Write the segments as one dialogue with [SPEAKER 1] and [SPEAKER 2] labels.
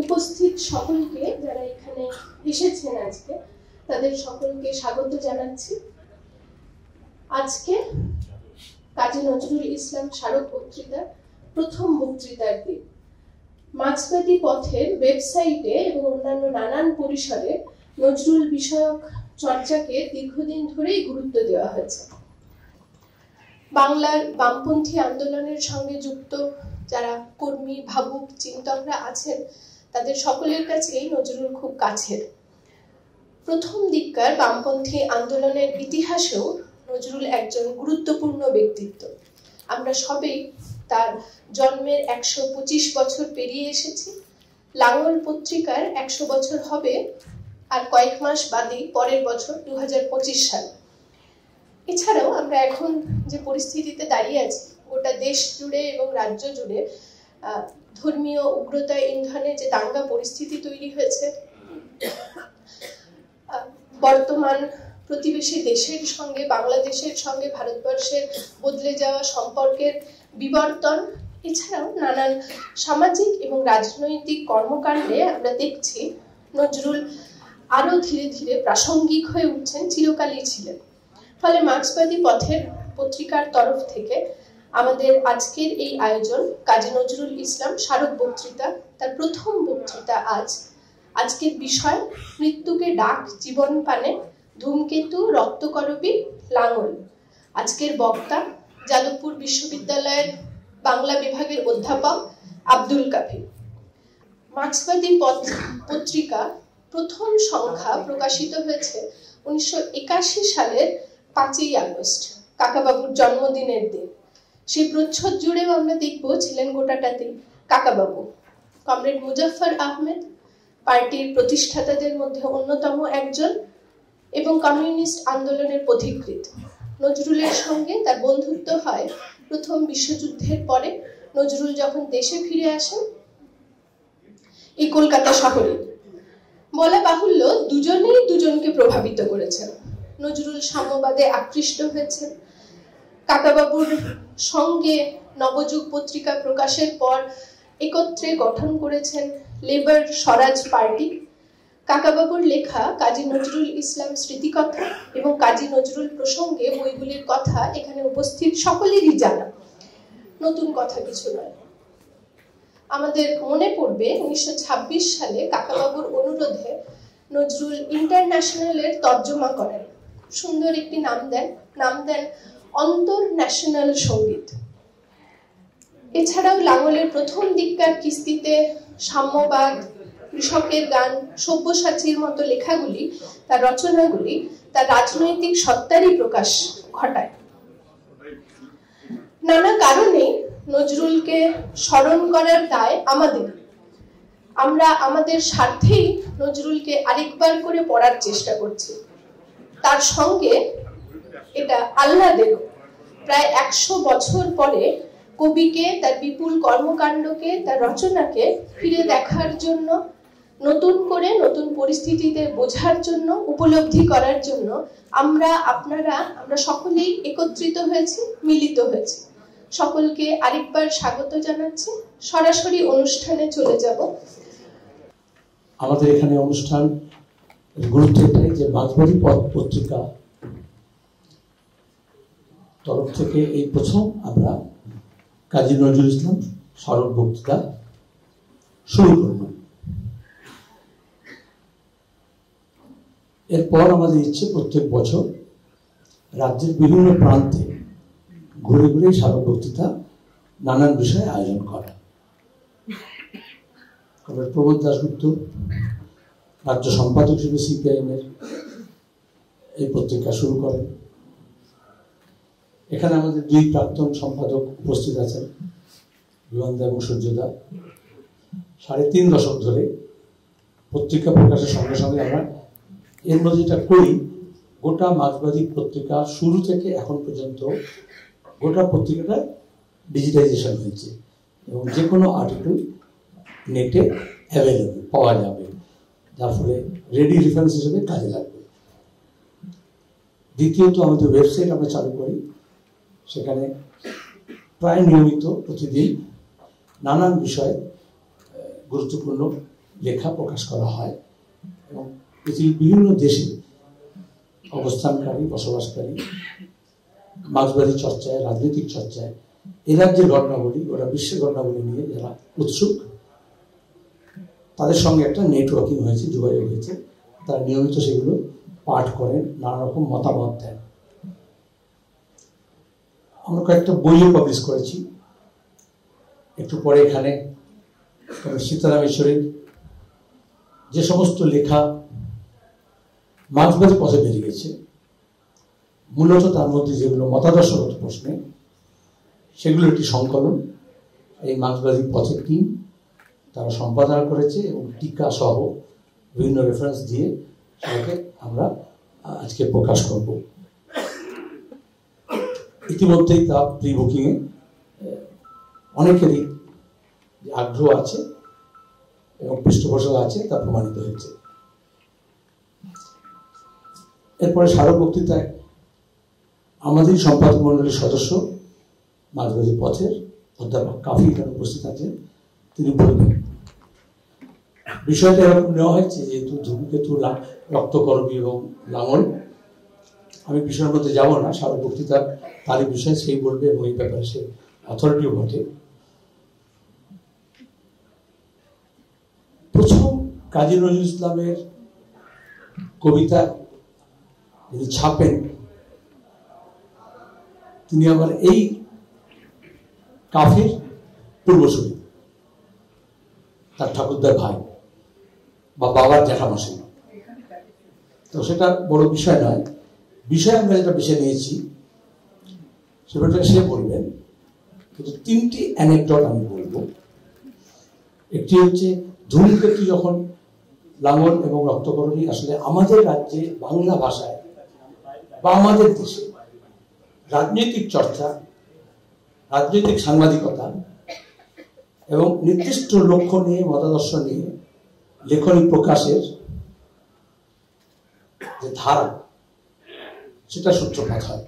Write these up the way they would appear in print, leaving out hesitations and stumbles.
[SPEAKER 1] উপস্থিত সকলকে যারা এখানে এসেছেন আজকে তাদের সকলকে স্বাগত জানাচ্ছি। আজকে কাজী নজরুল ইসলাম স্মারক বক্তৃতার প্রথম বক্তৃতার দিন। মার্ক্সবাদী পথের ওয়েবসাইটে এবং অন্যান্য নানান পরিসরে নজরুল বিষয়ক চর্চাকে দীর্ঘদিন ধরেই গুরুত্ব দেওয়া হয়েছে। বাংলার বামপন্থী আন্দোলনের সঙ্গে যুক্ত যারা কর্মী, ভাবুক, চিন্তকরা আছেন তাদের সকলের কাছেই নজরুল খুব কাছের। প্রথম দিককার বামপন্থী আন্দোলনের ইতিহাসেও নজরুল একজন গুরুত্বপূর্ণ ব্যক্তিত্ব। আমরা সবেই তার জন্মের 125 বছর পেরিয়ে এসেছি। লাঙল পত্রিকার 100 বছর হবে আর কয়েক মাস বাদেই পরের বছর 2025 সাল। এছাড়াও আমরা এখন যে পরিস্থিতিতে দাঁড়িয়ে আছি, গোটা দেশ জুড়ে এবং রাজ্য জুড়ে ধর্মীয় উগ্রতা ইন্ধনে যে দাঙ্গা পরিস্থিতি তৈরি হয়েছে, বর্তমান প্রতিবেশী দেশের সঙ্গে, বাংলাদেশের সঙ্গে ভারতবর্ষের বদলে যাওয়া সম্পর্কের বিবর্তন, এছাড়াও নানান সামাজিক এবং রাজনৈতিক কর্মকাণ্ডে আমরা দেখছি নজরুল আরো ধীরে ধীরে প্রাসঙ্গিক হয়ে উঠছেন, চিরকালই ছিলেন। ফলে মার্ক্সবাদী পথের পত্রিকার তরফ থেকে আমাদের আজকের এই আয়োজন কাজী নজরুল ইসলাম স্মারক বক্তৃতা, তার প্রথম বক্তৃতা আজকের বিষয় মৃত্যুকে ডাক জীবন পানে, ধূমকেতু, রক্তকরবী, লাঙল। আজকের বক্তা যাদবপুর বিশ্ববিদ্যালয়ের বাংলা বিভাগের অধ্যাপক আব্দুল কাফি। মার্ক্সবাদী পত্রিকা প্রথম সংখ্যা প্রকাশিত হয়েছে 1981 সালের 5ই আগস্ট, কাকাবাবুর জন্মদিনের দিন। সেই প্রচ্ছদ জুড়েও আমরা দেখব ছিলেন গোটাটাতেই কাকাবাবু। কমরেড মুজাফফর আহমেদ পার্টির প্রতিষ্ঠাতাদের মধ্যে অন্যতম একজন এবং কমিউনিস্ট আন্দোলনের পথিকৃৎ। নজরুলের সঙ্গে তার বন্ধুত্ব হয় প্রথম বিশ্বযুদ্ধের পরে। নজরুল যখন দেশে ফিরে আসেন এই কলকাতা শহরে, বলা বাহুল্য দুজনেই দুজনকে প্রভাবিত করেছেন। নজরুল সাম্যবাদে আকৃষ্ট হয়েছেন। কাকাবাবুর সঙ্গে নবযুগ পত্রিকা প্রকাশের পর একত্রে গঠন করেছেন লেবার স্বরাজ পার্টি। কাকাবাবুর লেখা কাজী নজরুল ইসলাম স্মৃতিকথা এবং কাজী নজরুল প্রসঙ্গে বইগুলির কথা এখানে উপস্থিত সকলেরই জানা, নতুন কথা কিছু নয়। আমাদের মনে পড়বে 1926 সালে কাকাবাবুর অনুরোধে নজরুল ইন্টারন্যাশনালের তর্জমা করেন। সুন্দর একটি নাম দেন অন্তর ন্যাশনাল সঙ্গীত। এছাড়াও লাঙলের প্রথম দিককার কিস্তিতে সাম্যবাদ, কৃষকের গান, সব্যসাচীর মতো লেখাগুলি, তার রচনাগুলি তার রাজনৈতিক সত্তারই প্রকাশ ঘটায়। নানা কারণে নজরুলকে স্মরণ করার দায় আমাদের। আমরা আমাদের স্বার্থেই নজরুলকে আরেকবার করে পড়ার চেষ্টা করছি। তার সঙ্গে এটা আহ্লাদেরও। প্রায় 100 বছর পরে কবিকে, তার বিপুল কর্মকাণ্ডকে, তার রচনাকে ফিরে দেখার জন্য, নতুন করে নতুন পরিস্থিতিতে বোঝার জন্য, উপলব্ধি করার জন্য আমরা সকলেই একত্রিত হয়েছি, মিলিত হয়েছি। সকলকে আরেকবার স্বাগত জানাচ্ছি। সরাসরি অনুষ্ঠানে চলে যাব।
[SPEAKER 2] আমাদের এখানে অনুষ্ঠান গুরুত্ব এটাই যে মার্ক্সবাদী পত্রিকা তরফ থেকে এই প্রথম আমরা কাজী নজরুল ইসলাম স্মারক বক্তৃতা শুরু করব। এরপর আমাদের ইচ্ছে প্রত্যেক বছর রাজ্যের বিভিন্ন প্রান্তে ঘুরে ঘুরে স্মারক বক্তৃতা নানান বিষয়ে আয়োজন করা। প্রবোধ দাশগুপ্ত রাজ্য সম্পাদক হিসেবে সিপিআইএমের এই পত্রিকা শুরু করেন। এখানে আমাদের 2 প্রাক্তন সম্পাদক উপস্থিত আছেন, বিমানদা এবং সূর্যদা। 3.5 দশক ধরে পত্রিকা প্রকাশের সঙ্গে সঙ্গে আমরা এর মধ্যে যেটা করি, গোটা মার্ক্সবাদী পত্রিকা শুরু থেকে এখন পর্যন্ত গোটা পত্রিকাটা ডিজিটাইজেশন হয়েছে এবং যে কোনো আর্টিকেল নেটে অ্যাভেলেবল পাওয়া যাবে, যার ফলে রেডি রেফারেন্স হিসেবে কাজে লাগবে। দ্বিতীয়ত আমাদের ওয়েবসাইট আমরা চালু করি, সেখানে প্রায় নিয়মিত প্রতিদিন নানান বিষয়ে গুরুত্বপূর্ণ লেখা প্রকাশ করা হয় এবং পৃথিবীর বিভিন্ন দেশে অবস্থানকারী বসবাসকারী মার্ক্সবাদী চর্চায়, রাজনৈতিক চর্চায়, এ রাজ্যের ঘটনাবলী ওরা বিশ্বের ঘটনাবলী নিয়ে যারা উৎসুক, তাদের সঙ্গে একটা নেটওয়ার্কিং হয়েছে, যোগাযোগ হয়েছে। তারা নিয়মিত সেগুলো পাঠ করেন, নানা রকম মতামত দেন। আমরা কয়েকটা বইও পাবলিশ করেছি। একটু পরে এখানে সীতারামেশ্বরীর যে সমস্ত লেখা মার্ক্সবাদী পথে বেরিয়ে গেছে, মূলত তার মধ্যে যেগুলো মতাদর্শগত প্রশ্নে, সেগুলো একটি সংকলন এই মার্ক্সবাদী পথের টিম তারা সম্পাদনা করেছে এবং টিকা সহ বিভিন্ন রেফারেন্স দিয়ে সেটাকে আমরা আজকে প্রকাশ করব। ইতিমধ্যেই তা প্রি বুকিংয়ে অনেকেরই আগ্রহ আছে এবং পৃষ্ঠপোষক আছে, তা প্রমাণিত হয়েছে। এরপরে স্মারক বক্তৃতায় আমাদের সম্পাদক মন্ডলীর সদস্য মার্ক্সবাদী পথের অধ্যাপক কাফি খান উপস্থিত আছেন। তিনি বলবেন। বিষয়টা এরকম নেওয়া হয়েছে যেহেতু ধূমকেতু, রক্তকরবী এবং লাঙল, আমি বিষয়ের মধ্যে যাব না। স্মারক বক্তৃতা তারই বিষয়, সেই বলবে এবং এই ব্যাপারে সে অথরিটিও বটে। প্রথম কাজী নজরুল ইসলামের কবিতা যিনি ছাপেন, তিনি আবার এই কাফির পূর্বসূরি, তার ঠাকুরদার ভাই বা বাবার জ্যাঠামশাই। তো সেটা বড় বিষয় নয়। বিষয় আমরা যেটা বেছে নিয়েছি সেটা সে বলবেন, কিন্তু তিনটি অ্যানেকডট আমি বলবো। একটি হচ্ছে ধূমকেতু যখন লাঙল এবং রক্তকরবী আসলে আমাদের রাজ্যে বাংলা ভাষায় বা আমাদের দেশে রাজনৈতিক চর্চা, রাজনৈতিক সাংবাদিকতা এবং নির্দিষ্ট লক্ষ্য নিয়ে, মতাদর্শ নিয়ে লেখনী প্রকাশের যে ধারা, সেটা সূত্রপাত হয়।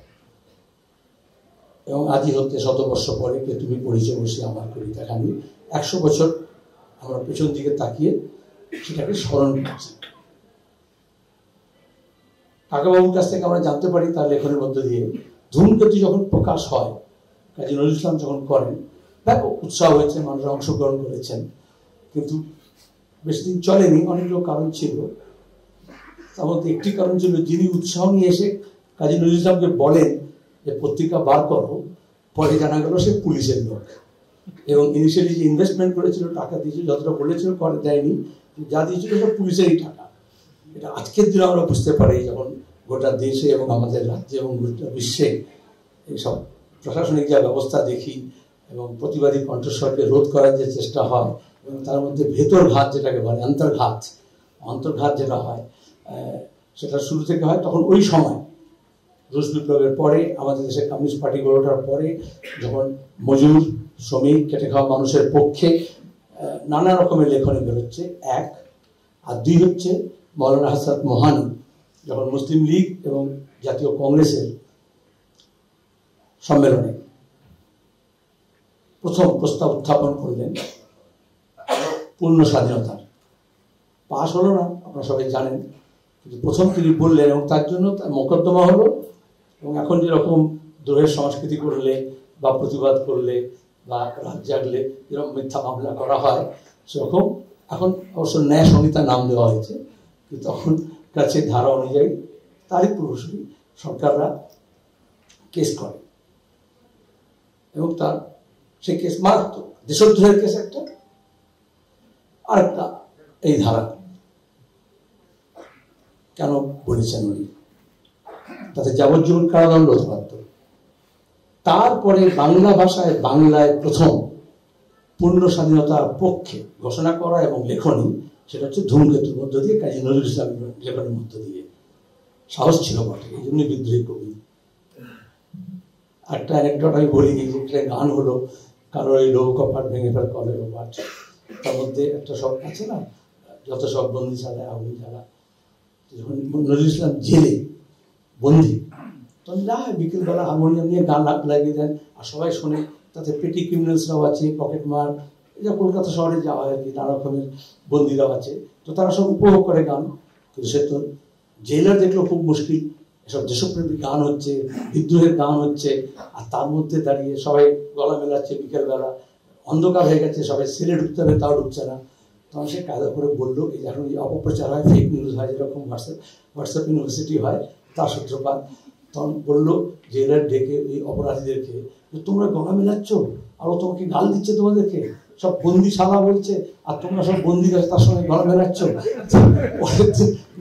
[SPEAKER 2] এবং আজই হতে 100 বর্ষ পরে কে তুমি পড়েছো বসে আমার কবিতা খানি, 100 বছর আমরা পেছন দিকে তাকিয়ে সেটাকে স্মরণ করছি। কাকাবাবুর কাছ থেকে আমরা জানতে পারি তার লেখনের মধ্য দিয়ে ধূমকেতু যখন প্রকাশ হয়, কাজী নজরুল ইসলাম যখন করেন, ব্যাপক উৎসাহ হয়েছে, মানুষ অংশগ্রহণ করেছেন, কিন্তু বেশি দিন চলেনি। অনেকগুলো কারণ ছিল। তার মধ্যে একটি কারণ ছিল, যিনি উৎসাহ নিয়ে এসে কাজী নজরুল ইসলামকে বলেন যে পত্রিকা বার করো, পরে জানা গেল সে পুলিশের লোক। এবং ইনিশিয়ালি যে ইনভেস্টমেন্ট করেছিল, টাকা দিয়েছিল, যতটা বলেছিল করে দেয়নি, যা দিয়েছিল সব পুলিশেরই টাকা। এটা আজকের দিনে আমরা বুঝতে পারি, যখন গোটা দেশে এবং আমাদের রাজ্যে এবং গোটা বিশ্বে এইসব প্রশাসনিক যা ব্যবস্থা দেখি এবং প্রতিবাদী কণ্ঠস্বরকে রোধ করার যে চেষ্টা হয়, এবং তার মধ্যে ভেতরঘাত যেটাকে বলে, অন্তর্ঘাত যেটা হয়, সেটা শুরু থেকে হয়। তখন ওই সময় রুশ বিপ্লবের পরে, আমাদের দেশে কমিউনিস্ট পার্টি গড়ে ওঠার পরে, যখন মজুর, শ্রমিক, খেটে খাওয়া মানুষের পক্ষে নানা রকমের লেখনী বেরোচ্ছে, এক। আর দুই হচ্ছে মৌলানা হাসরাত মোহানি যখন মুসলিম লীগ এবং জাতীয় কংগ্রেসের সম্মেলনে প্রথম প্রস্তাব উত্থাপন করলেন পূর্ণ স্বাধীনতার। পাশ হলো না, আপনারা সবাই জানেন, কিন্তু প্রথম তিনি বললেন এবং তার জন্য তার মোকদ্দমা হলো। এবং এখন যেরকম দ্রোহের সংস্কৃতি করলে বা প্রতিবাদ করলে বা রাত জাগলে যেরকম মিথ্যা মামলা করা হয়, সেরকম এখন অবশ্য ন্যায় সংহিতা নাম দেওয়া হয়েছে, কিন্তু তখন কাছে ধারা অনুযায়ী তারই পূর্বসূরি সরকাররা কেস করে এবং তার সেই কেস মারাত্মক দেশদ্রোহের কেস একটা, আর একটা এই ধারা কেন বলেছেন উনি, তাতে যাবজ্জীবন কারাদণ্ড হতে পারত। তারপরে বাংলা ভাষায়, বাংলায় প্রথম পূর্ণ স্বাধীনতার পক্ষে ঘোষণা করা এবং লেখনী, সেটা হচ্ছে ধূমকেতুর মধ্য দিয়ে, কাজী নজরুল ইসলামের লেখনের মধ্য দিয়ে। সাহস ছিল বটে, এই জন্যই বিদ্রোহী কবি। একটা অ্যানেকডট আমি বলি, যে গান হলো কারো এই লৌহ কপাট ভেঙে ফেল কলের পাট, তার মধ্যে একটা সব আছে না, যত সব বন্দি চালায় আগুন জ্বালা। যখন নজরুল ইসলাম জেলে বন্দি, তখন যা হয় বিকেলবেলা হারমোনিয়াম নিয়ে গান লাগিয়ে দেন আর সবাই শোনে। তাতে পেটি ক্রিমিনালসরাও আছে, পকেট মার, এই যে কলকাতা শহরে যাওয়া হয় আর কি, নানা রকমের বন্দিরাও আছে, তো তারা সব উপভোগ করে গান। কিন্তু সে তো জেলার দেখলো খুব মুশকিল, এসব দেশপ্রেমিক গান হচ্ছে, বিদ্রোহের গান হচ্ছে, আর তার মধ্যে দাঁড়িয়ে সবাই গলা মেলাচ্ছে, বিকেলবেলা অন্ধকার হয়ে গেছে, সবাই সেলে ঢুকতে হবে, তাও ঢুকছে না। তখন সে কায়দা করে বললো, এই এখন যে অপপ্রচার হয়, ফেক নিউজ হয়, যেরকম হোয়াটসঅ্যাপ ইউনিভার্সিটি হয় তার সূত্রপাত, তখন বললো জেলার ডেকে এই অপরাধীদেরকে, তোমরা গলা মেলাচ্ছ, আরো তোমাকে গাল দিচ্ছে, তোমাদেরকে সব বন্দি শালা বলছে, আর তোমরা সব বন্দি আছে তার সঙ্গে গলা মেলাচ্ছ।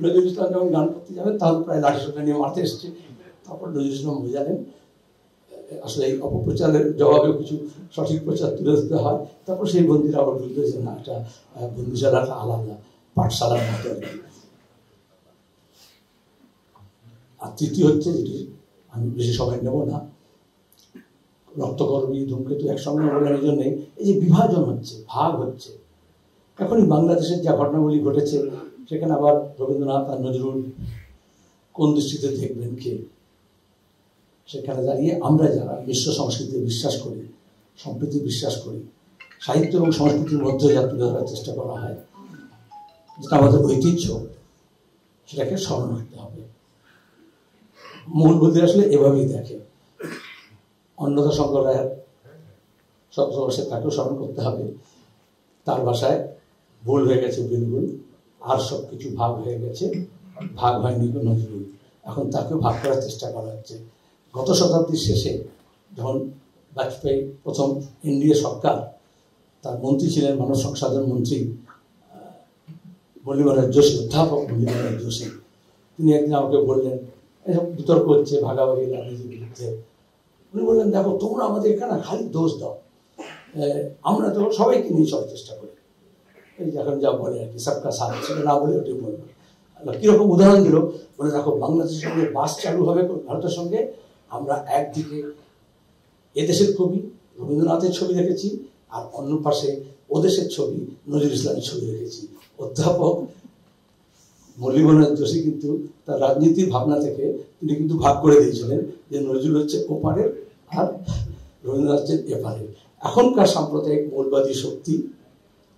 [SPEAKER 2] নজরুল ইসলাম যখন গান করতে যাবেন তখন প্রায় লাঠি সোটা নিয়ে মারতে এসছে। তারপর নজরুল ইসলাম বোঝালেন আসলে এই অপপ্রচারের জবাবে কিছু সঠিক প্রচার তুলে ধরতে হয়। তারপর সেই বন্দিরা আবার বুঝলো যে না, একটা বন্দিশালাটা আলাদা, পাঠশালার মতো আর কি। আর তৃতীয় হচ্ছে, যেটি আমি বেশি সময় নেব না, রক্তকরবী ধূমকেতু একসঙ্গে বলার জন্যে এই যে বিভাজন হচ্ছে, ভাগ হচ্ছে, এখনই বাংলাদেশের যা ঘটনাগুলি ঘটেছে, সেখানে আবার রবীন্দ্রনাথ আর নজরুল কোন দৃষ্টিতে দেখবেন কে? সেখানে দাঁড়িয়ে আমরা যারা মিশ্র সংস্কৃতিতে বিশ্বাস করি, সম্প্রীতি বিশ্বাস করি, সাহিত্য এবং সংস্কৃতির মধ্যে যা তুলে ধরার চেষ্টা করা হয়, যেটা আমাদের ঐতিহ্য, সেটাকে স্মরণ রাখতে হবে। মূলবোধী আসলে এভাবেই দেখে। অন্নদা শঙ্কর রায়ের সপ্তবর্ষে তাকেও স্মরণ করতে হবে। তার ভাষায় ভুল হয়ে গেছে বিলকুল, আর সব কিছু ভাগ হয়ে গেছে, ভাগ হয়নি নজরুল, এখন তাকেও ভাগ করার চেষ্টা করা হচ্ছে। গত শতাব্দীর শেষে যখন বাজপেয়ী প্রথম এনডিএ সরকার, তার মন্ত্রী ছিলেন মানব সংসাধন মন্ত্রী মল্লিকরণ যোশী, অধ্যাপক মল্লিকরণ যোশী, তিনি একদিন আমাকে বললেন, এসব বিতর্ক হচ্ছে ভাগাভাগি রাজনীতির বিরুদ্ধে, উনি বললেন দেখো তোমরা আমাদের এখানে খালি দোষ দাও, আমরা তো সবাইকে নিয়ে চলার চেষ্টা করি, এই এখন যা বলে আর কি সবকা সাথ, সেটা না বলে ওটাই বলবো। কিরকম উদাহরণ দিল, বলে দেখো বাংলাদেশের সঙ্গে বাস চালু হবে ভারতের সঙ্গে, আমরা একদিকে এদেশের কবি রবীন্দ্রনাথের ছবি রেখেছি, আর অন্য পাশে ওদেশের ছবি নজরুল ইসলামের ছবি রেখেছি। অধ্যাপক মল্লিকরণ যোশী কিন্তু তার রাজনীতির ভাবনা থেকে তিনি কিন্তু ভাগ করে দিয়েছিলেন যে নজরুল হচ্ছে ওপারের আর রবীন্দ্রনাথ হচ্ছেন এপারের। এখনকার সাম্প্রদায়িক মৌলবাদী শক্তি,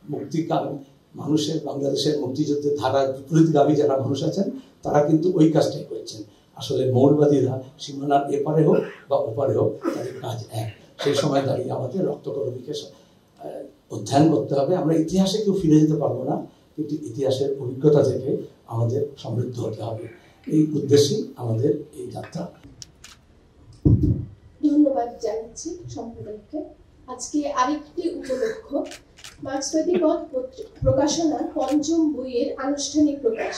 [SPEAKER 2] মুক্তিকামী মানুষের, বাংলাদেশের মুক্তিযুদ্ধের ধারার বিপরীতগামী যারা মানুষ আছেন, তারা কিন্তু ওই কাজটাই করছেন। আসলে মৌলবাদীরা সীমানার এপারে হোক বা ওপারে হোক, তাদের কাজ এক। সেই সময় দাঁড়িয়ে আমাদের রক্তকরবীকে অধ্যয়ন করতে হবে। আমরা ইতিহাসে কেউ ফিরে যেতে পারবো না, কিন্তু ইতিহাসের অভিজ্ঞতা থেকে আমাদের সমৃদ্ধ হতে হবে। এই উদ্দেশ্যেই আমাদের এই যাত্রা।
[SPEAKER 1] ধন্যবাদ জানাচ্ছি সম্পাদককে। আজকে আরেকটি উপলক্ষ, মার্ক্সবাদী পথ প্রকাশনার ৫ম বইয়ের আনুষ্ঠানিক প্রকাশ।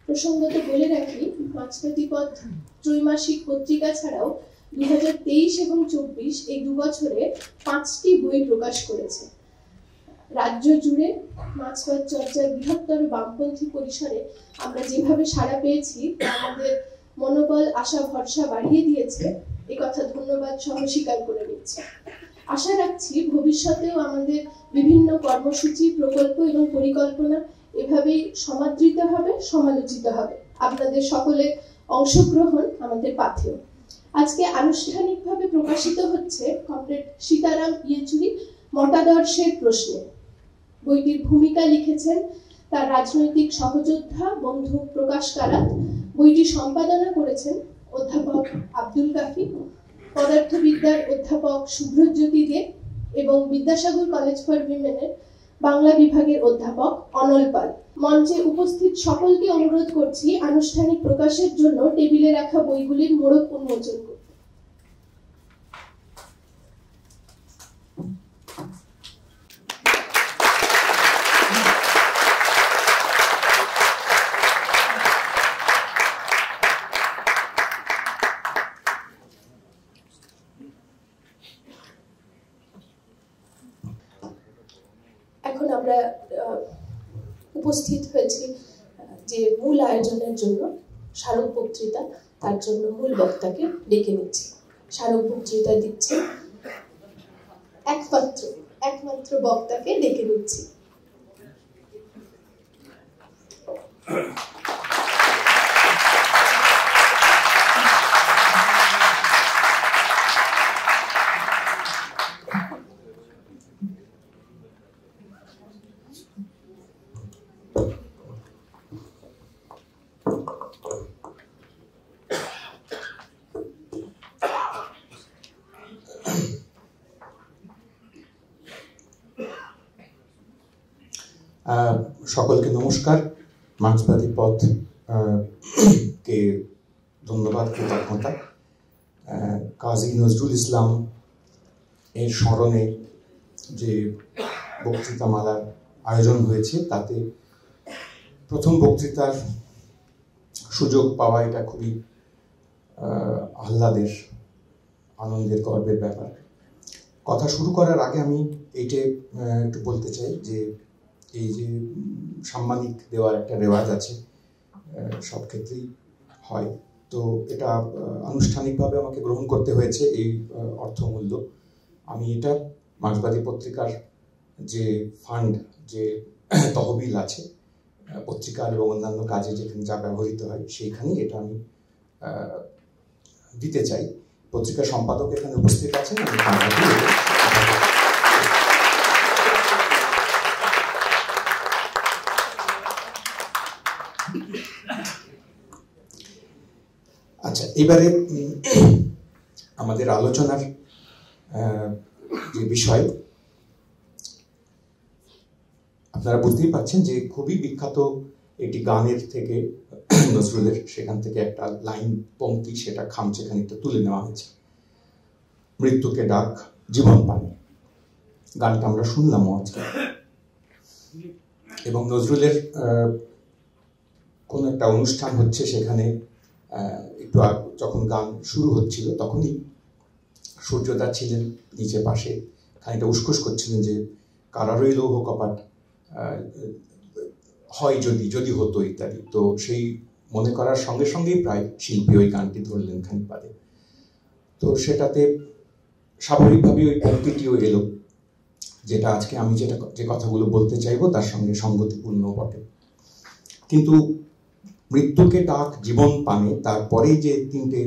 [SPEAKER 1] প্রসঙ্গত বলে রাখি, মার্ক্সবাদী পথ ত্রৈমাসিক পত্রিকা ছাড়াও 2023 এবং 24 এই 2 বছরে 5টি বই প্রকাশ করেছে। রাজ্য জুড়ে মার্ক্সবাদ চর্চার বৃহত্তর বামপন্থী পরিসরে আমরা যেভাবে সাড়া পেয়েছি, তা আমাদের মনোবল, আশা, ভরসা বাড়িয়ে দিয়েছে, এই কথা ধন্যবাদ সহ স্বীকার করে নিচ্ছি। আশা রাখছি ভবিষ্যতেও আমাদের বিভিন্ন কর্মসূচি, প্রকল্প এবং পরিকল্পনা এভাবেই সমাদৃত হবে, সমালোচিত হবে। আপনাদের সকলের অংশগ্রহণ আমাদের পাথেয়। আজকে আনুষ্ঠানিকভাবে প্রকাশিত হচ্ছে কমরেড সীতারাম ইয়েচুরি মতাদর্শের প্রশ্নে। বইটির ভূমিকা লিখেছেন তার রাজনৈতিক সহযোদ্ধা বন্ধু প্রকাশ কারাত। বইটি সম্পাদনা করেছেন অধ্যাপক আব্দুল কাফি, পদার্থবিদ্যার অধ্যাপক শুভ্রজ্যোতি দে এবং বিদ্যাসাগর কলেজ ফর উইমেনের বাংলা বিভাগের অধ্যাপক অনল পাল। মঞ্চে উপস্থিত সকলকে অনুরোধ করছি আনুষ্ঠানিক প্রকাশের জন্য টেবিলে রাখা বইগুলির মোড়ক উন্মোচন করতে। এখন আমরা উপস্থিত হয়েছি যে মূল আয়োজনের জন্য স্মারক বক্তৃতা, তার জন্য মূল বক্তাকে ডেকে নিচ্ছি। স্মারক বক্তৃতা দিচ্ছে একমাত্র বক্তাকে ডেকে নিচ্ছি।
[SPEAKER 3] সকলকে নমস্কার। মার্ক্সবাদী পথ কে ধন্যবাদ, কৃতজ্ঞতা। কাজী নজরুল ইসলাম এর স্মরণে যে বক্তৃতামালার আয়োজন হয়েছে তাতে প্রথম বক্তৃতার সুযোগ পাওয়া এটা খুবই আহ্লাদের, আনন্দের, গর্বের ব্যাপার। কথা শুরু করার আগে আমি এইটা একটু বলতে চাই যে এই যে সাম্মানিক দেওয়ার একটা রেওয়াজ আছে, সব ক্ষেত্রেই হয়, তো এটা আনুষ্ঠানিকভাবে আমাকে গ্রহণ করতে হয়েছে এই অর্থমূল্য। আমি এটা মার্ক্সবাদী পত্রিকার যে ফান্ড, যে তহবিল আছে পত্রিকার এবং অন্যান্য কাজে যেখানে যা ব্যবহৃত হয় সেইখানেই এটা আমি দিতে চাই। পত্রিকার সম্পাদক এখানে উপস্থিত আছেন। আচ্ছা, এবারে আমাদের আলোচনার যে বিষয়, আপনারা বুঝতেই পারছেন যে খুবই বিখ্যাত একটি গানের থেকে নজরুলের, সেখান থেকে একটা লাইন পংক্তি, সেটা খামচে খানিকটা তুলে নেওয়া হয়েছে। মৃত্যুকে ডাক জীবন পানে, গানটা আমরা শুনলাম আজকে। এবং নজরুলের কোন একটা অনুষ্ঠান হচ্ছে, সেখানে একটু যখন গান শুরু হচ্ছিল তখনই সূর্যদা ছিলেন নিচে পাশে, খানিকটা উসখুস করছিলেন যে কারারই লৌহ কপাট হয় যদি, যদি হতো ইত্যাদি। তো সেই মনে করার সঙ্গে সঙ্গেই প্রায় শিল্পী ওই গানটি ধরলেন খানিক বাদে। তো সেটাতে স্বাভাবিকভাবে ওই পংক্তিটিও এলো, যেটা আজকে আমি যে কথাগুলো বলতে চাইবো তার সঙ্গে সঙ্গতিপূর্ণ বটে। কিন্তু মৃত্যুকে ডাক জীবন পানে, তারপরেই যে তিনটে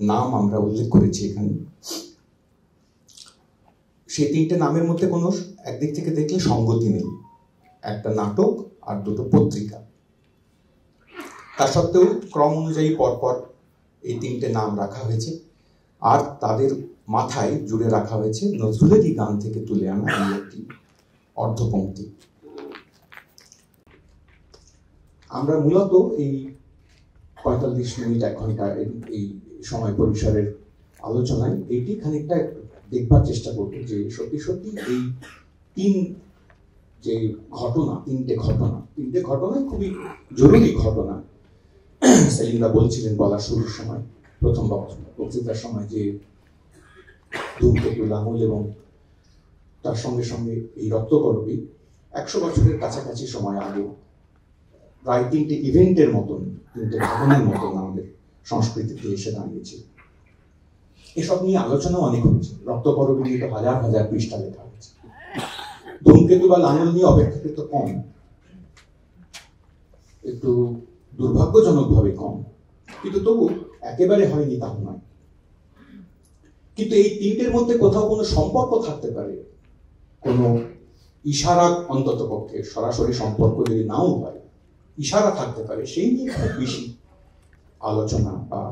[SPEAKER 3] নাম আমরা উল্লেখ করেছি এখানে, সেই তিনটে নামের মধ্যে কোনো একদিক থেকে দেখলে সঙ্গতি নেই। একটা নাটক আর দুটো পত্রিকা। তা সত্ত্বেও ক্রম অনুযায়ী পরপর এই তিনটে নাম রাখা হয়েছে, আর তাদের মাথায় জুড়ে রাখা হয়েছে নজরুলেরই গান থেকে তুলে আনা একটি অর্ধপংক্তি। আমরা মূলত এই 45 মিনিট, 1 ঘন্টা এই সময় পরিসরের আলোচনায় এইটি খানিকটা দেখবার চেষ্টা করব যে সত্যি সত্যি এই তিনটে ঘটনা খুবই জরুরি ঘটনা। সেলিমদা বলছিলেন বলার শুরুর সময়, প্রথম বক্তৃতার সময়, যে ধূমকেতু, লাঙল এবং তার সঙ্গে সঙ্গে এই রক্তকরবী 100 বছরের কাছাকাছি সময় আগে প্রায় তিনটে ইভেন্টের মতন, তিনটে ঘটনার মতন আমাদের সংস্কৃতিতে এসে দাঁড়িয়েছে। এসব নিয়ে আলোচনা অনেক হয়েছে। রক্তকরবী নিয়ে তো হাজার হাজার পৃষ্ঠা লেখা হয়েছে। ধূমকেতু বা লাঙল নিয়ে অপেক্ষাকৃত কম, একটু দুর্ভাগ্যজনকভাবে কম, কিন্তু তবু একেবারে হয়নি তা নয়। কিন্তু এই তিনটের মধ্যে কোথাও কোনো সম্পর্ক থাকতে পারে, কোনো ইশারা, অন্তত পক্ষে সরাসরি সম্পর্ক যদি নাও হয়, ইশারা থাকতে পারে, সেই নিয়ে খুব বেশি আলোচনা বা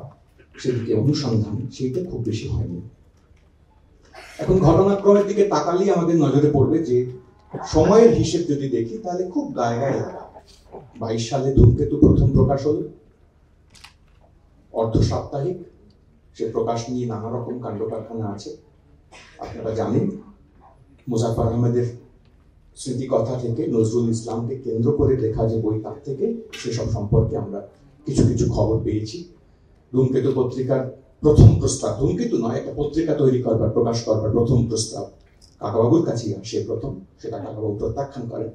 [SPEAKER 3] সেদিকে অনুসন্ধান সেইটা খুব বেশি হয়নি। এখন ঘটনাক্রমের দিকে তাকালেই আমাদের নজরে পড়বে যে সময়ের হিসেব যদি দেখি তাহলে খুব গায়ে গায়ে লাগা। 22 সালে ধূমকেতু প্রথম প্রকাশ হল, অর্ধ সাপ্তাহিক, সে প্রকাশ নিয়ে নানা রকম কাণ্ড কারখানা আছে। আপনারা জানেন, মুজাফফর আহমেদের স্মৃতিকথা থেকে, নজরুল ইসলামকে কেন্দ্র করে লেখা যে বই, তার থেকে সেসব সম্পর্কে আমরা কিছু কিছু খবর পেয়েছি। ধূমকেতু পত্রিকার প্রথম প্রস্তাব, ধূমকেতু নয়, একটা পত্রিকা তৈরি করবার, প্রকাশ করবার প্রথম প্রস্তাব কাকাবাবুর কাছেই আসে প্রথম। সেটা কাকাবাবু প্রত্যাখ্যান করেন।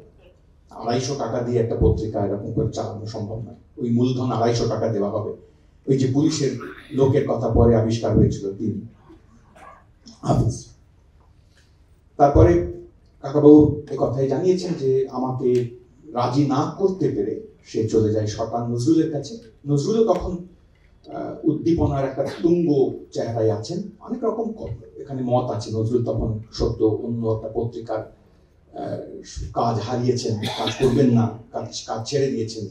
[SPEAKER 3] 250 টাকা দিয়ে একটা পত্রিকা এরকম করে চালানো সম্ভব নয়। ওই মূলধন 250 টাকা দেওয়া হবে। ওই যে পুলিশের লোকের কথা পরে আবিষ্কার হয়েছিল, তিনি হাফিজ। তারপরে কাকাবাবু এ কথাই জানিয়েছেন যে আমাকে রাজি না করতে পেরে সে চলে যায় শতান নজরুলের কাছে। নজরুলও তখন উদ্দীপনার একটা তুঙ্গ চেহারায় আছেন। অনেক রকম এখানে মত আছে। নজরুল তখন সত্য অন্য একটা পত্রিকার কাজ হারিয়েছেন, কাজ করবেন না, কাজ ছেড়ে দিয়েছেন,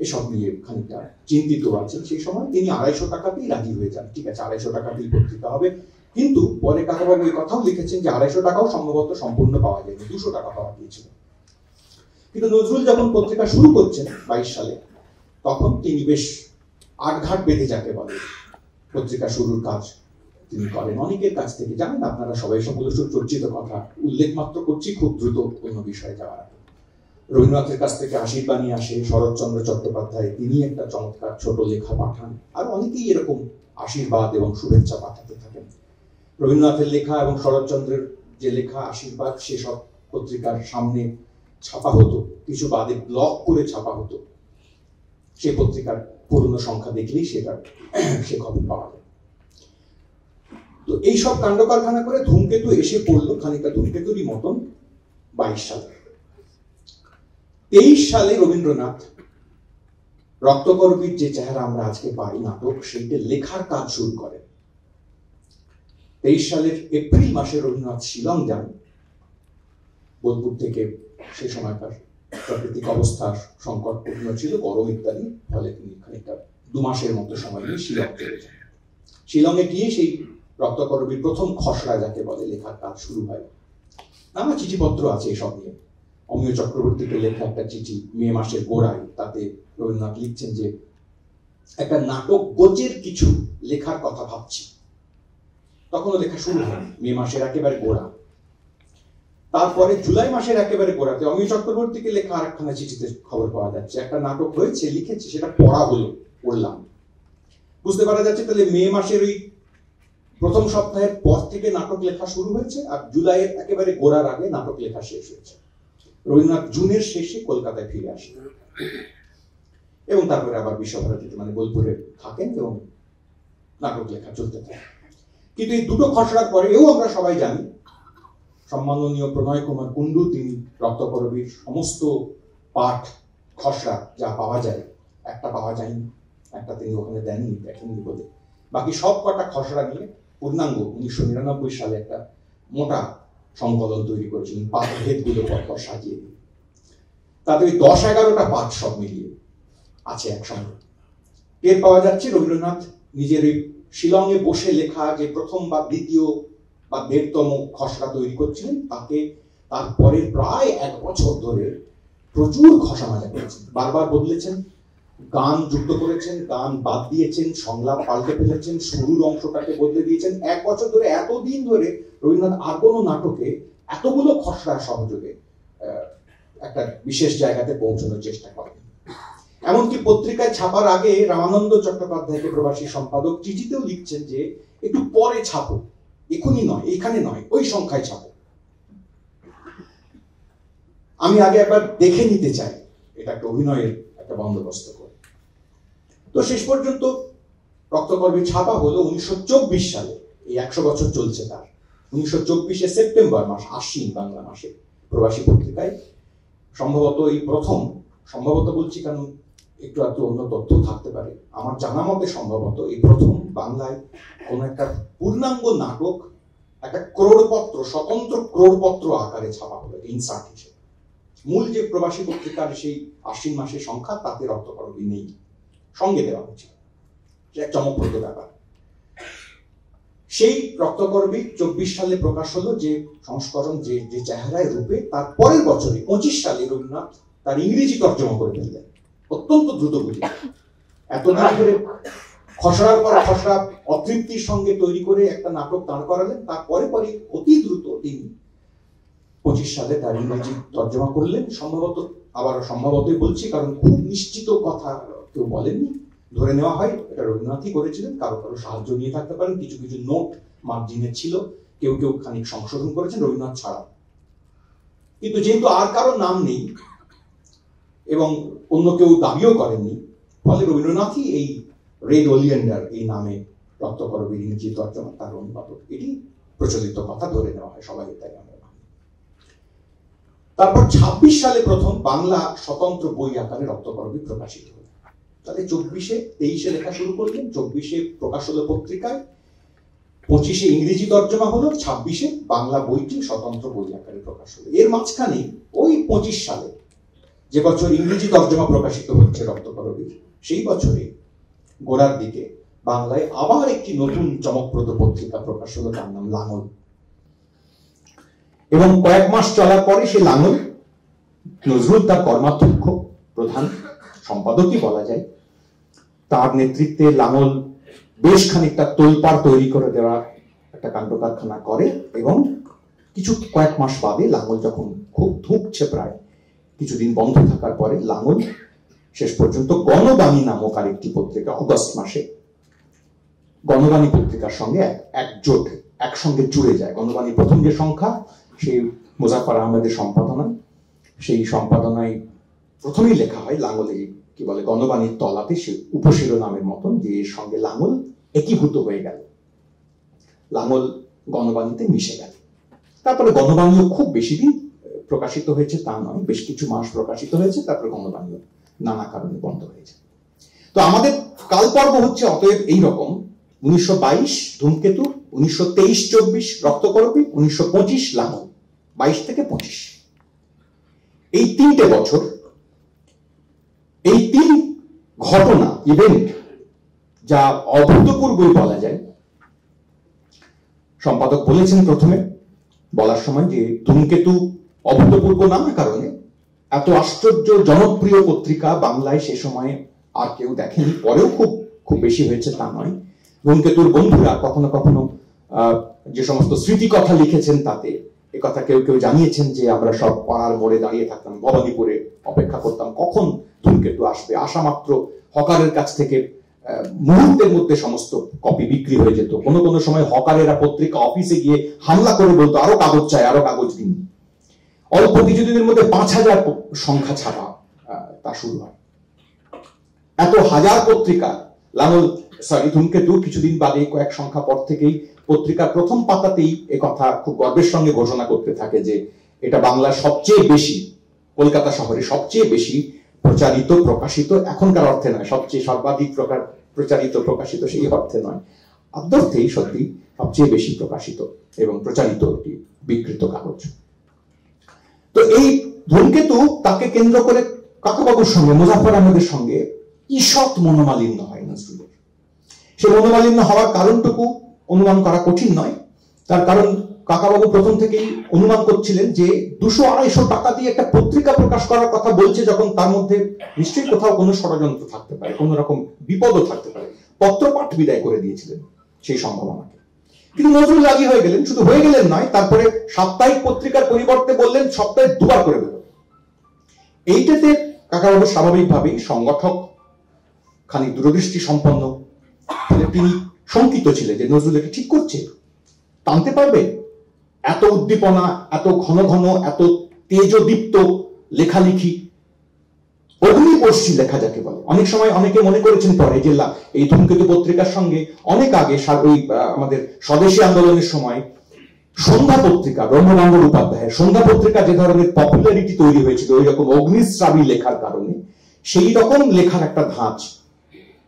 [SPEAKER 3] এসব নিয়ে খানিকটা চিন্তিত আছেন। সেই সময় তিনি 250 টাকাতেই রাজি হয়ে যান। ঠিক আছে, 250 টাকাতেই পত্রিকা হবে। কিন্তু পরে কাকাবাবু এই কথাও লিখেছেন যে 250 টাকাও সম্ভবত সম্পূর্ণ পাওয়া যায়নি, 200 টাকা পাওয়া গিয়েছিল। কিন্তু নজরুল যখন পত্রিকা শুরু করছেন 22 সালে, তখন তিনি বেশ আটঘাট বেঁধে যাকে বলে পত্রিকা শুরুর কাজ তিনি করেন। অনেকের কাছ থেকে জানেন আপনারা সবাই, সবগুলো সুচর্চিত কথা উল্লেখ মাত্র করছি খুব দ্রুত অন্য বিষয়ে যাওয়ার আগে। রবীন্দ্রনাথের কাছ থেকে আশীর্বাণী আসে, শরৎচন্দ্র চট্টোপাধ্যায় তিনি একটা চমৎকার ছোট লেখা পাঠান, আর অনেকেই এরকম আশীর্বাদ এবং শুভেচ্ছা পাঠাতে থাকেন। রবীন্দ্রনাথের লেখা এবং শরৎচন্দ্রের যে লেখা আশীর্বাদ সেসব পত্রিকার সামনে ছাপা হতো, কিছু বাদে ব্লক করে ছাপা হতো। সে পত্রিকার পুরনো সংখ্যা দেখলেই সে খবর পাওয়া যায়। তো এইসব কাণ্ড কারখানা করে ধূমকেতু এসে পড়লো খানিকটা ধূমকেতুরই মতন 22 সালে। 23 সালে রবীন্দ্রনাথ রক্তকরবীর যে চেহারা আমরা আজকে পাই নাটক, সেইটা লেখার কাজ শুরু করেন। 23 সালের এপ্রিল মাসে রবীন্দ্রনাথ শিলং যান। বোলপুর থেকে সে সময়কার প্রাকৃতিক অবস্থার সংকটপূর্ণ ছিল, গরম ইত্যাদি, ফলে তিনি খানিকটা 2 মাসের মতো সময় নিয়ে শিলং চলে যান। শিলংয়ে গিয়ে সেই রক্তকরবীর প্রথম খসড়া যাকে বলে লেখার কাজ শুরু হয়। নানা চিঠিপত্র আছে এসব নিয়ে। অমিয় চক্রবর্তীকে লেখা একটা চিঠি মে মাসের গোড়ায়, তাতে রবীন্দ্রনাথ লিখছেন যে একটা নাটক গোচের কিছু লেখার কথা ভাবছি। তখনও লেখা শুরু হয় মে মাসের একেবারে গোড়া। তারপরে জুলাই মাসের একেবারে গোড়াতে অমিয় চক্রবর্তীকে লেখা আরেকখানা চিঠিতে খবর পাওয়া যাচ্ছে একটা নাটক হয়েছে, লিখেছি, সেটা পড়া হলো, পড়লাম। বুঝতে পারা যাচ্ছে তাহলে মে মাসের ওই প্রথম সপ্তাহের পর থেকে নাটক লেখা শুরু হয়েছে, আর জুলাইয়ের একেবারে গোড়ার আগে নাটক লেখা শেষ হয়েছে। রবীন্দ্রনাথ জুনের শেষে কলকাতায় ফিরে আসেন এবং তারপরে আবার বিশ্বভারতীতে মানে বোলপুরে থাকেন এবং নাটক লেখা চলতে থাকে। কিন্তু এই দুটো খসড়ার পরেও আমরা সবাই জানি সম্মাননীয় প্রণয় কুমার কুণ্ডু তিনি রক্তকরবীর সমস্ত পাঠ খসড়া যা পাওয়া যায়, একটা পাওয়া যায়নি, একটা তিনি ওখানে দেননি, দেখেননি বলে, বাকি সব কটা খসড়া নিয়ে পূর্ণাঙ্গ 1999 সালে একটা মোটা সংকলন তৈরি করেছিলেন, পাঠভেদগুলো পরপর সাজিয়ে দিয়ে। তাতে ওই 10-11টা পাঠ সব মিলিয়ে আছে একসঙ্গে। টের পাওয়া যাচ্ছে রবীন্দ্রনাথ নিজের ওই শিলংয়ে বসে লেখা যে প্রথম বা দ্বিতীয় বা 1.5তম খসড়া তৈরি করছিলেন, তাকে তারপরে প্রায় 1 বছর ধরে প্রচুর ঘষা মাজা করেছেন, বারবার বদলেছেন, গান যুক্ত করেছেন, গান বাদ দিয়েছেন, সংলাপ পাল্টে ফেলেছেন, শুরুর অংশটাকে বদলে দিয়েছেন। 1 বছর ধরে, এতদিন ধরে রবীন্দ্রনাথ আর কোনো নাটকে এতগুলো খসড়া সহযোগে একটা বিশেষ জায়গাতে পৌঁছানোর চেষ্টা করেন। এমনকি পত্রিকায় ছাপার আগে রামানন্দ চট্টোপাধ্যায়কে প্রবাসী সম্পাদক চিঠিতেও লিখছেন যে একটু পরে ছাপো, এখনই নয়, এখানে নয়, ওই সংখ্যায় ছাপো, আমি আগে একবার দেখে নিতে চাই, এটা একটা অভিনয়ের একটা বন্দোবস্ত করে। তো শেষ পর্যন্ত রক্তকরবী ছাপা হলো 1924 সালে। এই 100 বছর চলছে তার। 1924 সেপ্টেম্বর মাস, আশ্বিন বাংলা মাসে প্রবাসী পত্রিকায় সম্ভবত এই প্রথম, সম্ভবত বলছি কারণ একটু অন্য তথ্য থাকতে পারে, আমার জানা মতে সম্ভবত এই প্রথম বাংলায় কোন একটা পূর্ণাঙ্গ নাটক একটা ক্রোড়পত্র, স্বতন্ত্র ক্রোড়পত্র আকারে ছাপা হলো ইনসার্ট হিসেবে। মূল যে প্রবাসী পত্রিকার সেই আশ্বিন মাসের সংখ্যা, তাতে রক্তকরবী নেই, সঙ্গে দেওয়া হয়েছিল। সে এক চমকপ্রদ ব্যাপার। সেই রক্তকরবী 24 সালে প্রকাশ হলো যে সংস্করণ, যে চেহারায় রূপে, তার পরের বছরে 25 সালে রবীন্দ্রনাথ তার ইংরেজি তর্জমা করে ফেললেন অত্যন্ত দ্রুত গতিতে। এতদিন ধরে খসড়ার পর খসড়া অতৃপ্তির সঙ্গে তৈরি করে একটা নাটক দাঁড় করালেন, তারপরে পরে অতি দ্রুত তিনি 25 সালে তার ইংরেজি তর্জমা করলেন। সম্ভবত, আবার সম্ভবতই বলছি কারণ খুব নিশ্চিত কথা কেউ বলেননি, ধরে নেওয়া হয় এটা রবীন্দ্রনাথই করেছিলেন। কারো কারো সাহায্য নিয়ে থাকতে পারেন, কিছু কিছু নোট মার্জিনে ছিল, কেউ কেউ খানিক সংশোধন করেছেন রবীন্দ্রনাথ ছাড়া। কিন্তু যেহেতু আর কারো নাম নেই এবং অন্য কেউ দাবিও করেননি, ফলে রবীন্দ্রনাথই এই রেড ওলিয়েন্ডার এই নামে রক্তকরবীর ইংরেজি তর্জমা, তার অনুবাদক, এটি প্রচলিত কথা ধরে নেওয়া হয় সবাই, তাই আমরা মানি। তারপর 26 সালে প্রথম বাংলা স্বতন্ত্র বই আকারে রক্তকরবী প্রকাশিত হল। তাহলে 23-এ লেখা শুরু করলেন, 24-এ প্রকাশ হলো পত্রিকায়, 25-এ ইংরেজি তর্জমা হলো, 26-এ বাংলা বইটি স্বতন্ত্র বই আকারে প্রকাশ হলো। এর মাঝখানে ওই 25 সালে যে বছর ইংরেজি তর্জমা প্রকাশিত হচ্ছে রক্তকরবীর, সেই বছরে গোড়ার দিকে বাংলায় আবার একটি নতুন চমকপ্রদ পত্রিকা প্রকাশ হলো, তার নাম লাঙল। এবং কয়েক মাস চলার পরে সে লাঙল নজরুল তার কর্মাধ্যক্ষ, প্রধান সম্পাদকই বলা যায়। তার নেতৃত্বে লাঙল বেশ খানিকটা তোলপাড় তৈরি করে দেওয়ার একটা কাণ্ড কারখানা করে, এবং কয়েক মাস বাদে লাঙল যখন খুব ধুঁকছে, প্রায় কিছুদিন বন্ধ থাকার পরে লাঙল শেষ পর্যন্ত গণবাণী নামক আরেকটি পত্রিকা অগস্ট মাসে গণবাণী পত্রিকার সঙ্গে একসঙ্গে জুড়ে যায়। গণবাণী প্রথম যে সংখ্যা, সেই মোজাফফর আহমেদের সম্পাদনায়, সেই সম্পাদনায় প্রথমেই লেখা হয় লাঙলে কি বলে গণবাণীর তলাতে সে উপশিরোনামের মতন, যে এর সঙ্গে লাঙল একীভূত হয়ে গেল, লাঙল গণবাণীতে মিশে গেল। তারপরে গণবাণীও খুব বেশি দিন প্রকাশিত হয়েছে তা নয়, বেশ কিছু মাস প্রকাশিত হয়েছে, তারপরে গণবাণীও নানা কারণে বন্ধ হয়েছে। তো আমাদের কালপর্ব হচ্ছে অতএব এইরকম: 1922 ধূমকেতু, 1923-24 রক্তকরবী, 1925 লাঙল, 22 থেকে 25, এই 3টে বছর, এই 3 ঘটনা, ইভেন্ট, যা অভূতপূর্বই বলা যায়। সম্পাদক বলেছেন প্রথমে বলার সময় যে ধূমকেতু অভূতপূর্ব নানা কারণে, এত আশ্চর্য জনপ্রিয় পত্রিকা বাংলায় সে সময়ে আর কেউ দেখেনি, পরেও খুব বেশি হয়েছে তা নয়। ধূমকেতুর বন্ধুরা কখনো কখনো যে সমস্ত স্মৃতি কথা লিখেছেন তাতে একথা কেউ কেউ জানিয়েছেন যে আমরা সব পাড়ার মোড়ে দাঁড়িয়ে থাকতাম, ভবানীপুরে অপেক্ষা করতাম কখন ধূমকেতু আসবে। আসা মাত্র হকারের কাছ থেকে মুহূর্তের মধ্যে সমস্ত কপি বিক্রি হয়ে যেত। কোনো কোনো সময় হকারেরা পত্রিকা অফিসে গিয়ে হামলা করে বলতো আরো কাগজ চাই, আরো কাগজ দিন। অল্প কিছুদিনের মধ্যে 5000 সংখ্যা ছাপা তা শুরু হয়। এত হাজার পত্রিকা, ধূমকেতু কিছুদিন বাদে কয়েক সংখ্যা পর থেকেই পত্রিকার প্রথম পাতাতেই একথা খুব গর্বের সঙ্গে ঘোষণা করতে থাকে যে এটা বাংলার সবচেয়ে বেশি, কলকাতা শহরে সবচেয়ে বেশি প্রচারিত প্রকাশিত, এখনকার অর্থে নয়, সবচেয়ে সর্বাধিক প্রচারিত প্রকাশিত সেই অর্থে নয়, আদর্থেই সত্যি সবচেয়ে বেশি প্রকাশিত এবং প্রচারিত একটি বিকৃত কাগজ। তো এই ধূমকেতু তাকে কেন্দ্র করে কাকাবাবুর সঙ্গে, মোজাফফর আহমেদের সঙ্গে ঈষৎ মনোমালিন্য হয় নজরুলের। সে মনোমালিন্য হওয়ার কারণটুকু অনুমান করা কঠিন নয়। তার কারণ কাকাবাবু প্রথম থেকেই অনুমান করছিলেন যে 200-250 টাকা দিয়ে একটা পত্রিকা প্রকাশ করার কথা বলছে যখন, তার মধ্যে নিশ্চয়ই কোথাও কোনো ষড়যন্ত্র থাকতে পারে, কোন রকম বিপদও থাকতে পারে। পত্রপাঠ বিদায় করে দিয়েছিলেন সেই সম্ভাবনাকে। কিন্তু নজরুল রাজি হয়ে গেলেন, শুধু হয়ে গেলেন নয়, তারপরে সাপ্তাহিক পত্রিকার পরিবর্তে বললেন সপ্তাহে 2 বার করে দেবেন। এইটাতে কাকাবাবু স্বাভাবিকভাবেই সংগঠক, খানিক দূরদৃষ্টি সম্পন্ন, তিনি শঙ্কিত ছিলেন যে নজরুল এটা ঠিক করছে, টানতে পারবে। এত উদ্দীপনা, এত ঘন ঘন, এত তেজদীপ্ত লেখালেখি, অগ্নিবর্ষী লেখা যাকে বলে। অনেক সময় অনেকে মনে করেছেন পরে যে এই ধূমকেতু পত্রিকার সঙ্গে অনেক আগে ওই আমাদের স্বদেশী আন্দোলনের সময় সন্ধ্যা পত্রিকা, ব্রহ্মনাঙ্গল উপাধ্যায়ের সন্ধ্যা পত্রিকা যে ধরনের পপুলারিটি তৈরি হয়েছিল ওই রকম অগ্নিশ্রাবী লেখার কারণে, সেই রকম লেখার একটা ধাঁচ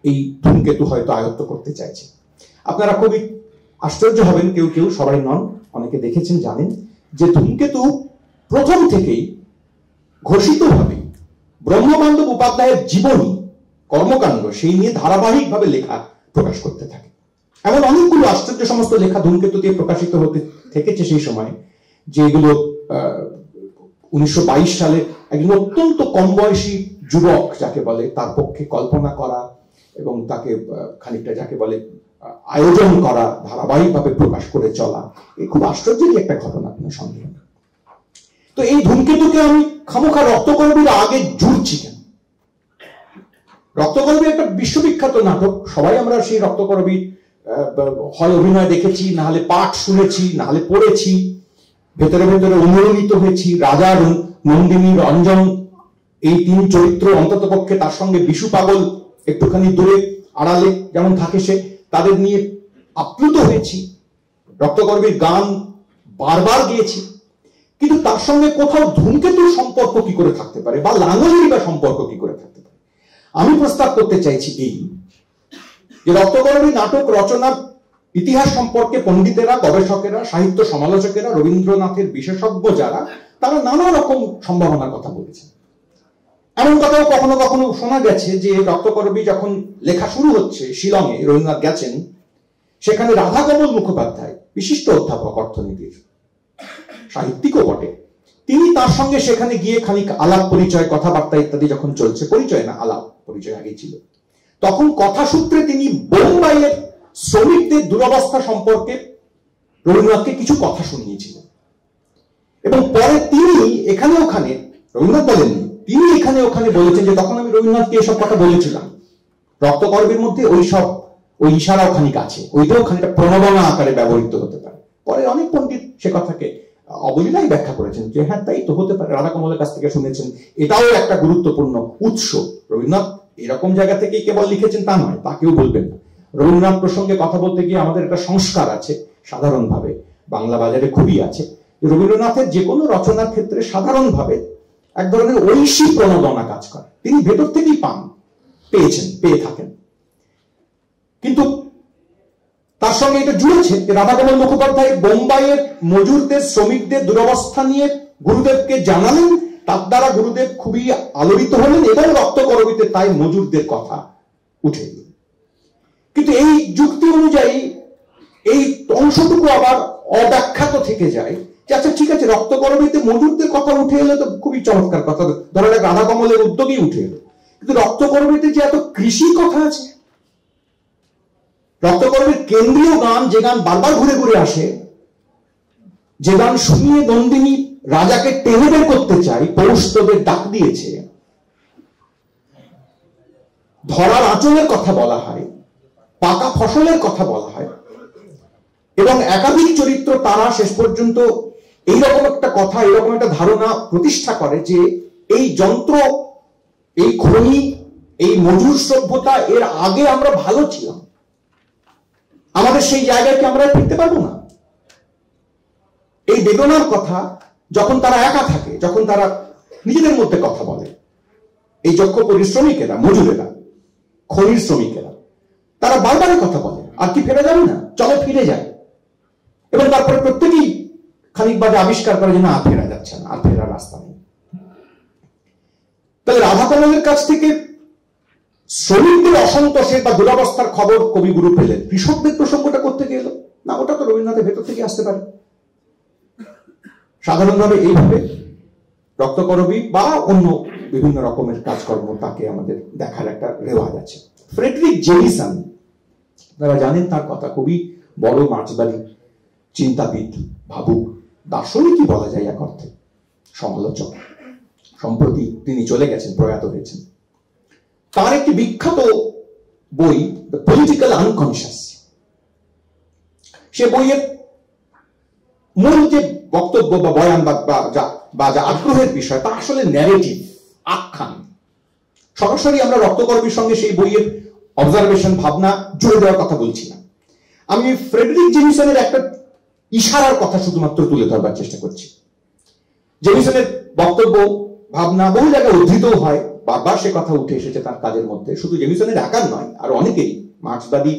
[SPEAKER 3] এই ধূমকেতু হয়তো আয়ত্ত করতে চাইছে। আপনারা খুবই আশ্চর্য হবেন, কেউ কেউ, সবাই নন, অনেকে দেখেছেন, জানেন যে ধূমকেতু প্রথম থেকেই ঘোষিতভাবে ব্রহ্মবান্ধব উপাধ্যায়ের জীবনী, কর্মকাণ্ড সেই নিয়ে ধারাবাহিকভাবে লেখা প্রকাশ করতে থাকে। এমন অনেকগুলো আশ্চর্য সমস্ত লেখা ধূমকেতু দিয়ে প্রকাশিত হতে থেকেছে সেই সময়, যেগুলো 1922 সালে একজন অত্যন্ত কম বয়সী যুবক যাকে বলে তার পক্ষে কল্পনা করা এবং তাকে খানিকটা যাকে বলে আয়োজন করা, ধারাবাহিকভাবে প্রকাশ করে চলা, এই খুব আশ্চর্যেরই একটা ঘটনা, কোনো সন্দেহ নেই। তো এই ধূমকেতুকে আমি খামোখা রক্তকরবীর আগে জুড়ছি কেন? রক্তকরবী একটা বিশ্ববিখ্যাত নাটক, সবাই আমরা সেই রক্তকরবী হয় অভিনয় দেখেছি, না হলে পাঠ শুনেছি, না হলে পড়েছি, ভেতরে ভেতরে অনুরণিত হয়েছি। রাজা, নন্দিনী, রঞ্জন, এই 3 চরিত্র, অন্তত পক্ষে তার সঙ্গে বিশু পাগল একটুখানি দূরে আড়ালে যেমন থাকে সে, তাদের নিয়ে আপ্লুত হয়েছি। রক্তকরবীর গান বারবার গিয়েছি, কিন্তু তার সঙ্গে কোথাও ধূমকেতুর সম্পর্ক কি করে থাকতে পারে, বা লাঙলেরই বা সম্পর্ক কি করে থাকতে পারে? আমি প্রস্তাব করতে চাইছি এই যে রক্তকরবী নাটক রচনার ইতিহাস সম্পর্কে পণ্ডিতেরা, গবেষকেরা, সাহিত্য সমালোচকেরা, রবীন্দ্রনাথের বিশেষজ্ঞ যারা, তারা নানা রকম সম্ভাবনার কথা বলেছেন। এমন কথাও কখনো কখনো শোনা গেছে যে রক্তকরবী যখন লেখা শুরু হচ্ছে, শিলংয়ে রবীন্দ্রনাথ গেছেন, সেখানে রাধাকমল মুখোপাধ্যায়, বিশিষ্ট অধ্যাপক, অর্থনীতির সাহিত্যিকও বটে, তিনি তার সঙ্গে সেখানে গিয়ে খানিক আলাপ পরিচয়, কথাবার্তা ইত্যাদি যখন চলছে, পরিচয় না আলাপ পরিচয় আগেই ছিল, তখন কথা সূত্রে তিনি বোম্বাইয়ের শ্রমিকদের দুরবস্থা সম্পর্কে রবীন্দ্রনাথকে কিছু কথা শুনিয়েছিলেন। এবং পরে তিনি এখানে ওখানে, রবীন্দ্রনাথ বলেননি, তিনি এখানে ওখানে বলেছেন যে তখন আমি রবীন্দ্রনাথকে এসব কথা বলেছিলাম, রক্তকরবের মধ্যে ওই ইশারাও খানিক আছে, ওইটাও খানিকটা প্রণবনা আকারে ব্যবহৃত হতে পারে। পরে অনেক পণ্ডিত সে কথাকে অবলীলাই ব্যাখ্যা করেছেন যে হ্যাঁ তাই তো হতে পারে, রাধা কমলের কাছ থেকে শুনেছেন, এটাও একটা গুরুত্বপূর্ণ উৎস। রবীন্দ্রনাথ এরকম জায়গা থেকেই কেবল লিখেছেন তা নয়, তা কেউ বলবেন না। রবীন্দ্রনাথ প্রসঙ্গে কথা বলতে গিয়ে আমাদের একটা সংস্কার আছে সাধারণভাবে, বাংলা বাজারে খুবই আছে। রবীন্দ্রনাথের যে কোনো রচনার ক্ষেত্রে সাধারণভাবে এক ধরনের ঐশী প্রণোদনা কাজ করে, তিনি ভেতর থেকেই পেয়ে থাকেন। কিন্তু তার সঙ্গে এটা জুড়েছে যে রাধাকমল মুখোপাধ্যায় বোম্বাইয়ের মজুরদের, শ্রমিকদের দুরবস্থা নিয়ে গুরুদেবকে জানালেন, তার দ্বারা গুরুদেব খুবই আলোড়িত হলেন এবং রক্তকরবীতে তাই মজুরদের কথা উঠে এল। কিন্তু এই যুক্তি অনুযায়ী এই অংশটুকু আবার অব্যাখ্যাত থেকে যায় যে আচ্ছা ঠিক আছে, রক্তকরবীতে মজুরদের কথা উঠে এলে তো খুবই চমৎকার কথা, ধরা যাক রাধাকমলের উদ্যোগেই উঠে এলো, কিন্তু রক্তকরবীতে যে এত কৃষি কথা আছে, রক্তকরবীর কেন্দ্রীয় গান, যে গান বারবার ঘুরে ঘুরে আসে, যে গান শুনিয়ে নন্দিনী রাজাকে টেনে বের করতে চাই, পৌষদের ডাক দিয়েছে, ধরার আঁচলের কথা বলা হয়, পাকা ফসলের কথা বলা হয়, এবং একাধিক চরিত্র তারা শেষ পর্যন্ত এইরকম একটা কথা, এইরকম একটা ধারণা প্রতিষ্ঠা করে যে এই যন্ত্র, এই খনি, এই মজুর সভ্যতা, এর আগে আমরা ভালো ছিলাম, আমাদের সেই জায়গায় কি আমরা ফিরতে পারবো না। এই বেদনার কথা যখন তারা একা থাকে, যখন তারা নিজেদের মধ্যে কথা বলে, এই যক্ষ পরিশ্রমিকেরা, মজুরেরা, খনির শ্রমিকেরা, তারা বারবার কথা বলে আর কি ফেরা যাবে না, চলো ফিরে যায়। এবং তারপরে প্রত্যেকেই খানিক বাদে আবিষ্কার করে যে না, ফেরা যাচ্ছে না, আর ফেরার রাস্তা নেই। তাহলে রাধাকমলের কাছ থেকে শ্রমিকদের অসন্তোষের বা দুরবস্থার খবর কবিগুরু পেলেন, কৃষকদের প্রসঙ্গটা করতে গেল না, ওটা তো রবীন্দ্রনাথের ভেতর থেকে আসতে পারে। সাধারণভাবে এইভাবে রক্তকরবী বা অন্য বিভিন্ন রকমের কাজকর্ম তাকে আমাদের দেখার একটা রেওয়াজ আছে। ফ্রেডরিক জেমিসন, তারা জানেন তার কথা, খুবই বড় মার্চবাদী চিন্তাবিদ, ভাবুক, দার্শনিকই বলা যায় এক অর্থে, সমালোচক। সম্প্রতি তিনি চলে গেছেন, প্রয়াত হয়েছেন। তার একটি বিখ্যাত বই দ্য পলিটিক্যাল আনকনশিয়াস, সে বইয়ের মূল যে বক্তব্য বা বয়ান বা যা আগ্রহের বিষয়, তা আসলে ন্যারেটিভ, আখ্যান। সরাসরি আমরা রক্তকরবীর সঙ্গে সেই বইয়ের অবজারভেশন, ভাবনা জুড়ে দেওয়ার কথা বলছি না। আমি ফ্রেডরিক জেমিসনের একটা ইশারার কথা শুধুমাত্র তুলে ধরবার চেষ্টা করছি। জেমিসনের বক্তব্য, ভাবনা বহু জায়গায় উদ্ধৃত হয়, বারবার সে কথা উঠে এসেছে তার কাজের মধ্যে। শুধু জেমিসনের একার নয়, আর অনেকেরই মার্ক্সবাদী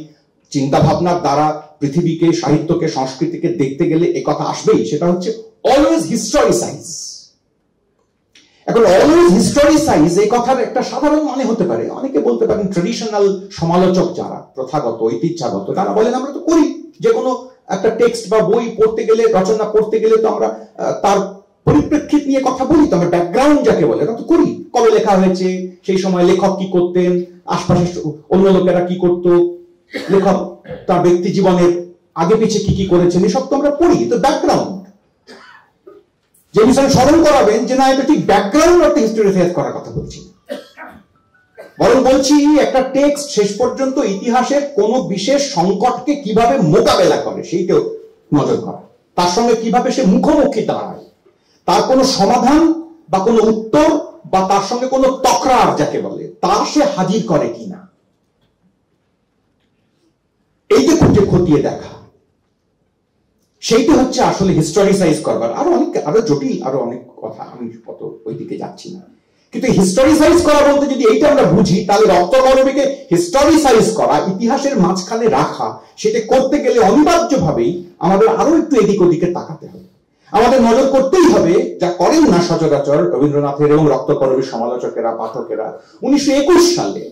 [SPEAKER 3] চিন্তা ভাবনার দ্বারা পৃথিবীকে, সাহিত্যকে, সংস্কৃতিকে দেখতে গেলে এ কথা আসবেই, সেটা হচ্ছে অলওয়েজ হিস্টোরিসাইজ। এখন অলওয়েজ হিস্টোরিসাইজ এই কথার একটা সাধারণ মানে হতে পারে, অনেকে বলতে পারেন ট্রেডিশনাল সমালোচক যারা, প্রথাগত, ঐতিহ্যগত, তারা বলেন আমরা তো করি, যে কোনো একটা টেক্সট বা বই পড়তে গেলে, রচনা পড়তে গেলে তো আমরা তার পরিপ্রেক্ষিত নিয়ে কথা বলি, তো আমরা ব্যাকগ্রাউন্ড যাকে বলে তা তো করি, কবে লেখা হয়েছে, সেই সময় লেখক কি করতেন, আশপাশের অন্য লোকেরা কি করতো, লেখক তার ব্যক্তি জীবনের আগে পিছে কি কি করেছেন, এসব তো আমরা পড়ি, তো ব্যাকগ্রাউন্ড। জেমিসন স্মরণ করাবেন যে না, এটা ঠিক ব্যাকগ্রাউন্ড অর্থে হিস্টোরিসাইজ করার কথা বলছি, বরং বলছি একটা টেক্সট শেষ পর্যন্ত ইতিহাসের কোন বিশেষ সংকটকে কিভাবে মোকাবেলা করে সেইটাও নজর করা, তার সঙ্গে কিভাবে সে মুখোমুখি দাঁড়ায়, তার কোনো সমাধান বা কোনো উত্তর বা তার সঙ্গে কোনো তকরার যাকে বলে, তা সে হাজির করে কিনা, এইটা খুঁজে খতিয়ে দেখা, সেইটা হচ্ছে আসলে হিস্টোরিসাইজ করবার। আরো জটিল আরো অনেক কথা, আমি কত ওই দিকে যাচ্ছি না, কিন্তু হিস্টোরিসাইজ করা বলতে যদি এইটা আমরা বুঝি, তাহলে রক্তকরবীকে হিস্টোরিসাইজ করা, ইতিহাসের মাঝখানে রাখা, সেটা করতে গেলে অনিবার্যভাবেই আমাদের আরো একটু এদিক ওদিকে তাকাতে হবে। আমাদের নজর করতেই হবে, যা করেন না সচরাচর রবীন্দ্রনাথের এবং রক্তকরবীর সমালোচকেরা, পাঠকেরা। 1921 সালে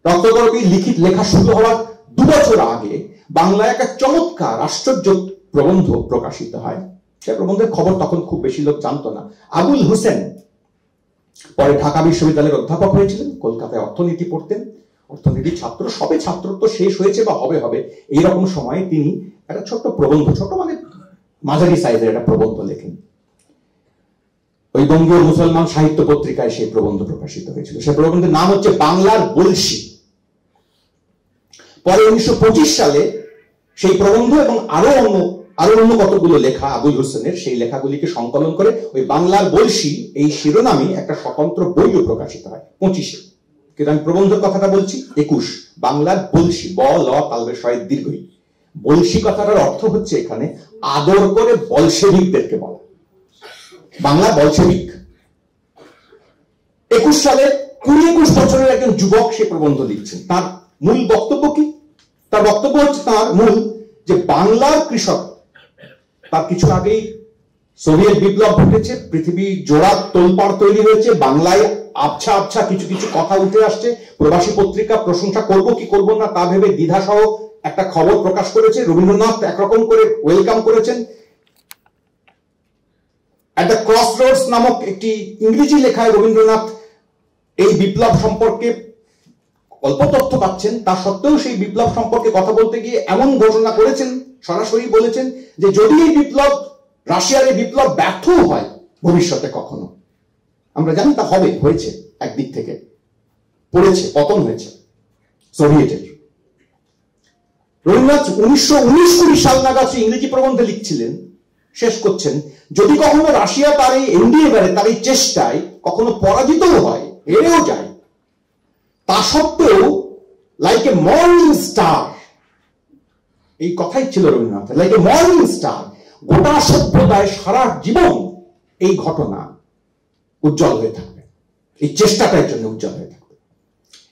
[SPEAKER 3] রক্তকরবীর লেখা শুরু হওয়ার 2 বছর আগে বাংলায় একটা চমৎকার আশ্চর্য প্রবন্ধ প্রকাশিত হয়, সে প্রবন্ধের খবর তখন খুব বেশি লোক জানতো না। আবুল হোসেন পরে ঢাকা বিশ্ববিদ্যালয়ের অধ্যাপক হয়েছিলেন, কলকাতায় অর্থনীতি পড়তেন, অর্থনীতির ছাত্র, সবে ছাত্র তো শেষ হয়েছে বা হবে হবে এইরকম সময়ে তিনি একটা ছোট্ট প্রবন্ধ, ছোট মানে মাঝারি সাইজের একটা প্রবন্ধ লেখেন। ওই বঙ্গীয় মুসলমান সাহিত্য পত্রিকায় সেই প্রবন্ধ প্রকাশিত হয়েছিল। সেই প্রবন্ধের নাম হচ্ছে বাংলার বলশি। পরে 1925 সালে সেই প্রবন্ধ এবং আরো অন্য কতগুলো লেখা আবুল হোসেনের, সেই লেখাগুলিকে সংকলন করে ওই বাংলার বলশি এই শিরোনামে একটা স্বতন্ত্র বইও প্রকাশিত হয় 25-এ। কিন্তু আমি প্রবন্ধের কথাটা বলছি 21, বাংলার বলশি, ব ল তালবে শয়ের দীর্ঘই। বলশি কথাটার অর্থ হচ্ছে এখানে আদর করে বলশেভিকদেরকে বলা, বাংলা বলশেভিক। 21 সালে 20-21 বছরের একজন যুবক সে প্রবন্ধ লিখছেন। তার মূল বক্তব্য কি? তার বক্তব্য হচ্ছে তার মূল যে বাংলার কৃষক, তার কিছু আগেই সোভিয়েত বিপ্লব ঘটেছে, পৃথিবী জোড়া তোলপাড় তৈরি হয়েছে, বাংলায় আবছা আবছা কিছু কিছু কথা উঠে আসছে। প্রবাসী পত্রিকা প্রশংসা করব কি করব না তা ভেবে দ্বিধাসহ একটা খবর প্রকাশ করেছে। রবীন্দ্রনাথ একরকম করে ওয়েলকাম করেছেন। অ্যাট দ্য ক্রসরোডস নামক একটি ইংরেজি লেখায় রবীন্দ্রনাথ এই বিপ্লব সম্পর্কে অল্প তথ্য পাচ্ছেন, তা সত্ত্বেও সেই বিপ্লব সম্পর্কে কথা বলতে গিয়ে এমন ঘোষণা করেছেন, সরাসরি বলেছেন যে যদি এই বিপ্লব, রাশিয়ার এই বিপ্লব ব্যর্থ হয় ভবিষ্যতে কখনো, আমরা জানি তা হবে, হয়েছে, একদিক থেকে পড়েছে, পতন হয়েছে সোভিয়েটের। রবীন্দ্রনাথ 1919-20 সাল নাগাদ ইংরেজি প্রবন্ধে লিখছিলেন, শেষ করছেন, যদি কখনো রাশিয়া তার এই এনডিএভারে, তার এই চেষ্টায় কখনো পরাজিতও হয়, হেরেও যায়, তা সত্ত্বেও লাইক এ মর্নিং স্টার, এই কথাই ছিল Rabindranath, like a morning star, গোটা সভ্যতায় সারা জীবন এই ঘটনা উজ্জ্বল হয়ে থাকবে, এই চেষ্টাটার জন্য উজ্জ্বল হয়ে থাকবে।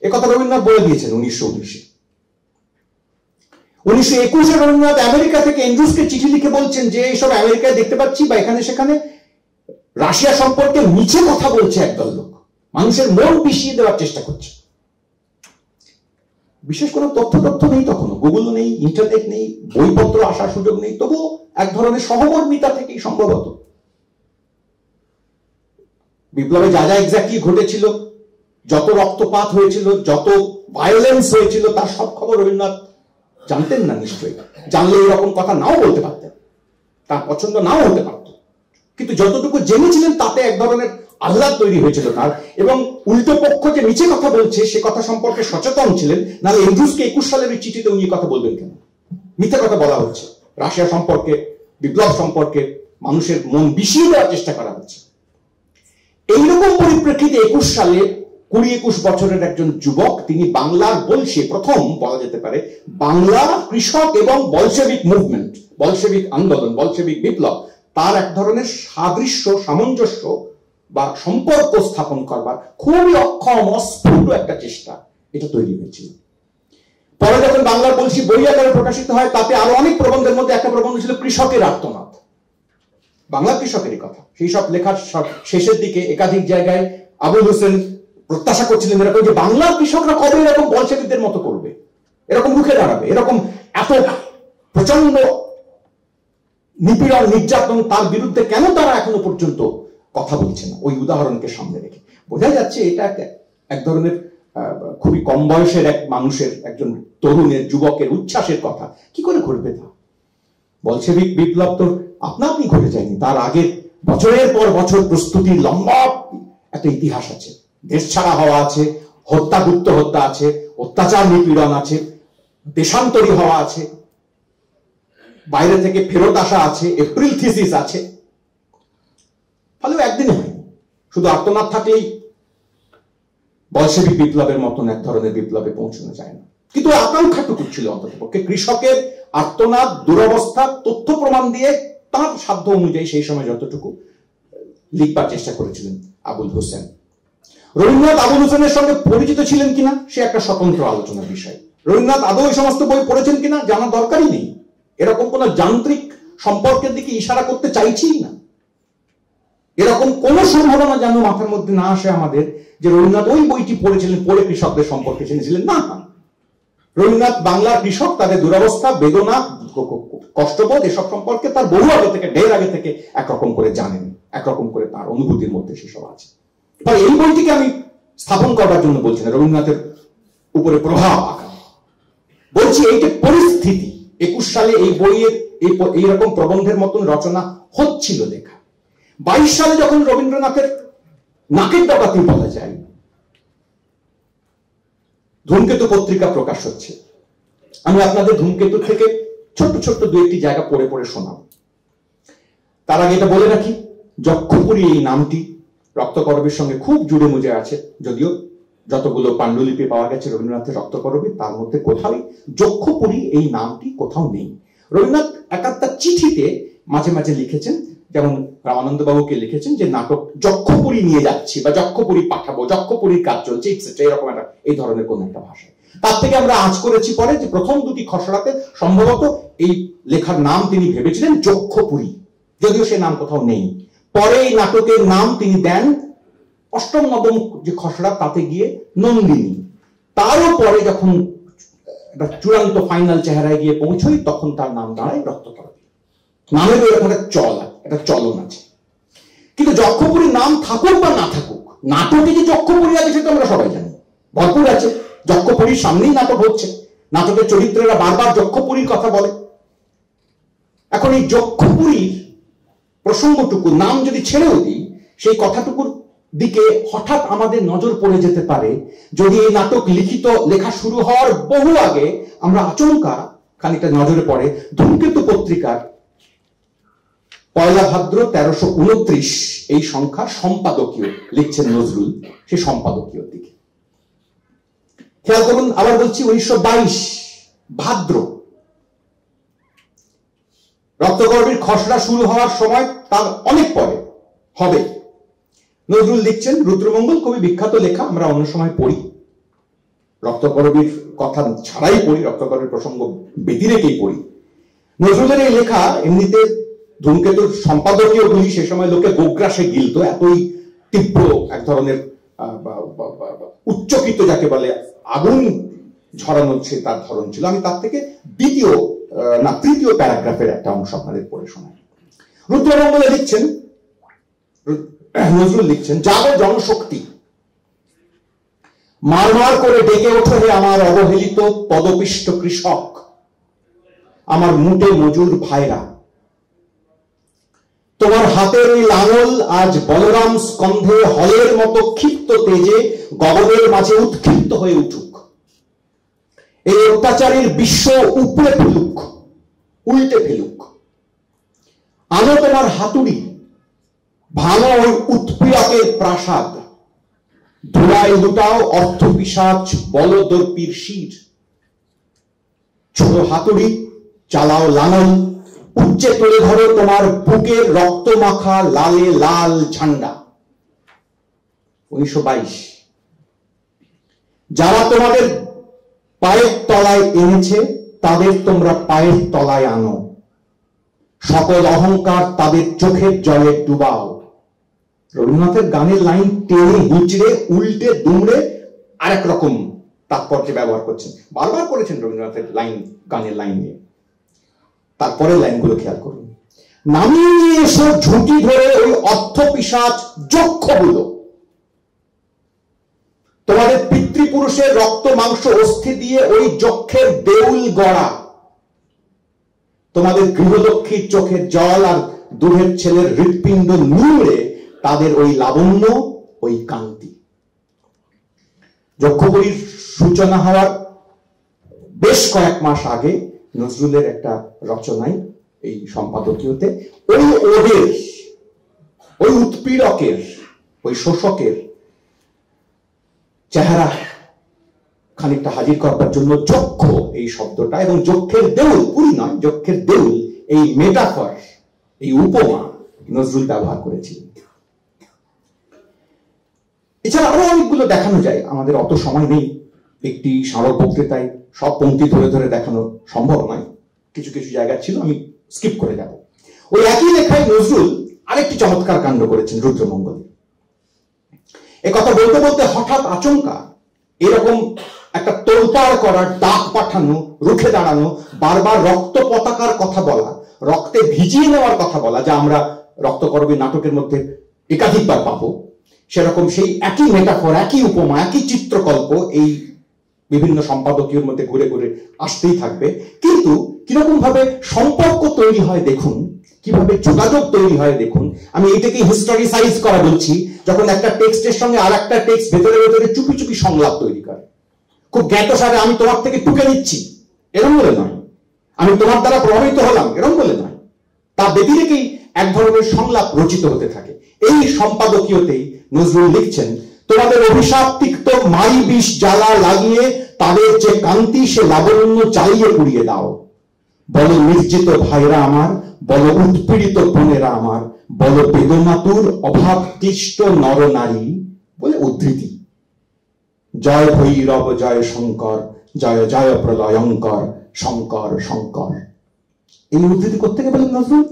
[SPEAKER 3] এ কথা রবীন্দ্রনাথ বলে দিয়েছেন 1919-এ। 1921-এ রবীন্দ্রনাথ আমেরিকা থেকে এন্ড্রুসকে চিঠি লিখে বলছেন যে এইসব আমেরিকায় দেখতে পাচ্ছি বা এখানে সেখানে রাশিয়া সম্পর্কে মিছে কথা বলছে একদল লোক, মানুষের মন পিষিয়ে দেওয়ার চেষ্টা করছে। বিশেষ কোনো তথ্য নেই, তখনও গুগল নেই, ইন্টারনেট নেই, বইপত্র আসার সুযোগ নেই, তবুও এক ধরনের সহমর্মিতা থেকেই সম্ভবত বিপ্লবে যা যা এক্স্যাক্টলি ঘটেছিল, যত রক্তপাত হয়েছিল, যত ভায়োলেন্স হয়েছিল, তার সব খবর রবীন্দ্রনাথ জানতেন না নিশ্চয়ই। জানলে এরকম কথা নাও বলতে পারতেন, তার পছন্দ নাও হতে পারত, কিন্তু যতটুকু জেনেছিলেন তাতে এক ধরনের আহ্লাদ তৈরি হয়েছিল তার, এবং উল্টো পক্ষ যে মিছে কথা বলছে সে কথা সম্পর্কে সচেতন ছিলেন। নাহলে এন্ড্রুসকে 21 সালের চিঠিতে উনি কথা বলবেন কেন? মিথ্যে কথা বলা হচ্ছে, রাশিয়া সম্পর্কে, বিপ্লব সম্পর্কে মানুষের মন বিষিয়ে দেওয়ার চেষ্টা করা হচ্ছে। এইরকম পরিপ্রেক্ষিতে 21 সালে 20-21 বছরের একজন যুবক, তিনি বাংলার বলশি, প্রথম বলা যেতে পারে বাংলা কৃষক এবং বলশেভিক মুভমেন্ট, বলশেভিক আন্দোলন, বলশেভিক বিপ্লব, তার এক ধরনের সাদৃশ্য, সামঞ্জস্য বা সম্পর্ক স্থাপন করবার খুবই অক্ষম, অস্ফুট একটা চেষ্টা এটা তৈরি হয়েছিল। পরে যখন বাংলার বলশি বই আকারে প্রকাশিত হয়, তাতে আরো অনেক প্রবন্ধের মধ্যে একটা প্রবন্ধ ছিল কৃষকের আর্তনাদ, বাংলা কৃষকেরই কথা। সেই সব লেখার শেষের দিকে একাধিক জায়গায় আবুল হোসেন প্রত্যাশা করছিলেন এরকম যে বাংলার কৃষকরা কবে এরকম বলশেভিকদের মতো করবে, এরকম রুখে দাঁড়াবে, এরকম এত প্রচন্ড নিপীড়ন, নির্যাতন, তার বিরুদ্ধে কেন তারা এখনো পর্যন্ত কথা বলছে না। ওই উদাহরণকে সামনে রেখে বোঝা যাচ্ছে এটা এক ধরনের খুবই কম বয়সের এক মানুষের, একজন তরুণের, যুবকের উচ্ছ্বাসের কথা। কি করে ঘটবে তা? বলশেভিক বিপ্লব তো আপনা আপনি ঘটে যায়নি, তার আগে বছরের পর বছর প্রস্তুতির লম্বা একটা ইতিহাস আছে। দেশ ছাড়া হওয়া আছে, হত্যা, গুপ্ত হত্যা আছে, অত্যাচার নিপীড়ন আছে, দেশান্তরী হওয়া আছে, বাইরে থেকে ফেরত আসা আছে, এপ্রিল থিসিস আছে। ফলে একদিনে হয়নি। শুধু আর্তনাদ থাকলেই বলশেভিক বিপ্লবের মতন এক ধরনের বিপ্লবে পৌঁছানো যায় না। কিন্তু আকাঙ্ক্ষাটুকু ছিল অন্ততপক্ষে, কৃষকের আর্তনাদ, দুরবস্থা তথ্য প্রমাণ দিয়ে তার সাধ্য অনুযায়ী সেই সময় যতটুকু লিখবার চেষ্টা করেছিলেন আবুল হোসেন। রবীন্দ্রনাথ আবুল হোসেনের সঙ্গে পরিচিত ছিলেন কিনা সে একটা স্বতন্ত্র আলোচনার বিষয়। রবীন্দ্রনাথ আদৌ এই সমস্ত বই পড়েছেন কিনা জানার দরকারই নেই, এরকম কোন যান্ত্রিক সম্পর্কের দিকে ইশারা করতে চাইছি না। এরকম কোন সম্ভাবনা যেন মাথার মধ্যে না আসে আমাদের যে রবীন্দ্রনাথ ওই বইটি পড়েছিলেন, পড়ে কৃষকদের সম্পর্কে জেনেছিলেন। না, রবীন্দ্রনাথ বাংলার কৃষক, তাদের দুরবস্থা, বেদনা, কষ্টবোধ এসব সম্পর্কে তার বহু আগে থেকে, ঢের আগে থেকে একরকম করে জানেন, একরকম করে তার অনুভূতির মধ্যে সেসব আছে। তাই এই বইটিকে আমি স্থাপন করার জন্য বলছি না রবীন্দ্রনাথের উপরে প্রভাব আঁকা, বলছি এইটা পরিস্থিতি। 21 সালে এই বইয়ের এইরকম প্রবন্ধের মতন রচনা হচ্ছিল লেখা। 22 সালে যখন রবীন্দ্রনাথের নাকের ডাকাতি বলা যায়, ধূমকেতু পত্রিকা প্রকাশ হচ্ছে। আমি আপনাদের ধূমকেতু থেকে ছোট্ট ছোট্ট দু একটি জায়গা পড়ে পড়ে শোনাব। তার আগে এটা বলে রাখি, যক্ষপুরী এই নামটি রক্তকরবীর সঙ্গে খুব জুড়ে মুজে আছে। যদিও যতগুলো পাণ্ডুলিপি পাওয়া গেছে রবীন্দ্রনাথের রক্তকরবী, তার মধ্যে কোথাও যক্ষপুরী এই নামটি কোথাও নেই। রবীন্দ্রনাথ একাত্তা চিঠিতে মাঝে মাঝে লিখেছেন, যেমন রামানন্দ বাবুকে লিখেছেন যে নাটক যক্ষপুরী নিয়ে যাচ্ছি বা যক্ষপুরী পাঠাবো, যক্ষপুরীর কাজ চলছে, এরকম একটা এই ধরনের কোন একটা ভাষা। তার থেকে আমরা আজ করেছি পরে যে প্রথম দুটি খসড়াতে সম্ভবত এই লেখার নাম তিনি ভেবেছিলেন যক্ষপুরী, যদিও সে নাম কোথাও নেই। পরে এই নাটকের নাম তিনি দেন অষ্টম নবম যে খসড়া তাতে গিয়ে নন্দিনী। তারও পরে যখন চূড়ান্ত ফাইনাল চেহারায় গিয়ে পৌঁছই তখন তার নাম দাঁড়ায় রক্তকরবী। নামের এরকম একটা চলন আছে। কিন্তু যক্ষপুরীর নাম থাকুক বা না থাকুক, নাটকে যে যক্ষপুরী আছে সেটা আমরা সবাই জানি, ভরপুর আছে। যক্ষপুরীর সামনেই নাটক হচ্ছে, নাটকের চরিত্রেরা বারবার যক্ষপুরীর কথা বলে। এখন এই যক্ষপুরীর প্রসঙ্গটুকু নাম যদি ছেড়েও দিই, সেই কথাটুকুর দিকে হঠাৎ আমাদের নজর পড়ে যেতে পারে যদি এই নাটক লেখা শুরু হওয়ার বহু আগে আমরা আচমকা খানিকটা নজরে পড়ে ধূমকেতু পত্রিকার 1 ভাদ্র 1329 এই সংখ্যার সম্পাদকীয় লিখছেন নজরুল, সেই সম্পাদকীয় দিকে খেয়াল করুন। আবার বলছি 1922 ভাদ্র, রক্তকরবীর খসড়া শুরু হওয়ার সময় তার অনেক পরে হবে। নজরুল লিখছেন, রুদ্রমঙ্গল খুবই বিখ্যাত লেখা, আমরা অন্য সময় পড়ি, রক্তকরবীর কথা ছাড়াই পড়ি, রক্তকরবীর প্রসঙ্গ বেঁধে রেখেই পড়ি। নজরুলের এই লেখা এমনিতে ধূমকেতুর সম্পাদকীয় গুলি সে সময় লোকে গোগ্রাসে গিলত, এতই তীব্র এক ধরনের উচ্চকিত যাকে বলে আগুন ঝরানো তার ধরন ছিল। আমি তার থেকে তৃতীয় প্যারাগ্রাফের একটা অংশ আপনাদের পড়ে শোনাই। রুদ্রমঙ্গলে লিখছেন, নজরুল লিখছেন, যাবে জনশক্তি, মারমার করে ডেকে ওঠে হে আমার অবহেলিত পদপিষ্ট কৃষক, আমার মুটে মজুর ভাইরা, তোমার হাতের ওই লাঙল আজ বলরাম স্কন্ধে হলের মতো ক্ষিপ্ত তেজে গগনের মাঝে উৎক্ষিপ্ত হয়ে উঠুক, এই অত্যাচারীর বিশ্ব উপড়ে ফেলুক, উল্টে ফেলুক। আনো তোমার হাতুড়ি, ভাঙো ওই উৎপীড়কের প্রাসাদ, ধুলায় লুটাও অর্থ পিশাচ বলদর্পীর শির, ছোট হাতুড়ি, চালাও লাঙল, উচ্চে তুলে ধরো তোমার বুকের রক্ত মাখা লালে লাল ঝান্ডা। 1922। যারা তোমাদের পায়ের তলায় এনেছে তাদের তোমরা পায়ের তলায় আনো, সকল অহংকার তাদের চোখের জলে ডুবাও। রবীন্দ্রনাথের গানের লাইন টেনে হিঁচড়ে উল্টে দুমড়ে আরেক রকম তাৎপর্যে ব্যবহার করছেন, বারবার করেছেন রবীন্দ্রনাথের গানের লাইন নিয়ে। তারপরে লাইনগুলো খেয়াল করুন। নামিয়ে নিয়ে এসো ঝুঁটি ধরে ওই অর্থ পিশাচ যক্ষগুলো, তোমাদের পিতৃপুরুষের রক্ত মাংস অস্থি দিয়ে ওই যক্ষের দেউল গড়া, তোমাদের গৃহলক্ষ্মীর চোখের জল আর দুধের ছেলের হৃৎপিণ্ড নিংড়ে তাদের ওই লাবণ্য, ওই কান্তি। যক্ষপুরীর সূচনা হওয়ার বেশ কয়েক মাস আগে নজরুলের একটা রচনায় এই সম্পাদকীয়তে ওই ওদের, ওই উৎপীড়কের, ওই শোষকের চেহারা খানিকটা হাজির করবার জন্য যক্ষ এই শব্দটা এবং যক্ষের দেউল, পুরী নয়, যক্ষের দেউল, এই মেটাফর, এই উপমা নজরুল ব্যবহার করেছিলেন। এছাড়া আরো অনেকগুলো দেখানো যায়, আমাদের অত সময় নেই, একটি স্মারক বক্তৃতায় সব পংক্তি ধরে ধরে দেখানো সম্ভব নয়, কিছু কিছু জায়গা ছিল, আমি স্কিপ করে যাব। ওই একই লেখায় নজরুল আরেকটি চমৎকার কাণ্ড করেছেন রুদ্রমঙ্গলে। এ কথা বলতে বলতে হঠাৎ আচমকা এরকম একটা তোলপাড় করার, ডাক পাঠানো, রুখে দাঁড়ানো, বারবার রক্ত পতাকার কথা বলা, রক্তে ভিজিয়ে নেওয়ার কথা বলা, যা আমরা রক্তকরবী নাটকের মধ্যে একাধিকবার পাবো, সেরকম সেই একই মেটাফর, একই উপমা, একই চিত্রকল্প এই বিভিন্ন সম্পাদকীয়র মধ্যে ঘুরে ঘুরে আসতেই থাকবে। কিন্তু কিরকম ভাবে সম্পর্ক তৈরি হয় দেখুন, কিভাবে যোগাযোগ তৈরি হয় দেখুন। আমি এটাকে হিস্টোরিসাইজ করা বলছি, যখন একটা টেক্সটের সঙ্গে আর একটা টেক্সট ভেতরে ভেতরে চুপি চুপি সংলাপ তৈরি করে, খুব জ্ঞাতসারে আমি তোমার থেকে টুকে নিচ্ছি এরম বলে নয়, আমি তোমার দ্বারা প্রভাবিত হলাম এরম বলে নয়, তার ব্যতিরেকেই এক ধরনের সংলাপ রচিত হতে থাকে। এই সম্পাদকীয়তেই নজরুল লিখছেন, তোমাদের অভিশাপ তিক্ত মাই বিষ জ্বালা লাগিয়ে তাদের যে কান্তি সে লাবণ্য চালিয়ে পুড়িয়ে দাও। বলো নির্জিত ভাইরা আমার, বলো উৎপীড়িত বোনেরা আমার, বলো বেদনাতুর অভাব ক্লিষ্ট নর নারী, বলে উদ্ধৃতি। জয় ভৈরব জয় শঙ্কর, জয় জয় প্রলয়ঙ্কর, শঙ্কর শঙ্কর। এই উদ্ধৃতি কোত্থেকে বলেন নজরুল?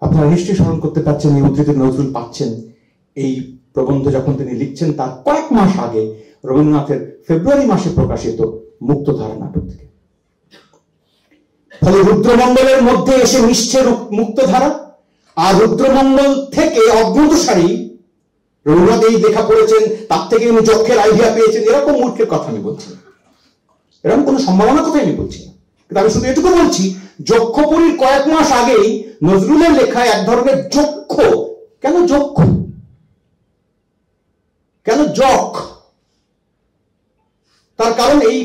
[SPEAKER 3] আপনারা নিশ্চয়ই স্মরণ করতে পারছেন এই উদ্ধৃতি নজরুল পাচ্ছেন এই প্রবন্ধ যখন তিনি লিখছেন তার কয়েক মাস আগে রবীন্দ্রনাথের ফেব্রুয়ারি মাসে প্রকাশিত মুক্তধারা নাটক থেকে। ফলে রুদ্রমঙ্গলের মধ্যে এসে মিশছে মুক্তধারা, আর রুদ্রমঙ্গল থেকে অগ্রদূসারী রবীন্দ্রনাথ এই দেখা পড়েছেন, তার থেকে উনি যক্ষের আইডিয়া পেয়েছেন, এরকম মূর্খের কথা আমি বলছি না, এরকম কোন সম্ভাবনার কথা আমি বলছি না। কিন্তু আমি শুধু এটুকু বলছি, যক্ষপুরীর কয়েক মাস আগেই নজরুলের লেখায় এক ধরনের যক্ষ। কেন যক্ষ? কেন যক? তার কারণ এই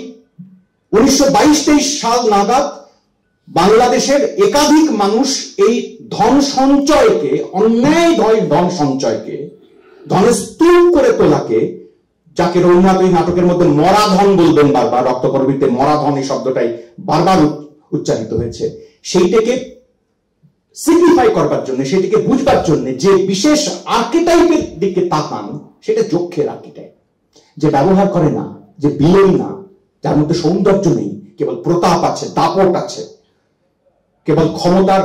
[SPEAKER 3] 1922-23 সাল নাগাদ বাংলাদেশের একাধিক মানুষ এই ধন সঞ্চয়কে, অন্যায় ধন সঞ্চয়কে, ধনের স্তূপ করে তোলাকে, যাকে রবীন্দ্রনাথ এই নাটকের মধ্যে মরা ধন বলবেন বারবার, রক্তকরবীতে মরা ধন এই শব্দটাই বারবার উচ্চারিত হয়েছে, সেইটাকে সিগনিফাই করবার জন্য, সেটাকে বুঝবার জন্য যে বিশেষ আর্কিটাইপের দিকে তাকান, সেটা যক্ষের আর্কিটাইপ, যে ব্যবহার করে না, যে বিলই না, যার মধ্যে সৌন্দর্য নেই, কেবল প্রতাপ আছে, দাপট আছে, কেবল ক্ষমতার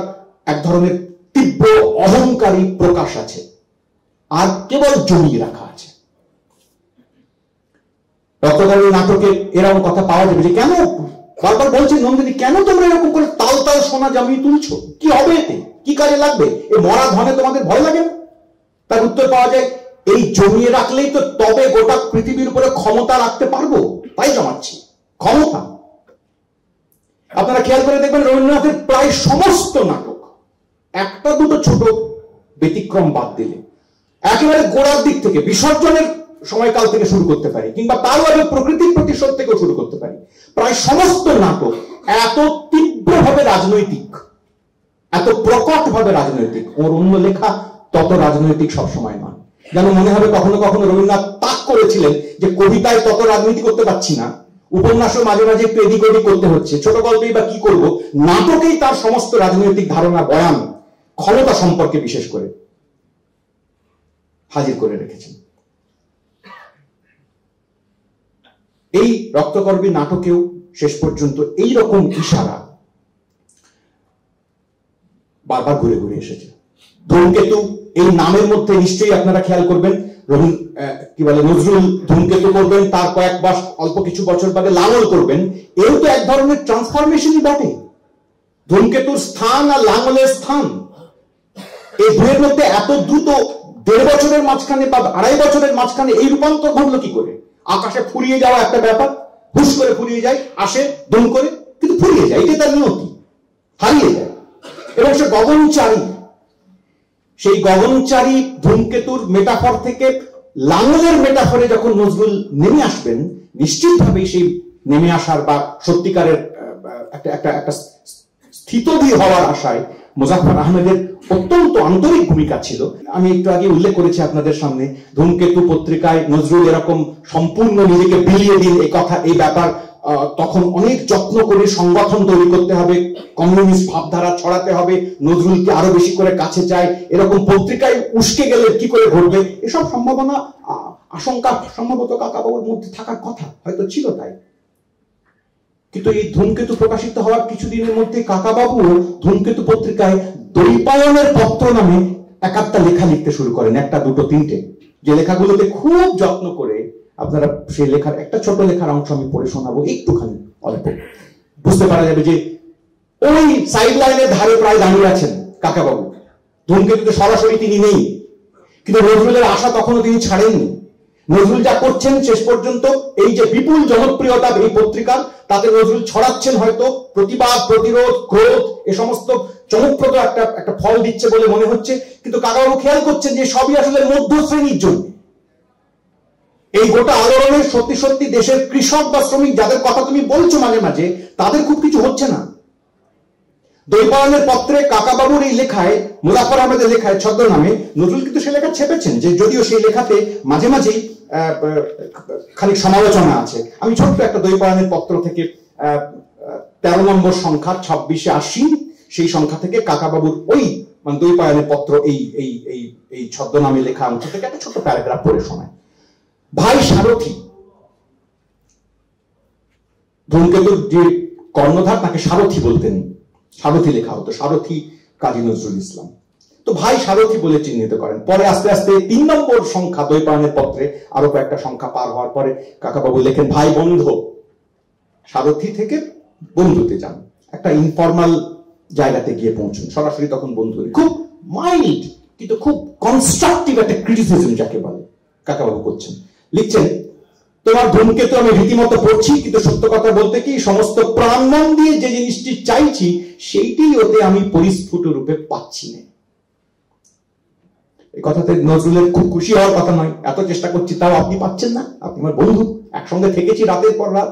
[SPEAKER 3] এক ধরনের তীব্র অহংকারী প্রকাশ আছে, আর কেবল জমিয়ে রাখা আছে। রক্তকরবী নাটকে এরকম কথা পাওয়া যাবে যে কেন বারবার বলছে নন্দিনী, কেন তোমরা এরকম করে তাল তাল সোনা জমিয়ে তুলছো, কি হবে এতে, কি কাজে লাগবে, এই মরা ধনে তোমাদের ভয় লাগে না? তার উত্তর পাওয়া যায়, এই জমিয়ে রাখলেই তো তবে গোটা পৃথিবীর উপরে ক্ষমতা রাখতে পারবো, তাই জমাচ্ছি ক্ষমতা। আপনারা খেয়াল করে দেখবেন রবীন্দ্রনাথের প্রায় সমস্ত নাটক, একটা দুটো ছোট ব্যতিক্রম বাদ দিলে, একেবারে গোড়ার দিক থেকে বিসর্জনের সময়কাল থেকে শুরু করতে পারি, কিংবা তারও আগে প্রকৃতির প্রতিশোধ থেকেও শুরু করতে পারি, প্রায় সমস্ত নাটক এত তীব্রভাবে রাজনৈতিক, এত প্রকট ভাবে রাজনৈতিক। ওর অন্য লেখা তত রাজনৈতিক সবসময় নয়। যেন মনে হবে কখনো কখনো রবীন্দ্রনাথ তাক করেছিলেন যে কবিতায় তত রাজনীতি করতে পারছি না, উপন্যাসও মাঝে মাঝে একটু এদিক ওদিক করতে হচ্ছে, ছোট গল্পেই বা কি করব, নাটকেই তার সমস্ত রাজনৈতিক ধারণা, বয়ান, ক্ষমতা সম্পর্কে বিশেষ করে হাজির করে রেখেছেন। এই রক্তকরবী নাটকেও শেষ পর্যন্ত এই রকম ইশারা বারবার ঘুরে ঘুরে এসেছে। ধূমকেতু এই নামের মধ্যে নিশ্চয়ই আপনারা খেয়াল করবেন, নজরুল ধূমকেতু করবেন, তার কয়েক মাস অল্প কিছু বছর বাদে লাঙল করবেন, এও তো এক ধরনের ট্রান্সফরমেশনই বটে। ধূমকেতুর স্থান আর লাঙলের স্থান, এই দুয়ের মধ্যে এত দ্রুত 1.5 বছরের মাঝখানে বা 2.5 বছরের মাঝখানে এই রূপান্তর ঘটলো কি করে? আকাশে ফুরিয়ে যাওয়া একটা ব্যাপার, হুশ করে ফুরিয়ে যায়, আসে দুম করে, কিন্তু ফুরিয়ে যায়, এটাই তার নিয়তি, হারিয়ে যায়। এবং সে গগনচারী, সেই গগনচারী ধূমকেতুর মেটাফর থেকে লাঙলের মেটাফরে যখন নজরুল নেমে আসবেন, নিশ্চিতভাবেই সেই নেমে আসার বা সত্যিকারের একটা স্থিতধীর হওয়ার আশায় মোজাফফর আহমেদের অত্যন্ত আন্তরিক ভূমিকা ছিল। আমি একটু আগে উল্লেখ করেছি আপনাদের সামনে, ধূমকেতু পত্রিকায় নজরুল এরকম সম্পূর্ণ নিজেকে বিলিয়ে দিন এই কথা, এই ব্যাপার তখন অনেক যত্ন করে সংগঠন তৈরি করতে হবে, কমিউনিস্ট ভাবধারা ছড়াতে হবে, নজরুলকে আরো বেশি করে কাছে চায়, এরকম পত্রিকায় উস্কে গেলে কি করে ঘটবে, এসব সম্ভাবনা, আশঙ্কা সম্ভবত কাকাবাবুর মধ্যে থাকার কথা, হয়তো ছিল তাই। কিন্তু এই ধূমকেতু প্রকাশিত হওয়ার কিছুদিনের মধ্যে কাকাবাবু ধূমকেতু পত্রিকায় দৈপায়নের পত্র নামে একাত্তা লেখা লিখতে শুরু করেন, 1, 2, 3টে, যে লেখাগুলোতে খুব যত্ন করে আপনারা সেই লেখার একটা ছোট লেখার অংশ আমি পড়ে শোনাবো, একটুখানি অল্প, বুঝতে পারা যাবে যে ওই সাইড লাইনের ধারে প্রায় দাঁড়িয়ে আছেন কাকাবাবু। ধূমকেতুতে সরাসরি তিনি নেই, কিন্তু নজরুলের আশা তখনও তিনি ছাড়েননি। নজরুল যা করছেন শেষ পর্যন্ত, এই যে বিপুল জনপ্রিয়তা এই পত্রিকার, তাতে নজরুল ছড়াচ্ছেন হয়তো প্রতিবাদ, প্রতিরোধ, ক্রোধ, এ সমস্ত চমকপ্রদ একটা ফল দিচ্ছে বলে মনে হচ্ছে। কিন্তু কাকাবাবু খেয়াল করছেন যে সবই আসলে মধ্য শ্রেণীর জন্য। এই গোটা আলোড়নের সত্যি সত্যি দেশের কৃষক বা শ্রমিক যাদের কথা তুমি বলছো মাঝে মাঝে, তাদের খুব কিছু হচ্ছে না। দৈপায়নের পত্রে কাকাবাবুর এই লেখায়, মুজাফফর আহমেদের লেখায় ছদ্মনামে, নজরুল কিন্তু সে লেখা ছেপেছেন, যে যদিও সেই লেখাতে মাঝে মাঝেই খানিক সমালোচনা আছে। আমি ছোট্ট একটা দৈপায়নের পত্র থেকে 13 নম্বর সংখ্যা 2680, সেই সংখ্যা থেকে কাকাবাবুর ওই মানে দৈপায়নের পত্র এই ছদ্মনামে লেখা অংশ থেকে একটা ছোট্ট প্যারাগ্রাফ পড়ে শোনায়। ভাই সারথি, ধূমকেতুর যে কর্ণধার তাকে সারথি বলতেন, সারথি লেখা হতো, সারথি কাজী নজরুল ইসলাম। তো ভাই সারথি বলে চিহ্নিত করেন। পরে আস্তে আস্তে 3 নম্বর সংখ্যা দৈপায়নের পত্রে আরো কয়েকটা সংখ্যা পার হওয়ার পরে কাকাবাবু লেখেন ভাই বন্ধু। সারথি থেকে বন্ধুতে যান, একটা ইনফর্মাল জায়গাতে গিয়ে পৌঁছুন, সরাসরি তখন বন্ধু। খুব মাইল্ড কিন্তু খুব কনস্ট্রাকটিভ একটা ক্রিটিসিজম যাকে বলে কাকাবাবু করছেন। লিখছেন, তোমার ধূমকেতু আমি রীতিমতো পড়ছি, কিন্তু সত্য কথা বলতে কি সমস্ত প্রাণমন দিয়ে যে জিনিসটি চাইছি সেইটাই ওতে আমি পরিস্ফুট রূপে পাচ্ছি না। এই কথাতে নজরুলের খুব খুশি হওয়ার কথা নয়, এত চেষ্টা করছি তাও আপনি পাচ্ছেন না। আপনি আমার বন্ধু, একসঙ্গে থেকেছি রাতের পর রাত,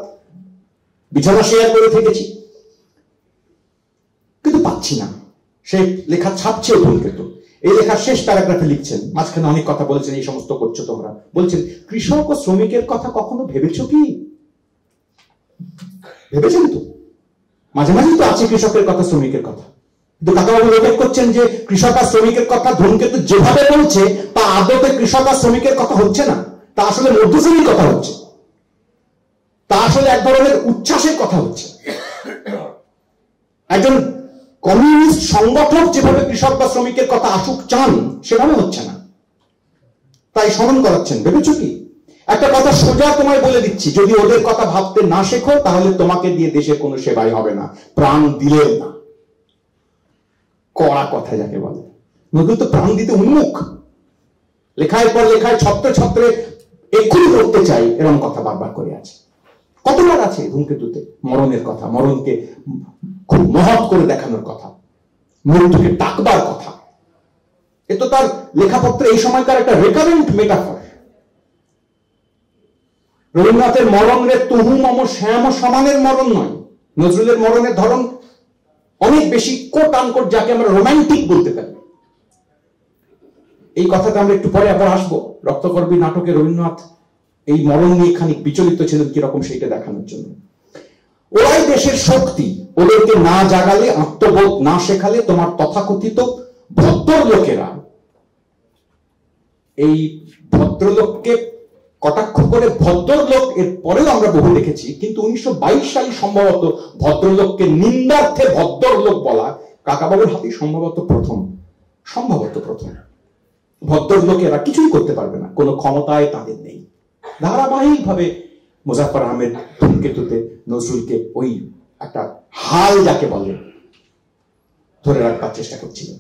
[SPEAKER 3] বিছানা শেয়ার করে থেকেছি, কিন্তু পাচ্ছি না। সে লেখা ছাপছে ধূমকেতু। এই লেখার শেষ প্যারাগ্রাফে লিখছেন, মাঝখানে অনেক কথা বলেছেন, এই সমস্ত করছো তোমরা, বলছেন কৃষক ও শ্রমিকের কথা কখনো ভেবেছো কি? ভেবেছেন তো? মাঝে মাঝে তো আছে কৃষকের কথা, শ্রমিকের কথা, কিন্তু কাকাবাবু উল্লেখ করছেন যে কৃষক আর শ্রমিকের কথা ধূমকেতু যেভাবে বলছে তা আদতে কৃষক আর শ্রমিকের কথা হচ্ছে না, তা আসলে মধ্যশ্রেণীর কথা হচ্ছে, তা আসলে এক ধরনের উচ্ছ্বাসের কথা হচ্ছে। একজন কমিউনিস্ট সংগঠক যেভাবে কৃষক বা শ্রমিকের কথা আসুক চান, সেভাবে হচ্ছে না। তাই স্মরণ করাচ্ছেন, ভেবেছো কি? একটা কথা সোজা তোমায় বলে দিচ্ছি, যদি ওদের কথা ভাবতে না শেখো তাহলে তোমাকে দিয়ে দেশের কোনো সেবাই হবে না, প্রাণ দিলেও না। কড়া কথা যাকে বলে। নজরুল তো প্রাণ দিতে উন্মুখ, লেখায় পর লেখায় ছত্রে ছত্রে এক্ষুনি করতে চাই এরকম কথা বারবার করে আছে। কতবার আছে ধূমকেতুতে মরণের কথা, মরণকে খুব মহৎ করে দেখানোর কথা, মৃত্যুকে ডাকবার কথা। এ তো তার লেখাপত্রে এই সময়কার একটা রেকারেন্ট মেটাফর। রবীন্দ্রনাথের মরণ রে তুহু মম শ্যাম সমানের মরণ নয়, নজরুলের মরণের ধরন অনেক বেশি কোট আনকোট, যাকে আমরা রোমান্টিক বলতে পারি। এই কথাটা আমরা একটু পরে আবার আসবো। রক্তকরবী নাটকে রবীন্দ্রনাথ এই মরণ নিয়ে খানিক বিচলিত ছিলেন কিরকম, সেইটা দেখানোর জন্য। ওরাই দেশের শক্তি, ওদেরকে না জাগালে, আত্মবোধ না শেখালে তোমার তথাকথিত ভদ্রলোকেরা, এই ভদ্রলোককে কটাক্ষ করে ভদ্রলোক এর পরেও আমরা বহু দেখেছি, কিন্তু 1922 সালে সম্ভবত ভদ্রলোককে নিন্দার্থে ভদ্রলোক বলা কাকাবাবুর হাতেই সম্ভবত প্রথম। ভদ্রলোকেরা কিছুই করতে পারবে না, কোনো ক্ষমতায় তাদের নেই। ধারাবাহিক ভাবে মুজাফফর আহমেদ ধূমকেতুতে নজরুলকে ওই একটা হাল যাকে বলে ধরে রাখবার চেষ্টা করছিলেন।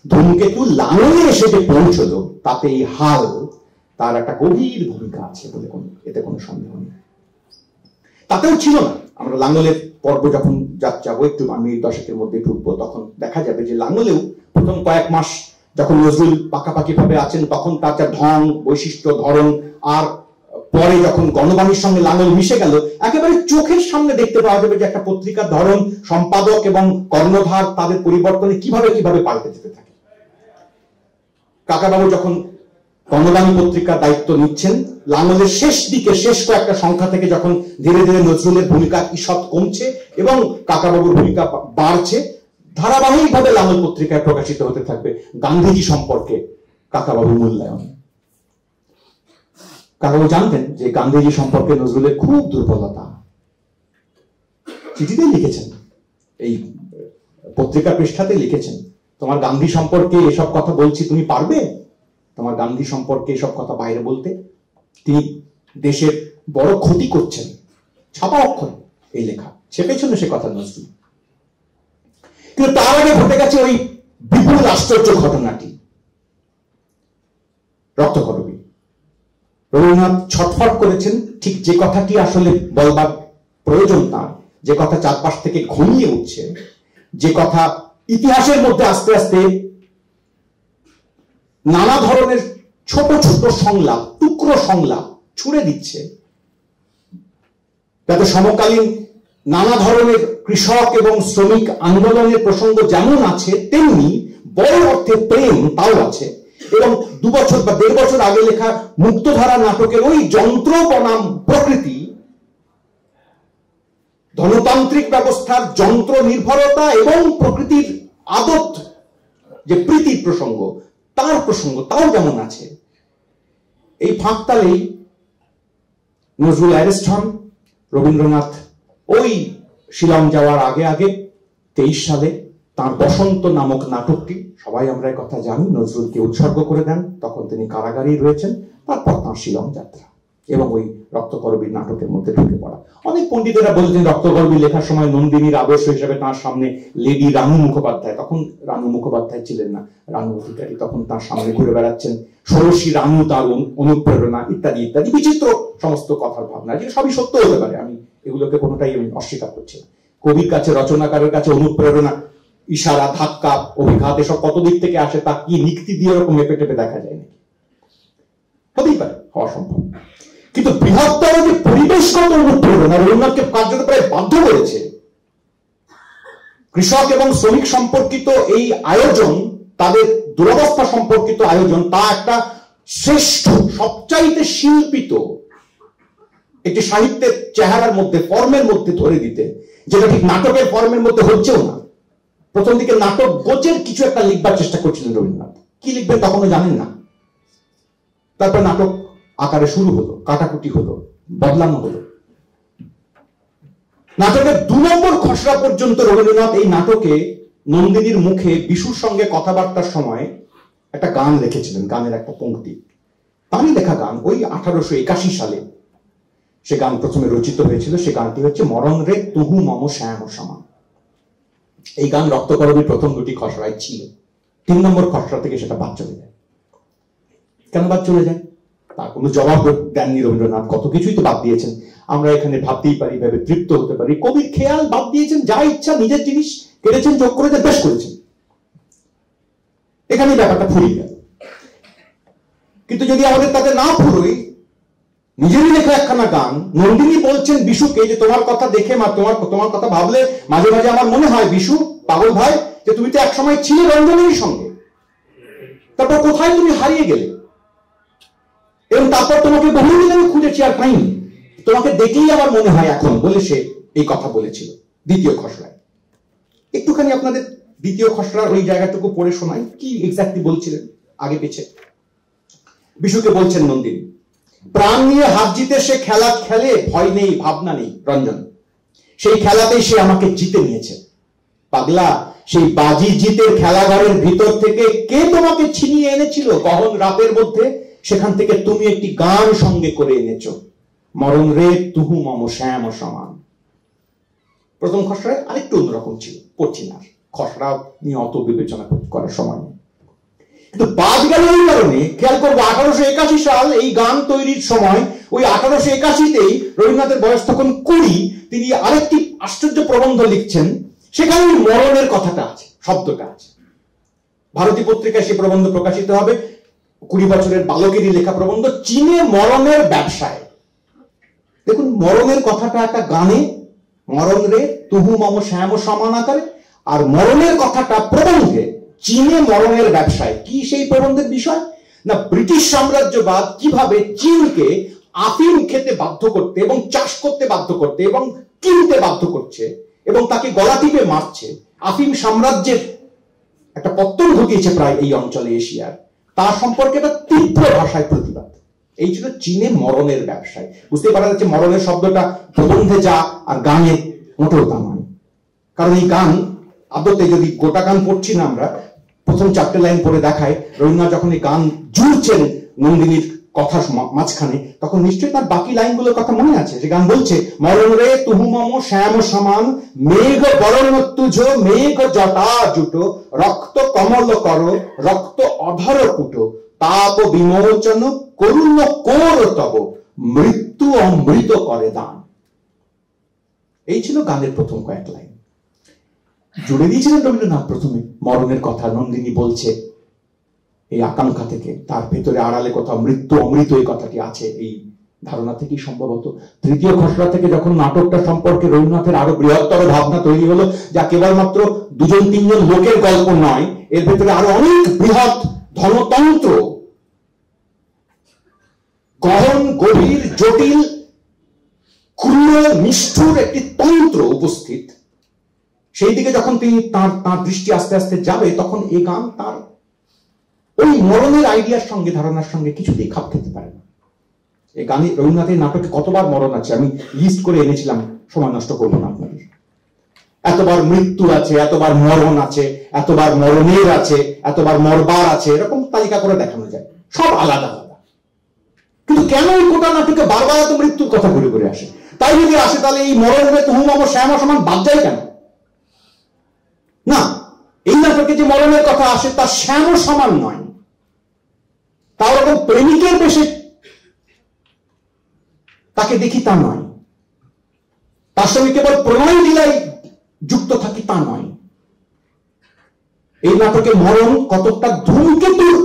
[SPEAKER 3] ধূমকেতু লাঙলে এসে যে পৌঁছলো তাতে এই হাল তার একটা গভীর ভূমিকা আছে বলে এতে কোনো সন্দেহ নেই। তাতেও ছিল না। আমরা লাঙলের পর্ব যখন যাবো, একটু আমি দশকের মধ্যে ঢুকবো, তখন দেখা যাবে যে লাঙলেও প্রথম কয়েক মাস যখন নজরুল পাকাপাকি ভাবে আছেন, তখন তার যা ঢং, বৈশিষ্ট্য, ধরন, আর পরে যখন গণবাণীর সঙ্গে লাঙল মিশে গেল, একেবারে চোখের সামনে দেখতে পাওয়া যাবে যে একটা পত্রিকার ধরন, সম্পাদক এবং কর্ণধার তাদের পরিবর্তনে কিভাবে কিভাবে পাল্টে যেতে থাকে। কাকাবাবু যখন গণবাণী পত্রিকার দায়িত্ব নিচ্ছেন, লাঙলের শেষ দিকে শেষ কয়েকটা সংখ্যা থেকে যখন ধীরে ধীরে নজরুলের ভূমিকা ঈষৎ কমছে এবং কাকাবাবুর ভূমিকা বাড়ছে, ধারাবাহিক ভাবে লাঙল পত্রিকায় প্রকাশিত হতে থাকবে গান্ধীজি সম্পর্কে কাকাবাবুর মূল্যায়ন। কাকাবাবু জানতেন যে গান্ধীজি সম্পর্কে নজরুলের খুব দুর্বলতা, চিঠিতে লিখেছেন, এই পত্রিকা পৃষ্ঠাতে লিখেছেন, তোমার গান্ধী সম্পর্কে এসব কথা বলছি, তুমি পারবে তোমার গান্ধী সম্পর্কে এসব কথা বাইরে বলতে? তিনি দেশের বড় ক্ষতি করছেন, ছাপা অক্ষর এই লেখা, সে পেছনে সে কথা নজরুল। কিন্তু তার আগে ঘটে গেছে ওই বিপুল আশ্চর্য ঘটনাটি, রক্তকরবী। রবীন্দ্রনাথ ছটফট করেছেন ঠিক যে কথাটি আসলে বলবার প্রয়োজন তার, যে কথা চারপাশ থেকে ঘনিয়ে উঠছে, যে কথা ইতিহাসের মধ্যে আস্তে আস্তে নানা ধরনের ছোট ছোট সংলাপ, টুকরো সংলাপ ছুড়ে দিচ্ছে, যাতে সমকালীন নানা ধরনের কৃষক এবং শ্রমিক আন্দোলনের প্রসঙ্গ যেমন আছে, তেমনি বড় অর্থে প্রেম তাও আছে। এবং 2 বছর বা 1.5 বছর আগে লেখা মুক্তধারা নাটকের ওই যন্ত্র বনাম প্রকৃতি, ধনতান্ত্রিক ব্যবস্থার যন্ত্র নির্ভরতা এবং প্রকৃতির আদত যে প্রীতির প্রসঙ্গ, তার প্রসঙ্গ তাও যেমন আছে। এই ফাঁকতালেই নজরুল অ্যারেস্ট হন। রবীন্দ্রনাথ ওই শিলং যাওয়ার আগে 23 সালে তার বসন্ত নামক নাটকটি, সবাই আমরা কথা জানি, নজরুলকে উৎসর্গ করে দেন। তখন তিনি কারাগারেই রয়েছেন। তারপর তাঁর শিলং যাত্রা এবং ওই রক্তকরবীর নাটকের মধ্যে ঢুকে পড়া। অনেক পণ্ডিতেরা বলছেন রক্তকরবী লেখার সময় নন্দিনীর আদর্শ হিসেবে তার সামনে লেডি রানু মুখোপাধ্যায়, তখন রানু মুখোপাধ্যায় ছিলেন না, রানু অধিকারী, তখন তার সামনে ঘুরে বেড়াচ্ছেন। ষোড়শী রানু তার অনুপ্রেরণা, ইত্যাদি ইত্যাদি বিচিত্র সমস্ত কথার ভাবনা, যে সবই সত্য হতে পারে, আমি এগুলোকে কোনোটাই আমি অস্বীকার করছি না। কবির কাছে, রচনাকারের কাছে অনুপ্রেরণা, ইশারা, ধাক্কা, অভিঘাত এসব কত দিক থেকে আসে তা কি নিক্তি দিয়ে এরকম মেপে টেপে দেখা যায় নাকি? হতেই পারে, হওয়া সম্ভব। কিন্তু বৃহত্তর যে পরিবেশগত অনুপ্রেরণা রবীন্দ্রনাথকে কার্যত প্রায় বাধ্য করেছে, কৃষক এবং শ্রমিক সম্পর্কিত এই আয়োজন, তাদের দুরবস্থা সম্পর্কিত আয়োজন, তা একটা শ্রেষ্ঠ, সবচাইতে শিল্পিত একটি সাহিত্যের চেহারার মধ্যে, ফর্মের মধ্যে ধরে দিতে, যেটা ঠিক নাটকের ফর্মের মধ্যে হচ্ছেও না। প্রথম দিকে নাটক গোছের কিছু একটা লিখবার চেষ্টা করছিলেন রবীন্দ্রনাথ, কি লিখবেন তখনও জানেন না। তারপর নাটক আকারে শুরু হলো, কাটাকুটি হলো, বদলানো হলো। নাটকের 2 নম্বর খসড়া পর্যন্ত রবীন্দ্রনাথ এই নাটকে নন্দিনীর মুখে বিশুর সঙ্গে কথাবার্তার সময় একটা গান লিখেছিলেন, গানের একটা পংক্তি, তারই লেখা গান। ওই 1881 সালে সে গান প্রথমে রচিত হয়েছিল। সে গানটি হচ্ছে মরণ রে তুহু মম শ্যাম সমান। এই গান রক্তকরবীর প্রথম 2টি খসড়ায় ছিল। 3 নম্বর খসড়া থেকে সেটা বাদ চলে যায়। কেন বাদ চলে যায় তার কোনো জবাব দেননি রবীন্দ্রনাথ। কত কিছুই তো বাদ দিয়েছেন, আমরা এখানে ভাবতেই পারি, ভেবে তৃপ্ত হতে পারি। কবির খেয়াল বাদ দিয়েছেন, যা ইচ্ছা নিজের জিনিস কেটেছেন, যোগ করেছেন, বেশ করেছেন। এখানে ব্যাপারটা ফুরিয়ে গেল। কিন্তু যদি আমাদের তাতে না ফুরোই, নিজেরই লেখা একখানা গান, নন্দিনী বলছেন বিশুকে যে তোমার কথা দেখে, তোমার কথা ভাবলে মাঝে মাঝে আমার মনে হয় বিশু পাগল ভাই, যে তুমি তো একসময় ছিলে রঞ্জনের সঙ্গে, তারপর কোথায় তুমি হারিয়ে গেলে, এবং তারপর তোমাকে বহুদিন আমি খুঁজেছি আর পাইনি, তোমাকে দেখেই আমার মনে হয় এখন, বলে সে এই কথা বলেছিল 2য় খসড়ায়। একটুখানি আপনাদের 2য় খসড়ার ওই জায়গাটুকু পড়ে শোনাই, কি এক্স্যাক্টলি বলছিলেন আগে পেছে। বিশুকে বলছেন নন্দিনী, প্রাণ নিয়ে হাত জিতে সে খেলা খেলে, ভয় নেই, ভাবনা নেই রঞ্জন, সেই খেলাতেই সে আমাকে জিতে নিয়েছে। পাগলা, সেই বাজি জিতের খেলাঘরের ভিতর থেকে কে তোমাকে ছিনিয়ে এনেছিল গহন রাতের মধ্যে, সেখান থেকে তুমি একটি গান সঙ্গে করে এনেছো, মরণ রে তুহু মম শ্যাম সমান। প্রথম খসড়ায় আরেকটু অন্যরকম ছিল, পড়ছি না, খসড়া নিয়ে অত বিবেচনা করার সময় নেই। কিন্তু বাদ গেল এই কারণে, খেয়াল করবো 1881 সাল এই গান তৈরির সময়, ওই 1881তেই রবীন্দ্রনাথের বয়স তখন 20, তিনি আরেকটি আশ্চর্য প্রবন্ধ লিখছেন, সেখানে মরণের কথাটা আছে, শব্দটা আছে। ভারতী পত্রিকায় সেই প্রবন্ধ প্রকাশিত হবে, 20 বছরের বালকেরই লেখা প্রবন্ধ, চীনে মরণের ব্যবসায়। দেখুন, মরণের কথাটা একটা গানে, মরণ রে তুহু মম শ্যাম সমান আকারে, আর মরণের কথাটা প্রবন্ধে, চীনে মরণের ব্যবসায়। কি সেই প্রবন্ধের বিষয় না, ব্রিটিশ সাম্রাজ্যবাদ কিভাবে চীনকে আফিম খেতে বাধ্য করতে এবং চাষ করতে বাধ্য করতে এবং কিনতে বাধ্য করছে এবং তাকে গলা টিপে মারছে। আফিম সাম্রাজ্যের একটা পত্তন ঘটিয়েছে প্রায় এই অঞ্চলে, এশিয়ার, তার সম্পর্কে একটা তীব্র ভাষায় প্রতিবাদ। এই ছিল চীনে মরণের ব্যবসায়। বুঝতে পারা যাচ্ছে মরণের শব্দটা প্রবন্ধে যা আর গানে মোটেও তা নয়। কারণ এই গান আদতে, যদি গোটা গান পড়ছি না আমরা, প্রথম 4টে লাইন পড়ে দেখায় রবীন্দ্রনাথ যখন এই গান জুড়ছেন নন্দিনীর কথা মাঝখানে, তখন নিশ্চয়ই তার বাকি লাইনগুলোর কথা মনে আছে। যে গান বলছে, মরণ রে তুহু মম শ্যাম সমান, মেঘ বরণ তুজ মেঘ জটা জুটো, রক্ত কমল কর রক্ত অধর পুটো, তাপ বিমোচন করুণ কোর তব, মৃত্যু অমৃত করে দান। এই ছিল গানের প্রথম কয়েক লাইন। জুড়ে দিয়েছিলেন রবীন্দ্রনাথ প্রথমে মরণের কথা। নন্দিনী বলছে এই আকাঙ্ক্ষা থেকে, তার ভেতরে আড়ালে কোথাও মৃত্যু অমৃত এই কথাটি আছে, এই ধারণা থেকেই সম্ভবত তৃতীয় খসড়া থেকে যখন নাটকটা সম্পর্কে রবীন্দ্রনাথের আরো বৃহত্তর ভাবনা তৈরি হলো, যা কেবলমাত্র দুজন তিনজন লোকের গল্প নয়, এর ভেতরে আরো অনেক বৃহৎ ধনতন্ত্র, গহন গভীর জটিল ক্রূর নিষ্ঠুর একটি তন্ত্র উপস্থিত। সেই দিকে যখন তিনি তার দৃষ্টি আস্তে আস্তে যাবে, তখন এই গান তার ওই মরণের আইডিয়ার সঙ্গে, ধারণার সঙ্গে কিছুতেই খাপ খেতে পারে না। এই গানে রবীন্দ্রনাথের নাটকে কতবার মরণ আছে আমি লিস্ট করে এনেছিলাম, সময় নষ্ট করবো না আপনাদের। এতবার মৃত্যু আছে, এতবার মরণ আছে, এতবার মরণের আছে, এতবার মরবার আছে, এরকম তালিকা করে দেখানো যায়, সব আলাদা আলাদা। কিন্তু কেন এই গোটা নাটকে বারবার এত মৃত্যুর কথা ঘুরে ঘুরে আসে? তাই যদি আসে তাহলে এই মরণ রে তুহু মম শ্যাম সমান বাদ যায় কেন? না, এই নাটকে যে মরণের কথা আসে তা শ্যাম সমান নয়, তাও রকম প্রেমিকের বেশে তাকে দেখি তা নয়, তার সঙ্গে কেবল প্রণয় লীলায় যুক্ত থাকি তা নয়। এই নাটকে মরণ কতটা ধূমকেতুর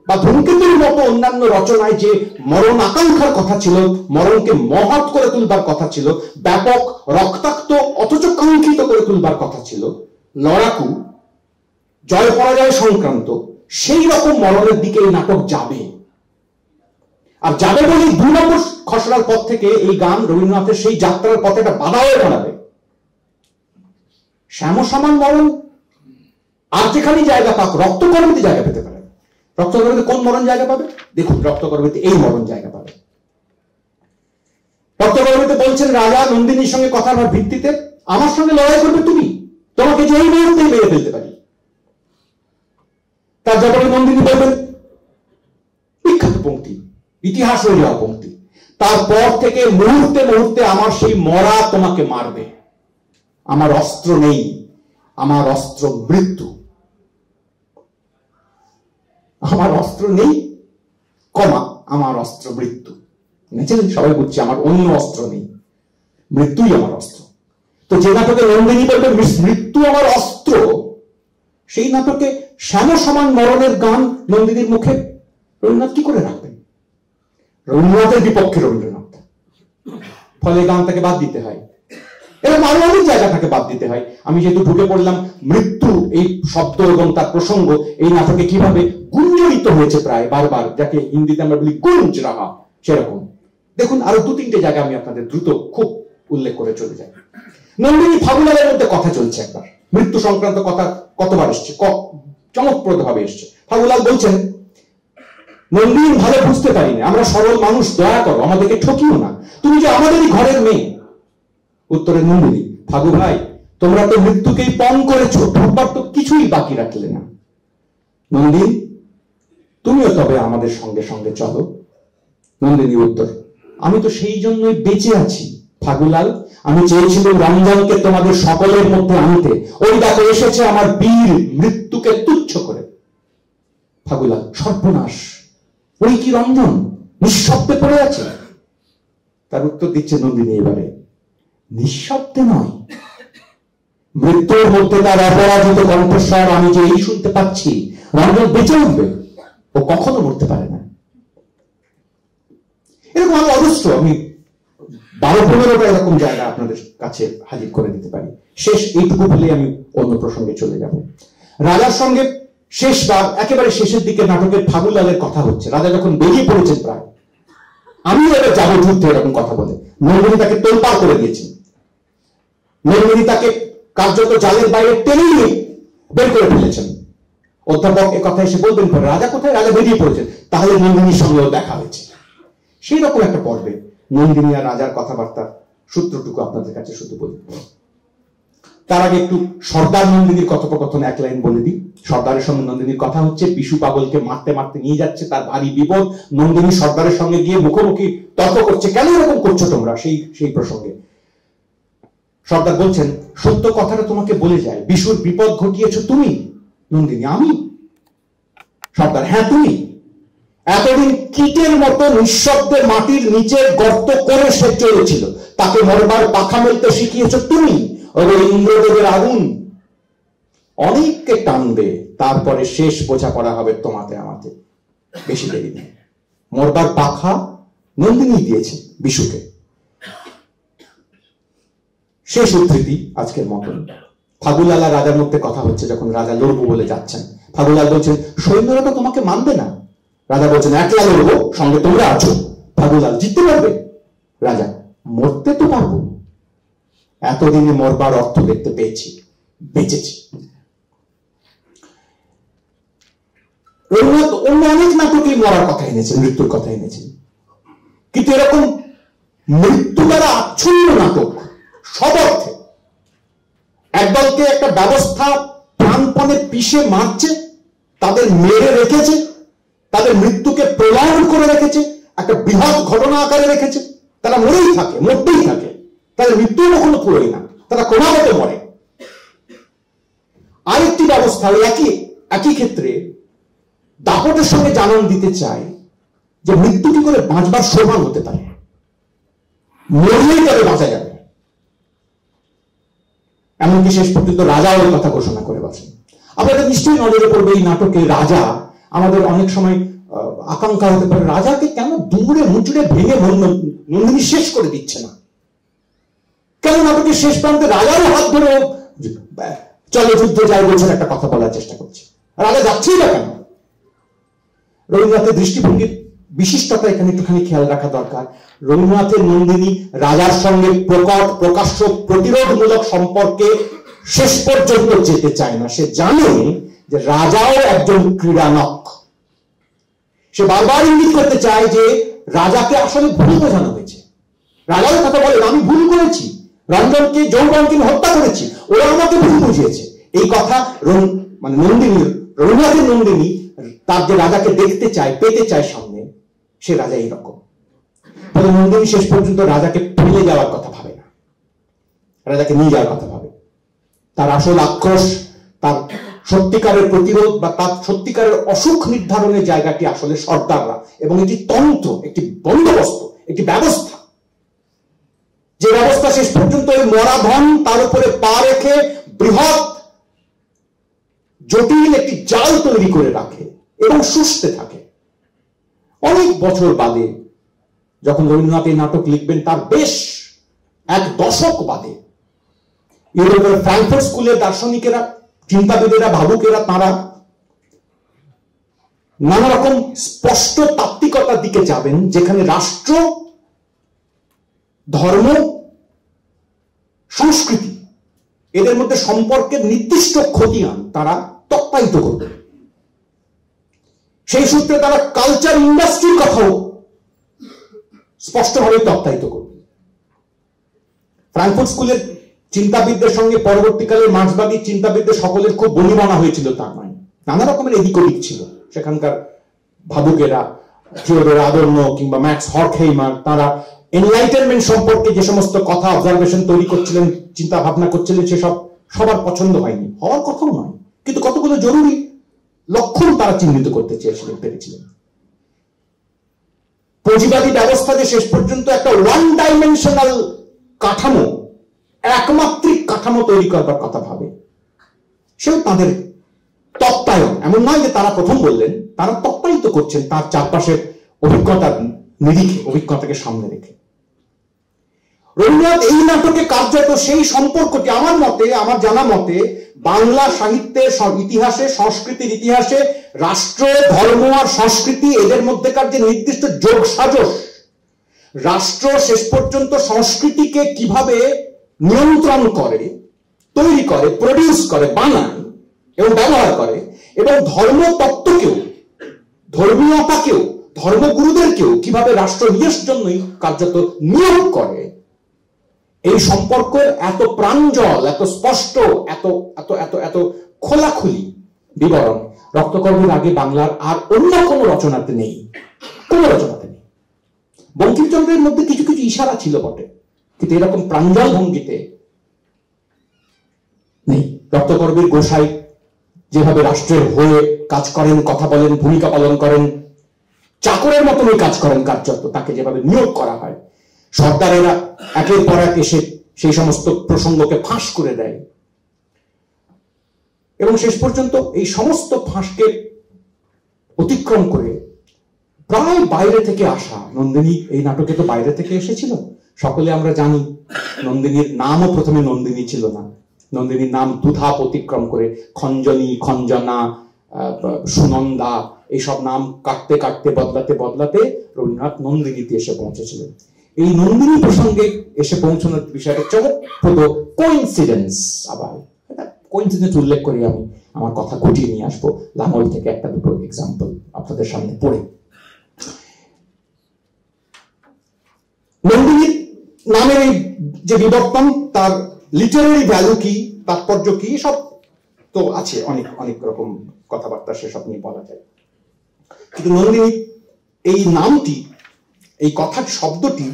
[SPEAKER 3] বা ধূমকেতুর মতো অন্যান্য রচনায় যে মরণ আকাঙ্ক্ষার কথা ছিল, মরণকে মহৎ করে তুলবার কথা ছিল, ব্যাপক রক্তাক্ত অথচ কাঙ্ক্ষিত করে তুলবার কথা ছিল, লড়াকু জয় পরাজয় সংক্রান্ত, সেই রকম মরণের দিকে এই নাটক যাবে। আর যাবে বলেই ২ নম্বর খসড়ার পর থেকে এই গান রবীন্দ্রনাথের সেই যাত্রার পথে একটা বাধা হয়ে দাঁড়াবে। শ্যাম সমান মরণ আর যেখানে জায়গা পাক, রক্তকর্মীতে জায়গা পেতে পারে। রক্তকর্মীতে কোন মরণ জায়গা পাবে? দেখুন, রক্তকর্মীতে এই মরণ জায়গা পাবে। রক্তকর্মীতে বলছেন রাজা নন্দিনীর সঙ্গে কথার ভিত্তিতে, আমার সঙ্গে লড়াই করবে তুমি, তোমাকে যে এই মুহূর্তেই মেরে ফেলতে পারি। তার জবাবে নন্দিনী বলবেন, বিখ্যাত পংক্তি, ইতিহাস হয়ে যাওয়া পংক্তি, তারপর থেকে মুহূর্তে মুহূর্তে আমার সেই মরা তোমাকে মারবে। আমার অস্ত্র নেই, আমার অস্ত্র মৃত্যু। আমার অস্ত্র নেই, কমা, আমার অস্ত্র মৃত্যু। বুঝেছিলেন? সবাই বুঝছে আমার অন্য অস্ত্র নেই, মৃত্যুই আমার অস্ত্র। তো যে নাটকে নন্দিনী বলবে মৃত্যু আমার অস্ত্র, সেই নাটকে শ্যাম সমান মরণের গান নন্দিনীর মুখে রবীন্দ্রনাথ কি করে রাখবেন? রবীন্দ্রনাথের বিপক্ষে রবীন্দ্রনাথ, ফলে গান তাকে বাদ দিতে হয়। এরকম আরো অনেক জায়গা তাকে বাদ দিতে হয়। আমি যেহেতু ঢুকে পড়লাম মৃত্যু এই শব্দ এবং তার প্রসঙ্গ এই নাটকে কিভাবে গুঞ্জরিত হয়েছে প্রায় বারবার, যাকে হিন্দিতে আমরা বলি গুঞ্জ রাহা, সেরকম দেখুন আরো ২-৩টে জায়গা আমি আপনাদের দ্রুত খুব উল্লেখ করে চলে যাই। নন্দিনী ফাগুলালের মধ্যে কথা চলছে, একবার মৃত্যু সংক্রান্ত কথা কতবার এসছে, চমকপ্রদ ভাবে এসছে। ফাগুলাল বলছেন, নন্দিনী ভালো বুঝতে পারি না, আমরা সরল মানুষ, দয়া করো, আমাদেরকে ঠকিও না, তুমি যে আমাদেরই ঘরের মেয়ে। উত্তরে নন্দিনী, ফাগু ভাই, তোমরা তো মৃত্যুকেই পণ করেছো, ঢুকবার তো কিছুই বাকি রাখলে না। নন্দিনী, তুমিও তবে আমাদের সঙ্গে সঙ্গে চলো। নন্দিনী উত্তর, আমি তো সেই জন্যই বেঁচে আছি ফাগুলাল, আমি চেয়েছিলাম রঞ্জনকে তোমাদের সকলের মধ্যে আনতে, ওই দেখো এসেছে আমার বীর মৃত্যুকে তুচ্ছ করে। ফাগুলাল, সর্বনাশ, ওই কি রঞ্জন নিঃশব্দে পড়ে আছে? তার উত্তর দিচ্ছে নন্দিনী এবারে, নিঃশব্দে নয়, মৃত্যুর মধ্যে তার অপরাজিত কণ্ঠস্বর আমি যে এই শুনতে পাচ্ছি, রঞ্জন বেঁচে উঠবে, ও কখনো মরতে পারে না। এরকম আমি অজস্র, আমি ১২-১৫টা এরকম জায়গা আপনাদের কাছে হাজির করে দিতে পারি। শেষ এইটুকু বলে আমি অন্য প্রসঙ্গে চলে যাব। রাজার সঙ্গে শেষবার একেবারে শেষের দিকে নাটকের ফাগুলালের কথা হচ্ছে, রাজা যখন বেরিয়ে পড়েছেন প্রায়, আমি এবার যাবো যুদ্ধে, এরকম কথা বলে নন্দিনী তাকে তোলপাড় করে দিয়েছেন। নন্দিনী তাকে কার্যত জালের বাইরে টেনে নিয়ে বের করে ফেলেছেন। অধ্যাপক এ কথা এসে বলবেন পরে, রাজা কোথায়? রাজা বেরিয়ে পড়েছেন। তাহলে নন্দিনীর সঙ্গেও দেখা হয়েছে। সেই রকম একটা পর্বে নন্দিনী আর রাজার কথাবার্তার সূত্রটুকু আপনাদের কাছে শুধু বলি। তার আগে একটু সর্দার নন্দিনীর কথোপকথন এক লাইন বলে দিই। সর্দারের সঙ্গে নন্দিনীর কথা হচ্ছে, বিশু পাগলকে মারতে মারতে নিয়ে যাচ্ছে, তার ভারী বিপদ। নন্দিনী সর্দারের সঙ্গে গিয়ে মুখোমুখি তর্ক করছে, কেন এরকম করছো তোমরা, সেই প্রসঙ্গে সর্দার বলছেন, সত্য কথাটা তোমাকে বলে যায়, বিশুর বিপদ ঘটিয়েছো তুমি। নন্দিনী, আমি? সর্দার, হ্যাঁ তুমি। এতদিন কীটের মতো নিঃশব্দে মাটির নিচে গর্ত করে সে চলেছিল, তাকে মরবার পাখা মেলতে শিখিয়েছো তুমি। ইন্দ্রদেবের আগুন অনেককে টানবে, তারপরে শেষ বোঝাপড়া হবে তোমাতে আমাতে, বেশি দেরি নেই। মরবার পাখা নন্দিনী দিয়েছে বিশুকে। শেষ উদ্ধৃতি আজকের মতন। ফাগুলালা রাজার মধ্যে কথা হচ্ছে, যখন রাজা লড়বো বলে যাচ্ছেন, ফাগুলাল বলছেন, সৈন্যরা তো তোমাকে মানবে না। রাজা বলছেন, একলা লড়বো, সঙ্গে তোমরা আছো। ফাগুলাল, জিততে পারবে? রাজা, মরতে তো পারবো। এতদিনে মরবার অর্থ দেখতে পেয়েছি, বেঁচেছি। রবীন্দ্রনাথ অন্য অনেক নাটকে মরার কথা এনেছেন, মৃত্যুর কথা এনেছেন, কিন্তু এরকম মৃত্যু দ্বারা আচ্ছন্ন নাটক সব অর্থে, একদলকে একটা ব্যবস্থা প্রাণপণে পিষে মারছে, তাদের মেরে রেখেছে, তাদের মৃত্যুকে প্রলয়ন করে রেখেছে, একটা বৃহৎ ঘটনা আকারে রেখেছে। তারা মরেই থাকে, মরতেই থাকে, তাদের মৃত্যু কখনো পুরোই না, তারা ক্রমাগত মরে। আরেকটি ব্যবস্থা একই ক্ষেত্রে দাপটের সঙ্গে জানান দিতে চায় যে মৃত্যু কি করে বাঁচবার সমান হতে পারে, মরলেই তবে বাঁচা যাবে। এমনকি শেষ পর্যন্ত রাজাও এই কথা ঘোষণা করে বসেন। আপনাদের নিশ্চয়ই নজরে পড়বে এই নাটকে রাজা, আমাদের অনেক সময় আকাঙ্ক্ষা হতে পারে, রাজাকে কেন দূরে মুচড়ে ভেঙে নন্দিনী শেষ করে দিচ্ছে না, কেন নাটকের শেষ প্রান্তে রাজারও হাত ধরে চলে যুদ্ধে যায় বলছেন একটা কথা বলার চেষ্টা করছে, রাজা যাচ্ছেই না কেন? রবীন্দ্রনাথের দৃষ্টিভঙ্গির বিশিষ্টতা এখানে একটুখানি খেয়াল রাখা দরকার। রবীন্দ্রনাথের নন্দিনী রাজার সঙ্গে প্রকট প্রকাশ্য প্রতিরোধমূলক সম্পর্কে শেষ পর্যন্ত যেতে চায় না। সে জানে যে রাজাও একজন ক্রীড়ানক। সে বারবার ইঙ্গিত করতে চায় যে রাজাকে আসলে ভুল বোঝানো হয়েছে। রাজাও কথা বলে, আমি ভুল করেছি, রঞ্জনকে যৌবনকে হত্যা করেছি, ওরা আমাকে ভুল বুঝিয়েছে। এই কথা রবীন্দ্রনাথের নন্দিনী তার যে রাজাকে দেখতে চায়, পেতে চায় সামনে, সে রাজা এইরকম। ফলে নন্দিনী শেষ পর্যন্ত রাজাকে ফেলে যাওয়ার কথা ভাবে না, রাজাকে নিয়ে যাওয়ার কথা ভাবে। তার আসল আক্রোশ, তার সত্যিকারের প্রতিরোধ বা তার সত্যিকারের অসুখ নির্ধারণের জায়গাটি আসলে সর্দাররা, এবং এটি তন্ত্র, একটি বন্দোবস্ত, একটি ব্যবস্থা, যে ব্যবস্থা শেষ পর্যন্ত এই মরা ধন তার উপরে পা রেখে বৃহৎ জটিল একটি জাল তৈরি করে রাখে এবং সুস্থে থাকে। অনেক বছর বাদে যখন রবীন্দ্রনাথ এই নাটক লিখবেন, তার বেশ এক দশক বাদে ইউরোপের ফ্রাঙ্কফুর্ট স্কুলের দার্শনিকেরা, চিন্তাবিদেরা, ভাবুকেরা, তারা নানা রকম স্পষ্ট তাত্ত্বিকতার দিকে যাবেন, যেখানে রাষ্ট্র, ধর্ম, সংস্কৃতি এদের মধ্যে সম্পর্কের নির্দিষ্ট খতিয়ান তারা তত্ত্বায়িত করবে। সেই সূত্রে তারা কালচার ইন্ডাস্ট্রির কথাও স্পষ্টভাবে তত্ত্বায়িত করবে। ফ্রাঙ্কফুর্ট স্কুলের চিন্তাবিদদের সঙ্গে পরবর্তীকালে মার্ক্সবাদী চিন্তাবিদদের সকলের খুব বনিবনা হয়েছিল, তার নয়, নানা রকমের এদিক ওদিক ছিল। সেখানকার ভাবুকেরা, থিওডর আদর্নো কিংবা ম্যাক্স হর্খহেইমার, তারা এনলাইটেনমেন্ট সম্পর্কে যে সমস্ত কথা, অবজারভেশন তৈরি করছিলেন, চিন্তা ভাবনা করছিলেন, সেসব সবার পছন্দ হয়নি, হওয়ার কথাও নয়, কিন্তু কতগুলো জরুরি লক্ষণ তারা চিহ্নিত করতে পেরেছিলেন। পুঁজিবাদী ব্যবস্থা যে শেষ পর্যন্ত একটা ওয়ান ডাইমেনশনাল কাঠামো, একমাত্রিক কাঠামো তৈরি করবার কথা ভাবে, সেও তাদের তত্ত্বায়ন। এমন নয় যে তারা প্রথম বললেন, তারা তত্ত্বায়িত করছেন তার চারপাশের অভিজ্ঞতার নিরিখে, অভিজ্ঞতাকে সামনে রেখে। রবীন্দ্রনাথ এই নাটকে কার্যত সেই সম্পর্কটি, আমার মতে, আমার জানা মতে, বাংলা সাহিত্যের ইতিহাসে, সংস্কৃতির ইতিহাসে রাষ্ট্র, ধর্ম আর সংস্কৃতি এদের মধ্যেকার যে নির্দিষ্ট যোগ সাজস, রাষ্ট্র শেষ পর্যন্ত সংস্কৃতিকে কিভাবে নিয়ন্ত্রণ করে, তৈরি করে, প্রডিউস করে, বানায় এবং ব্যবহার করে, এবং ধর্মতত্ত্বকেও, ধর্মীয়তাকেও, ধর্মগুরুদেরকেও কিভাবে রাষ্ট্র নিজের জন্যই কার্যত নিয়োগ করে, এই সম্পর্ক এত প্রাঞ্জল, এত স্পষ্ট, এত এত এত এত খোলাখুলি বিবরণ রক্তকর্মের আগে বাংলার আর অন্য কোনো রচনাতে নেই, কোন রচনাতে নেই। বঙ্কিমচন্দ্রের মধ্যে কিছু কিছু ইশারা ছিল বটে, কিন্তু এরকম প্রাঞ্জল ভঙ্গিতে নেই। রক্তকর্মের গোসাই যেভাবে রাষ্ট্রের হয়ে কাজ করেন, কথা বলেন, ভূমিকা পালন করেন, চাকরের মতনই কাজ করেন কার্যত, তাকে যেভাবে নিয়োগ করা হয়, সর্দারেরা একের পর এক এসে সেই সমস্ত প্রসঙ্গকে ফাঁস করে দেয়, এবং শেষ পর্যন্ত এই সমস্ত ফাঁসকে অতিক্রম করে প্রায় বাইরে থেকে আসা নন্দিনী এই নাটকে তো বাইরে থেকে এসেছিল। সকলে আমরা জানি নন্দিনীর নামও প্রথমে নন্দিনী ছিল না, নন্দিনীর নাম দুধাপ অতিক্রম করে খঞ্জনী, খঞ্জনা, সুনন্দা এইসব নাম কাটতে কাটতে বদলাতে বদলাতে রবীন্দ্রনাথ নন্দিনীতে এসে পৌঁছেছিলেন। এই নন্দিনী প্রসঙ্গে এসে পৌঁছানোর বিষয়টা চমকপ্রদ কোইন্সিডেন্স। আবার কোইন্সিডেন্স উল্লেখ করে আমি আমার কথা গুটিয়ে নিয়ে আসবো লাঙ্গল থেকে একটা দুটো এক্সাম্পল আপনাদের সামনে পড়ে। নন্দিনীর নামের এই যে বিবর্তন, তার লিটারারি ভ্যালু কি, তাৎপর্য কি, সব তো আছে, অনেক অনেক রকম কথাবার্তা সেসব নিয়ে বলা যায়। কিন্তু নন্দিনী এই নামটি, এই কথার শব্দটি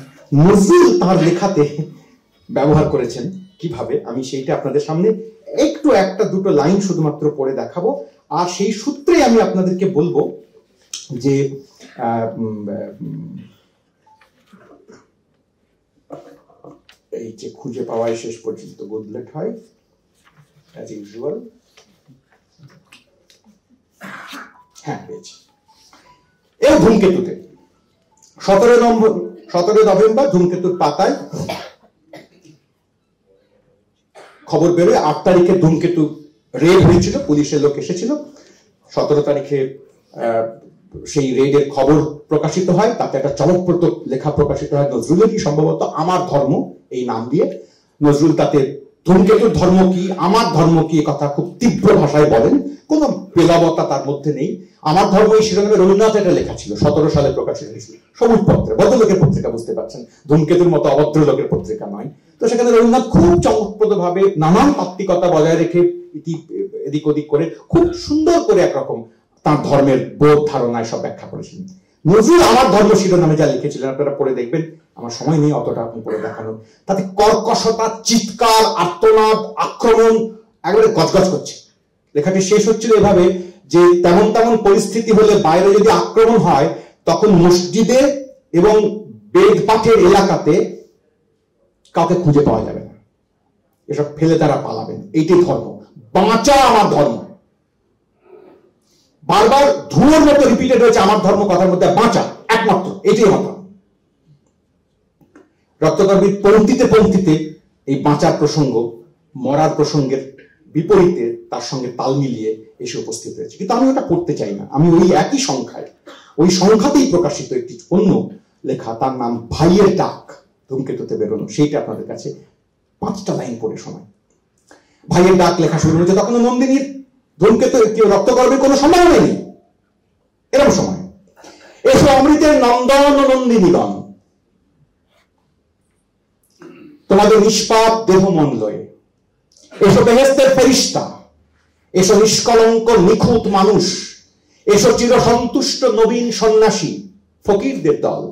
[SPEAKER 3] নজরুল তার লেখাতে ব্যবহার করেছেন কিভাবে, আমি সেইটা আপনাদের সামনে একটু একটা দুটো লাইন শুধুমাত্র পড়ে দেখাবো। আর সেই সূত্রে আমি আপনাদেরকে বলবো যে এই যে খুঁজে পাওয়ায় শেষ পর্যন্ত গুডলেট হয় অ্যাজ ইউজুয়াল। হ্যাঁ, পেয়েছি। এই ধূমকেতুতে 17 নভেম্বর ধূমকেতুর পাতায় খবর বেরোয় 8 তারিখে ধূমকেতু রেড হয়েছিল, পুলিশের লোক এসেছিল। 17 তারিখে সেই রেডের খবর প্রকাশিত হয়, তাতে একটা চমকপ্রদ লেখা প্রকাশিত হয় নজরুলেরই, সম্ভবত আমার ধর্ম এই নাম দিয়ে। নজরুল তাতে ধূমকেতুর ধর্ম কি, আমার ধর্ম কি, কথা খুব তীব্র ভাষায় বলেন, কোনো বেলাবতা তার মধ্যে নেই। আমার ধর্ম এই শিরোনামে রবীন্দ্রনাথ এটা লেখা ছিল, 17 সালে প্রকাশিত হয়েছিল সবুজ পত্রে, ভদ্রলোকের পত্রিকা, বুঝতে পারছেন, ধূমকেতুর মতো অভদ্র লোকের পত্রিকা নয়। তো সেখানে রবীন্দ্রনাথ খুব চমকপ্রদ ভাবে নানান তাত্ত্বিকতা বজায় রেখে এদিক ওদিক করে খুব সুন্দর করে একরকম তার ধর্মের বোধ ধারণায় সব ব্যাখ্যা করেছিলেন। নজরুল আমার ধর্ম শিরোনামে যা লিখেছিলেন আপনারা পড়ে দেখবেন, আমার সময় নেই অতটা আপনি পড়ে দেখানোর। তাতে কর্কশতা, চিৎকার, আর্তনাদ, আক্রমণ একেবারে গজগজ করছে। লেখাটি শেষ হচ্ছিল এভাবে যে তেমন তেমন পরিস্থিতি হলে বাইরে যদি আক্রমণ হয়, তখন মসজিদে এবং বেদ পাঠের এলাকাতে কাউকে খুঁজে পাওয়া যাবে না, এসব ফেলে তারা পালাবেন। এইটাই ধর্ম, বাঁচা আমার ধর্ম। বারবার ধুলোর মতো রিপিটেড হয়েছে আমার ধর্ম কথার মধ্যে, বাঁচা একমাত্র, এটাই আমার ধর্ম। রক্তকর্মীর পঙ্ক্তিতে পঙ্ক্তিতে এই বাঁচার প্রসঙ্গ মরার প্রসঙ্গের বিপরীতে তার সঙ্গে তাল মিলিয়ে এসে উপস্থিত হয়েছে। কিন্তু আমি ওটা পড়তে চাই না, আমি ওই একই সংখ্যায়, ওই সংখ্যাতেই প্রকাশিত একটি অন্য লেখা, তার নাম ভাইয়ের ডাক, ধূমকেতুতে বেরোনো, সেইটা আপনাদের কাছে 5টা লাইন পড়ে শোনায়। ভাইয়ের ডাক লেখা শুরু হয়েছে তখন নন্দিনীর ধূমকেতু রক্তকর্মের কোনো সম্ভাবনা নেই। এরকম সময় এসো অমৃতের নন্দন ও নন্দিনীগণ, তোমাদের নিষ্পাপ দেহ মন লয়ে, এসো বেহেশতের ফেরিস্তা, এসো নিষ্কলঙ্ক নিখুঁত মানুষ, এসো চির সন্তুষ্ট নবীন সন্ন্যাসী ফকিরদের দল,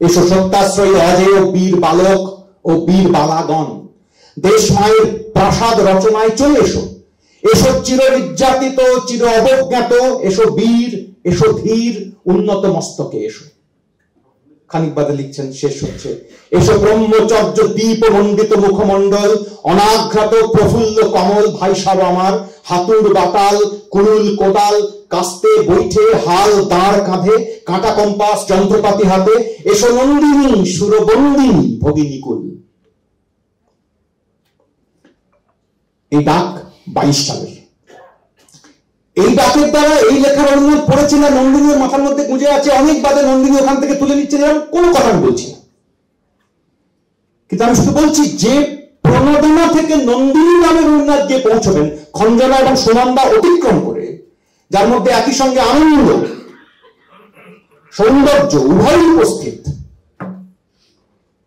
[SPEAKER 3] এসো সত্যাশ্রয়ী অজেয় বীর বালক ও বীর বালাগণ, দেশ মায়ের প্রাসাদ রচনায় চলে এসো, এসো চির নির্যাতিত, চির অবজ্ঞাত, এসো বীর, এসো ধীর, উন্নত মস্তকে এসো। খানিক বাদে লিখছেন, শেষ হচ্ছে, এসো ব্রহ্মচর্য দীপ মণ্ডিত মুখমণ্ডল, অনাঘ্রাত প্রফুল্ল কমল, ভাই সব আমার, হাতুর বাতাল, কুড়ুল কোদাল, কাস্তে বৈঠে, হাল দাঁড় কাঁধে, কাঁটা কম্পাস যন্ত্রপাতি হাতে, এসো নন্দিনী সুরবন্দিনী ভগিনীকুল। এই ডাক 22 সালের। এই ডাকের দ্বারা এই লেখার অনুমান পড়েছিলেন, নন্দিনীর মাথার মধ্যে গুঁজে আছে, অনেক বাদে নন্দিনী ওখান থেকে তুলে নিচ্ছিলেন, কোনো কথা আমি বলছি না। কিন্তু আমি শুধু বলছি যে প্রণোদনা থেকে নন্দিনী নামে রবীন্দ্রনাথ গিয়ে পৌঁছবেন খঞ্জনা এবং সুনন্দা অতিক্রম করে, যার মধ্যে একই সঙ্গে আনন্দ, সৌন্দর্য উভয়ই উপস্থিত,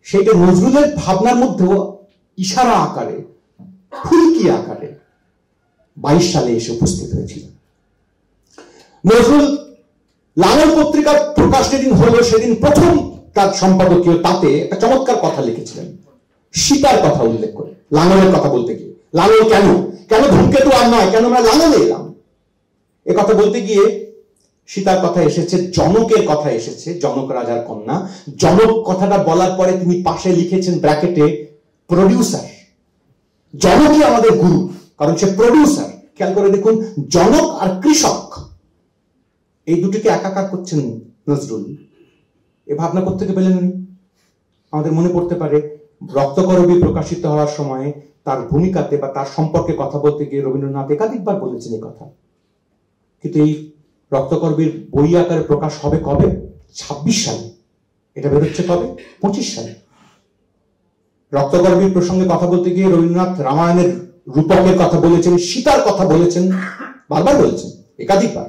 [SPEAKER 3] সেটা নজরুলের ভাবনার মধ্যেও ইশারা আকারে, ফুলকি আকারে 22 সালে এসে উপস্থিত হয়েছিল। নজরুল লাঙল পত্রিকার প্রকাশ যেদিন হলো সেদিন প্রথম তার সম্পাদকীয় তাতে একটা চমৎকার কথা লিখেছিলেন, সীতার কথা উল্লেখ করে, লাঙলের কথা বলতে গিয়ে। লাঙল কেন, কেন ধূমকেতু আর নয়, কেন আমরা লাঙলে এলাম, এ কথা বলতে গিয়ে সীতার কথা এসেছে, জনকের কথা এসেছে, জনক রাজার কন্যা। জনক কথাটা বলার পরে তিনি পাশে লিখেছেন ব্র্যাকেটে প্রডিউসার। জনকই আমাদের গুরু, কারণ সে প্রডিউসার। খেয়াল করে দেখুন, জনক আর কৃষক এই দুটিকে একাকার করছেন নজরুল। এ ভাবনা কোত্থেকে পেলেন উনি? আমাদের মনে পড়তে পারে রক্তকরবী প্রকাশিত হওয়ার সময় তার ভূমিকাতে বা তার সম্পর্কে কথা বলতে গিয়ে রবীন্দ্রনাথ একাধিকবার বলেছেন এই কথা। কিন্তু এই রক্তকরবীর বই আকারে প্রকাশ হবে কবে? 26 সালে। এটা বেরোচ্ছে কবে? 25 সালে। রক্তকরবীর প্রসঙ্গে কথা বলতে গিয়ে রবীন্দ্রনাথ রামায়ণের রূপকের কথা বলেছেন, সীতার কথা বলেছেন, বারবার বলেছেন, একাধিকবার।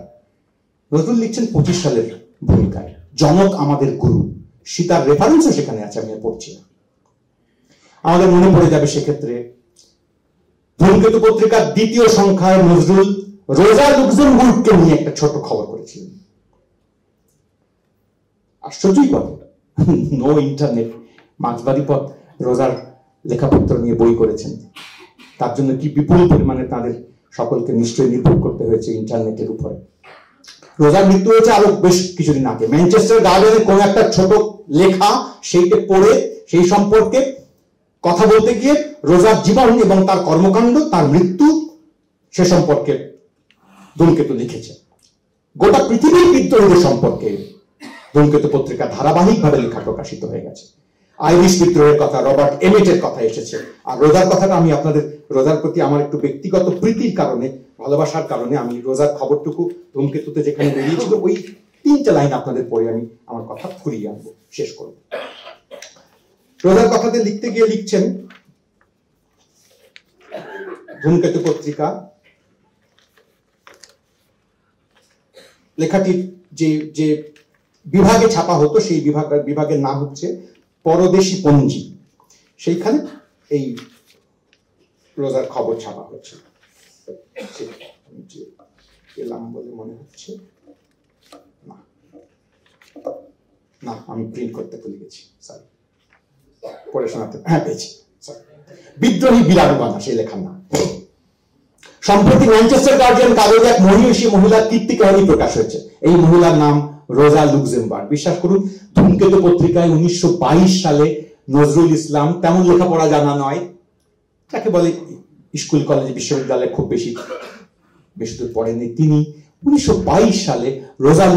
[SPEAKER 3] নজরুল লিখছেন 25 সালের ভূমিকায়, জনক আমাদের গুরু। সীতার রেফারেন্সও সেখানে আছে, আমি পড়ছি না। আমাদের মনে পড়ে যাবে সেক্ষেত্রে ধূমকেতু পত্রিকার 2য় সংখ্যায় নজরুল রোজা লুক্সেমবুর্গকে নিয়ে একটা ছোট খবর করেছিলেন। আশ্চর্যই বটে, নো ইন্টারনেট, মার্ক্সবাদী পথ রোজার লেখাপত্র নিয়ে বই করেছেন। তার জন্য কি বিপুল পরিমাণে তাদের সকলকে নিশ্চয়ই নির্ভর করতে হয়েছে ইন্টারনেটের উপরে। রোজার মৃত্যু হয়েছে আরো বেশ কিছুদিন আগে। ম্যানচেস্টার গার্ডিয়ানের কোন একটা ছোট লেখা, সেইটা পড়ে সেই সম্পর্কে কথা বলতে গিয়ে রোজার জীবন এবং তার কর্মকাণ্ড, তার মৃত্যু, সে সম্পর্কে ধূমকেতু লিখেছে। গোটা পৃথিবীর বিদ্রোহীদের সম্পর্কে ধূমকেতু পত্রিকা ধারাবাহিকভাবে লেখা প্রকাশিত হয়ে গেছে। আইরিশ বিদ্রোহের কথা, রবার্ট এমেটের কথা এসেছে। আর রোজার কথাটা আমি আপনাদের, রোজার প্রতি আমার একটু ব্যক্তিগত প্রীতির কারণে, ভালোবাসার কারণে আমি রোজার খবরটুকু ধূমকেতুতে যেখানে বেরিয়েছিল ওই 3টা লাইন আপনাদের পড়ে আমি আমার কথা ফুরিয়ে আনবো, শেষ করব। রোজার কথাতে লিখতে গিয়ে লিখছেন, ধূমকেতু পত্রিকা লেখাটির যে বিভাগে ছাপা হতো সেই বিভাগের নাম হচ্ছে পরদেশী পঞ্জি। সেইখানে এই রোজার খবর ছাপা হচ্ছে। পেলাম বলে মনে হচ্ছে না, আমি প্রিন্ট করতে ভুলে গেছি, সরি, পড়ে শোনাতে, হ্যাঁ পেয়েছি। বিদ্রোহী বীরাঙ্গনা সেই লেখার নাম। সম্প্রতি ম্যানচেস্টার গার্ডিয়ান কাগজে এক মহিষী মহিলার কীর্তি কাহিনী প্রকাশ হয়েছে। এই মহিলার নাম রোজা লুক্সেমবার্গ। বিশ্বাস করুন, ধূমকেতু পত্রিকায় 1922 সালে নজরুল ইসলাম তেমন লেখাপড়া জানা নয়, তাকে বলে স্কুল কলেজ বিশ্ববিদ্যালয়ে খুব বেশি দূর পড়েননি, তিনি 1922 সালে রোজা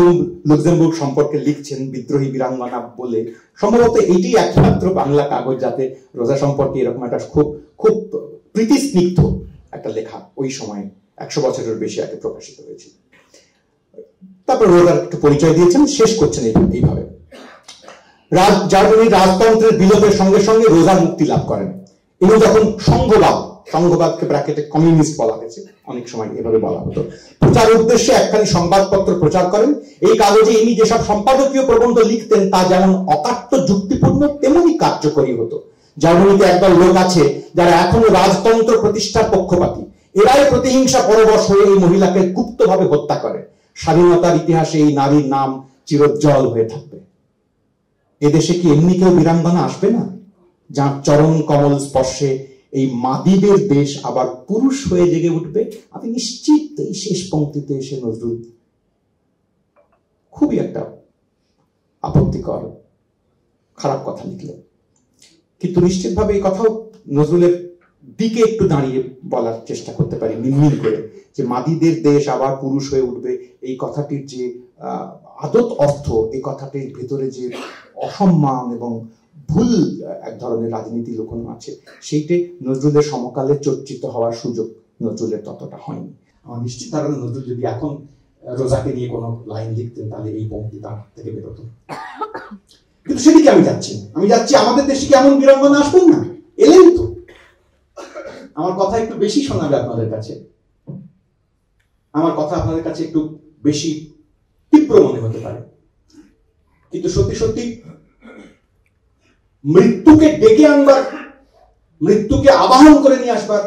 [SPEAKER 3] লুক্সেমবুর্গ সম্পর্কে লিখছেন বিদ্রোহী বীরাঙ্গনা বলে। সম্ভবত এটি একমাত্র বাংলা কাগজ যাতে রোজা সম্পর্কে এরকম একটা খুব প্রীতিস্নিগ্ধ একটা লেখা ওই সময় 100 বছরের বেশি আগে প্রকাশিত হয়েছিল। তারপর রোজার একটু পরিচয় দিয়েছেন, শেষ করছেন এইভাবে। জার্মানির রাজতন্ত্রের বিলোপের সঙ্গে সঙ্গে রোজা মুক্তি লাভ করেন এবং যখন সংঘবাদকে ব্র্যাকেটে কমিউনিস্ট বলা হয়েছে, অনেক সময় এভাবে বলা হতো, প্রচার উদ্দেশ্যে একখানি সংবাদপত্র প্রচার করেন। এই কাগজে ইনি যেসব সম্পাদকীয় প্রবন্ধ লিখতেন তা যেমন অকাট্য যুক্তিপূর্ণ তেমনি কার্যকরী হতো। জার্মানিতে একদল লোক আছে যারা এখনো রাজতন্ত্র প্রতিষ্ঠার পক্ষপাতী। এরাই প্রতিহিংসা পরবশ হয়ে এই মহিলাকে গুপ্তভাবে হত্যা করে। স্বাধীনতার ইতিহাসে এই নারীর নাম চিরোজ্জ্বল হয়ে থাকবে। এদেশে কি এমনি কেউ বীরাঙ্গনা আসবে না, যার চরণ কমল স্পর্শে এই মাদিদের দেশ আবার পুরুষ হয়ে জেগে উঠবে? আমি নিশ্চিত এই শেষ পংক্তিতে এসে নজরুল খুবই একটা আপত্তিকর খারাপ কথা লিখলেন, কিন্তু নিশ্চিতভাবে এই কথাও নজরুলের দিকে একটু দাঁড়িয়ে বলার চেষ্টা করতে পারি মিনমিন করে, যে মাদিদের দেশ আবার পুরুষ হয়ে উঠবে, এই কথাটির যে আদত অর্থ, এই কথাটির ভেতরে যে অসম্মান এবং ভুল এক ধরনের রাজনীতি লুকোনো আছে, সেইটাই নজরুলের সমকালে চর্চিত হওয়ার সুযোগ নজরুলের ততটা হয়নি। আমার নিশ্চিত ধারণা নজরুল যদি এখন রোজাকে নিয়ে কোনো লাইন লিখতেন তাহলে এই পংক্তি তার থেকে বেরোতো। কিন্তু সেদিকে আমি যাচ্ছি না। আমি যাচ্ছি আমাদের দেশে কি এমন বীরাঙ্গনা আসবেন না? এলেন তো। আমার কথা একটু বেশি শোনাবে আপনাদের কাছে, আমার কথা আপনাদের কাছে একটু বেশি তীব্র মনে হতে পারে, কিন্তু সত্যি সত্যি মৃত্যুকে ডেকে আনবার, মৃত্যুকে আবাহন করে নিয়ে আসবার,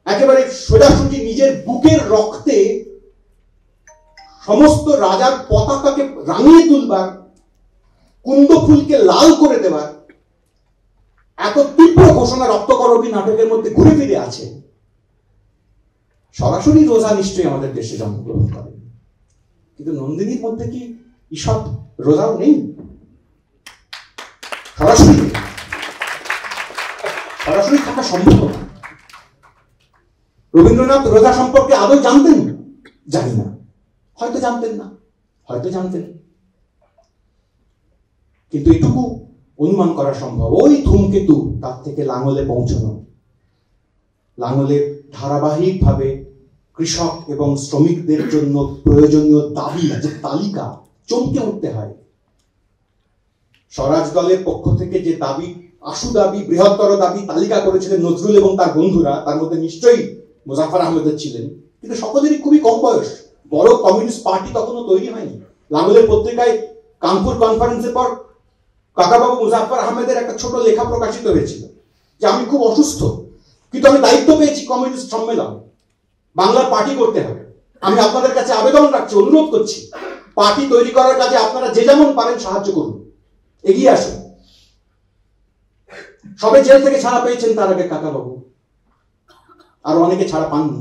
[SPEAKER 3] একেবারে সোজাসুজি নিজের বুকের রক্তে সমস্ত রাজার পতাকাকে রাঙিয়ে তুলবার, কুন্দ ফুলকে লাল করে দেবার এত তীব্র ঘোষণা রক্তকরবী নাটকের মধ্যে ঘুরে ফিরে আছে। সরাসরি রোজা নিশ্চয়ই আমাদের দেশে জন্মগ্রহণ করেন, কিন্তু নন্দিনীর মধ্যে কি এসব রোজাও নেই? সরাসরি থাকা সম্ভব না। রবীন্দ্রনাথ রোজা সম্পর্কে আদৌ জানতেন? জানি না, হয়তো জানতেন না, হয়তো জানতেন, কিন্তু এটুকু অনুমান করা সম্ভব, ওই ধূমকেতু তার থেকে লাঙলে পৌঁছানো, লাঙলের ধারাবাহিকভাবে কৃষক এবং শ্রমিকদের জন্য প্রয়োজনীয় দাবি যে তালিকা চমকে উঠতে হয়। স্বরাজ দলের পক্ষ থেকে যে দাবি, আশু দাবি, বৃহত্তর দাবি তালিকা করেছিলেন নজরুল এবং তার বন্ধুরা, তার মধ্যে নিশ্চয়ই মোজাফফর আহমেদের ছিলেন, কিন্তু সকলেরই খুবই কম বয়স, বড় কমিউনিস্ট পার্টি তখনও তৈরি হয়নি। লাঙলের পত্রিকায় কানপুর কনফারেন্সের পর কাকাবাবু মুজাফফর আহমেদের একটা ছোট লেখা প্রকাশিত হয়েছিল যে আমি খুব অসুস্থ, কিন্তু আমি দায়িত্ব পেয়েছি কমিউনিস্ট সম্মেলন, বাংলার পার্টি করতে হবে, আমি আপনাদের কাছে আবেদন রাখছি, অনুরোধ করছি, পার্টি তৈরি করার কাজে আপনারা যে যেমন পারেন সাহায্য করুন, এগিয়ে আসুন। সবে জেল থেকে ছাড়া পেয়েছেন তার আগে কাকাবাবু, আর অনেকে ছাড়া পাননি।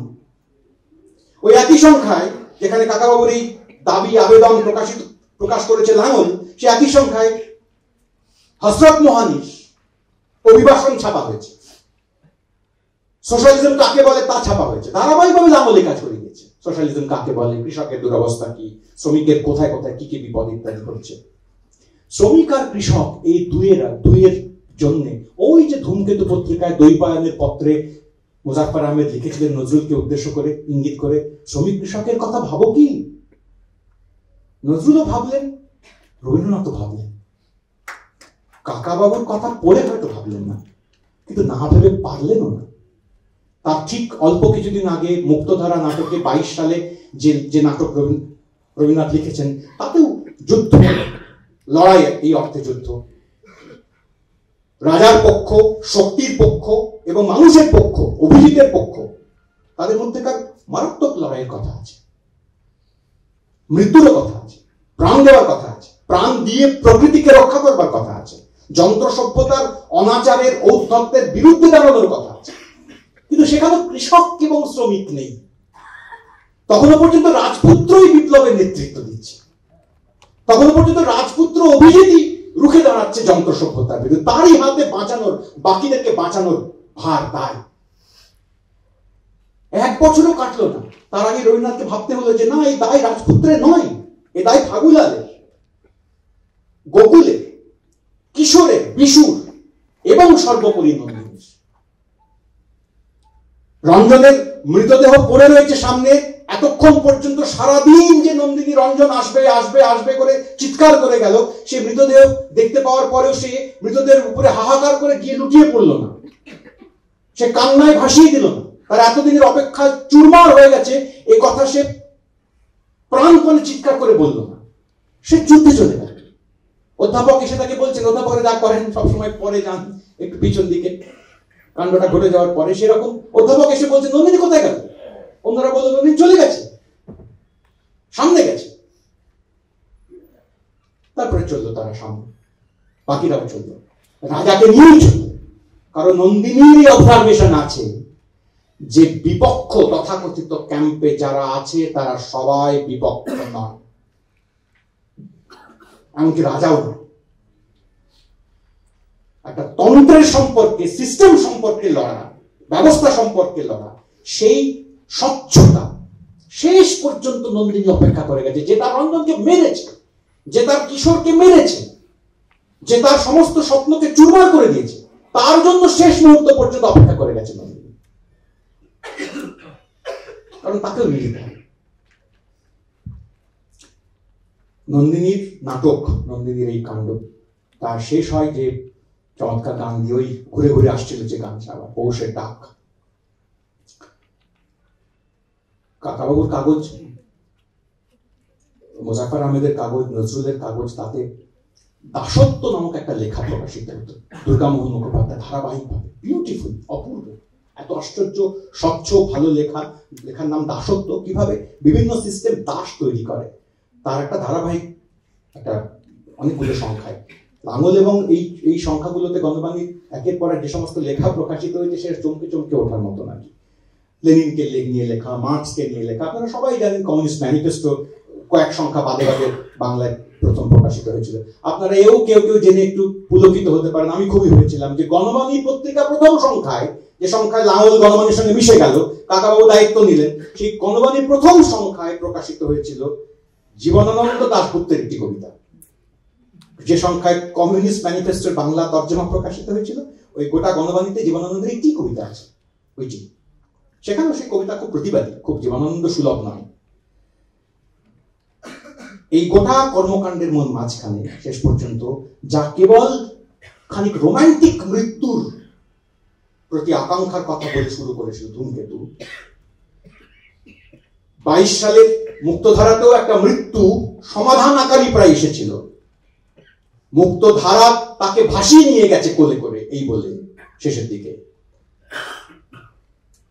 [SPEAKER 3] ওই একই সংখ্যায় যেখানে কাকাবাবুর এই দাবি আবেদন প্রকাশ করেছে লাঙল, সে একই সংখ্যায় হযরত মোহানির অভিবাসন ছাপা হয়েছে, সোশ্যালিজম কাকে বলে তা ছাপা হয়েছে। ধারাবাহিকভাবে লাঙলে কাজ করে গিয়েছে, সোশ্যালিজম কাকে বলে, কৃষকের দুরবস্থা কি, শ্রমিকের কোথায় কোথায় কি কি বিপদ ইত্যাদি হচ্ছে। শ্রমিক আর কৃষক এই দুইয়ের জন্য ওই যে ধূমকেতু পত্রিকায় দৈপায়নের পত্রে মুজাফফর আহমেদ লিখেছিলেন নজরুলকে উদ্দেশ্য করে, ইঙ্গিত করে, শ্রমিক কৃষকের কথা ভাবো কি। নজরুলও ভাবলেন, রবীন্দ্রনাথও ভাবলেন, কাকাবাবুর কথা পড়ে হয়তো ভাবলেন না, কিন্তু না ভেবে পারলেনও না। তার ঠিক অল্প কিছুদিন আগে মুক্তধারা নাটকে 22 সালে যে নাটক রবীন্দ্রনাথ লিখেছেন, তাতেও যুদ্ধ, লড়াই, এই অর্থে যুদ্ধ, রাজার পক্ষ, শক্তির পক্ষ এবং মানুষের পক্ষ, অভিজিতের পক্ষ, তাদের মধ্যেকার মারাত্মক লড়াইয়ের কথা আছে, মৃত্যুর কথা আছে, প্রাণ দেওয়ার কথা আছে, প্রাণ দিয়ে প্রকৃতিকে রক্ষা করবার কথা আছে, যন্ত্র সভ্যতার অনাচারের ঔদ্ধত্যের বিরুদ্ধে দাঁড়ানোর কথা আছে। কিন্তু সেখানে কৃষক এবং শ্রমিক নেই। তখনও পর্যন্ত রাজপুত্রই বিপ্লবের নেতৃত্ব দিচ্ছে, তখনও পর্যন্ত রাজপুত্র অভিজিৎই রুখে দাঁড়াচ্ছে যন্ত্র সভ্যতার বিরুদ্ধে, তারই হাতে বাঁচানোর, বাকিদেরকে বাঁচানোর ভার দায়। 1 বছরও কাটলো না, তার আগে রবীন্দ্রনাথকে ভাবতে হলো যে না, এই দায় রাজপুত্রের নয়, এ দায় ফাগুলালের, গোকুলের, কিশোরের, বিশুর এবং সর্বোপরি নন্দিনীর। রঞ্জনের মৃতদেহ পড়ে রয়েছে সামনে, এতক্ষণ পর্যন্ত সারাদিন যে নন্দিনী রঞ্জন আসবে আসবে আসবে করে চিৎকার করে গেল, সে মৃতদেহ দেখতে পাওয়ার পরেও সে মৃতদেহের উপরে হাহাকার করে গিয়ে লুটিয়ে পড়ল না, সে কান্নায় ভাসিয়ে দিল না, তার এতদিনের অপেক্ষা চুরমার হয়ে গেছে এ কথা সে প্রাণপণে চিৎকার করে বলল না, সে যুদ্ধে চলে গেল। অধ্যাপক এসে তাকে বলছেন, অধ্যাপকের যা করেন সবসময় পরে যান একটু পিছন দিকে, কাণ্ডটা ঘটে যাওয়ার পরে সেরকম অধ্যাপক এসে বলছেন নন্দিনী কোথায় গেল? অন্যরা বলল নন্দিনী চলে গেছে, সামনে গেছে। তারপরে চললো তারা সামনে, বাকিরাও চললো, রাজাকে নিয়েই চললো, কারণ নন্দিনীর অবজারভেশন আছে যে বিপক্ষ তথাকথিত ক্যাম্পে যারা আছে তারা সবাই বিপক্ষ নয়, এমনকি রাজাও নয়। একটা তন্ত্রের সম্পর্কে, সিস্টেম সম্পর্কে লড়া, ব্যবস্থা সম্পর্কে লড়া, সেই স্বচ্ছতা শেষ পর্যন্ত নন্দিনী অপেক্ষা করে গেছে। যে তার রঞ্জনকে মেরেছে, যে তার কিশোরকে মেরেছে, যে তার সমস্ত স্বপ্নকে চুরমার করে দিয়েছে, তার জন্য শেষ মুহূর্ত পর্যন্ত অপেক্ষা করে গেছে নন্দিনী, কারণ তাকেও মিলিতে হবে। নন্দিনীর নাটক, নন্দিনীর এই কাণ্ড তার শেষ হয় যে চমৎকার গান দিয়ে, ওই ঘুরে ঘুরে আসছিল যে গানটা, আবার পৌষের ডাক। কাকাবাবুর কাগজ, মুজাফফর আহমেদের কাগজ, নজরুলের কাগজ, তাতে দাসত্ব নামক একটা লেখা প্রকাশিত হতো দুর্গামোহন মুখোপাধ্যায় ধারাবাহিকভাবে, বিউটিফুল, অপূর্ব, এত আশ্চর্য, স্বচ্ছ, ভালো লেখার নাম দাসত্ব, কিভাবে বিভিন্ন সিস্টেম দাস তৈরি করে, তার একটা ধারাবাহিক, একটা অনেকগুলো সংখ্যায় লাঙল, এবং এই সংখ্যাগুলোতে গণবাণীর একের পর এক যে সমস্ত লেখা প্রকাশিত হয়েছে সে চমকে চমকে ওঠার মতো নাকি। লেনিনকে নিয়ে লেখা, মার্কসকে নিয়ে লেখা, আপনারা সবাই জানেন কমিউনিস্ট ম্যানিফেস্টো কয়েক সংখ্যা বাদে বাদে বাংলায় প্রথম প্রকাশিত হয়েছিল। আপনারা কেউ জেনে একটু পুলকিত হতে পারেন, আমি খুবই হয়েছিলাম যে গণবাণী পত্রিকা প্রথম সংখ্যায়, যে সংখ্যায় লাঙল গণবাণীর সঙ্গে মিশে গেল, কাকাবাবু দায়িত্ব নিলেন, সেই গণবাণীর প্রথম সংখ্যায় প্রকাশিত হয়েছিল জীবনানন্দ দাশগুপ্তের একটি কবিতা, যে সংখ্যায় কমিউনিস্ট ম্যানিফেস্টোর বাংলা তর্জমা প্রকাশিত হয়েছিল। ওই গোটা গণবাণীতে জীবনানন্দের একটি কবিতা আছে, ওইটি। সেখানেও সেই কবিতা খুব প্রতিবাদী, খুব জীবনানন্দ সুলভ নয়। এই গোটা কর্মকাণ্ডের মাঝখানে শেষ পর্যন্ত যা কেবল খানিক রোমান্টিক মৃত্যুর প্রতি আকাঙ্ক্ষার কথা বলে শুরু করেছিল ধূমকেতু, 22 সালের মুক্তধারাতেও একটা মৃত্যু সমাধান আকারী প্রায় এসেছিল। মুক্তধারা তাকে ভাসিয়ে নিয়ে গেছে কোলে করে, এই বলে শেষের দিকে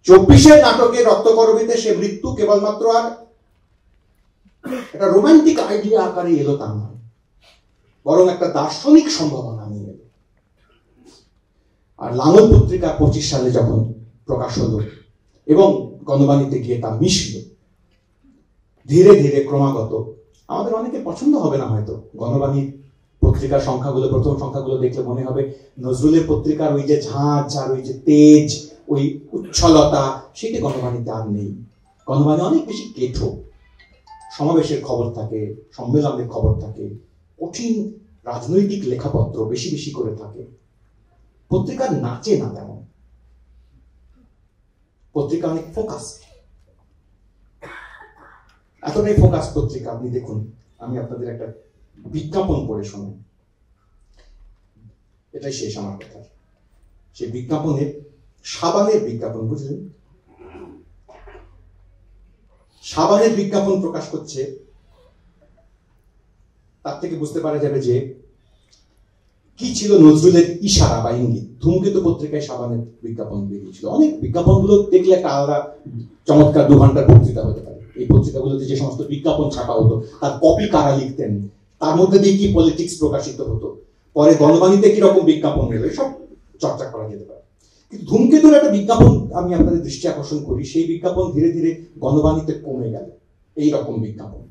[SPEAKER 3] 24-এর নাটকে রক্তকরবীতে সে মৃত্যু কেবলমাত্র আর একটা রোমান্টিক আইডিয়া আকারে এলো তা নয়, বরং একটা দার্শনিক সম্ভাবনা নিয়ে এলো। আর লাঙল পত্রিকা 25 সালে যখন প্রকাশ হলো এবং গণবাণীতে গিয়ে তা মিশল, ধীরে ধীরে ক্রমাগত, আমাদের অনেকে পছন্দ হবে না হয়তো গণবাণীর পত্রিকার সংখ্যাগুলো, প্রথম সংখ্যাগুলো দেখলে মনে হবে নজরুলের পত্রিকার ওই যে ঝাঁঝ আর ওই যে তেজ, ওই উচ্ছলতা, সেটি গণবাণীতে আর নেই। গণবাণী অনেক বেশি কেঠো, সমাবেশের খবর থাকে, সম্মেলনের খবর থাকে, কঠিন রাজনৈতিক লেখাপত্র বেশি বেশি করে থাকে। পত্রিকা নাচে না তেমন, পত্রিকা অনেক ফোকাস, এতটাই ফোকাস পত্রিকা। আপনি দেখুন, আমি আপনাদের একটা বিজ্ঞাপন পড়ে শোনাই, এটাই শেষ আমার কথা। সেই বিজ্ঞাপনের, সাবানের বিজ্ঞাপন, বুঝলেন, সাবানের বিজ্ঞাপন প্রকাশ করছে, তার থেকে বুঝতে পারা যাবে যে কি ছিল নজরুলের ইশারা বা ইঙ্গিত। ধূমকেতু পত্রিকায় সাবানের বিজ্ঞাপন বেরিয়েছিল। অনেক বিজ্ঞাপনগুলো দেখলে একটা আলাদা চমৎকার 2 ঘন্টার বক্তৃতা হতে পারে। এই পত্রিকাগুলোতে যে সমস্ত বিজ্ঞাপন ছাপা হতো, তার কপি কারা লিখতেন, তার মধ্যে দিয়ে কি পলিটিক্স প্রকাশিত হতো, পরে গণবাণীতে কিরকম বিজ্ঞাপন এলো, সব চর্চা করা যেতে পারে। কিন্তু ধূমকেতুর একটা বিজ্ঞাপন আমি আপনাদের দৃষ্টি আকর্ষণ করি, সেই বিজ্ঞাপন ধীরে ধীরে গণবাণীতে কমে গেল। এইরকম বিজ্ঞাপন,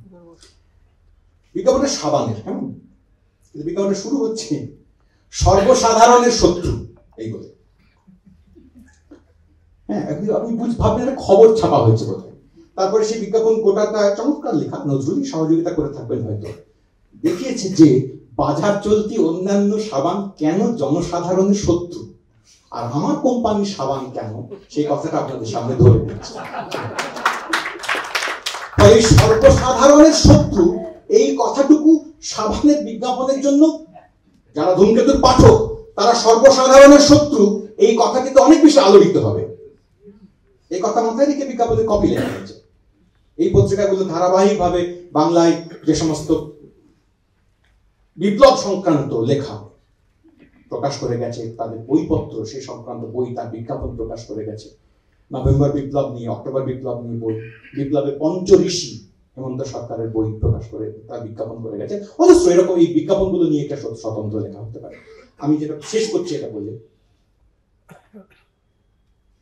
[SPEAKER 3] বিজ্ঞাপনটা সাবানের, কেমন, কিন্তু বিজ্ঞাপনটা শুরু হচ্ছে সর্বসাধারণের শত্রু এই বলে। হ্যাঁ, আপনি ভাববেন একটা খবর ছাপা হয়েছে কোথায়। তারপরে সেই বিজ্ঞাপন গোটাটা চমৎকার লেখা, নজরুলই সহযোগিতা করে থাকবেন হয়তো, দেখিয়েছে যে বাজার চলতি অন্যান্য সাবান কেন জনসাধারণের শত্রু, আর আমার কোম্পানির সাবান কেন, সেই কথাটা আপনাদের সামনে ধরে দিচ্ছে। এই সর্বসাধারণের শত্রু, এই কথাটুকু সাবানের বিজ্ঞাপনের জন্য যারা ধূমকেতুর পাঠক, তারা সর্বসাধারণের শত্রু, এই কথা কিন্তু অনেক বেশি আলোড়িত হবে। এই কথা মাথায় রেখে বিজ্ঞাপনের কপি লেখা হয়েছে। এই পত্রিকাগুলো ধারাবাহিকভাবে বাংলায় যে সমস্ত বিপ্লব সংক্রান্ত লেখা প্রকাশ করে গেছে, তাদের বইপত্র, সে সংক্রান্ত বই, তার বিজ্ঞাপন প্রকাশ করে গেছে। নভেম্বর বিপ্লব নিয়ে, অক্টোবর বিপ্লব নিয়ে বই, বিপ্লবের পঞ্চঋষি হেমন্ত সরকারের বই প্রকাশ করে তার বিজ্ঞাপন করে গেছে। অবশ্য এরকম এই বিজ্ঞাপনগুলো নিয়ে একটা স্বতন্ত্র লেখা হতে পারে। আমি যেটা শেষ করছি এটা বলে,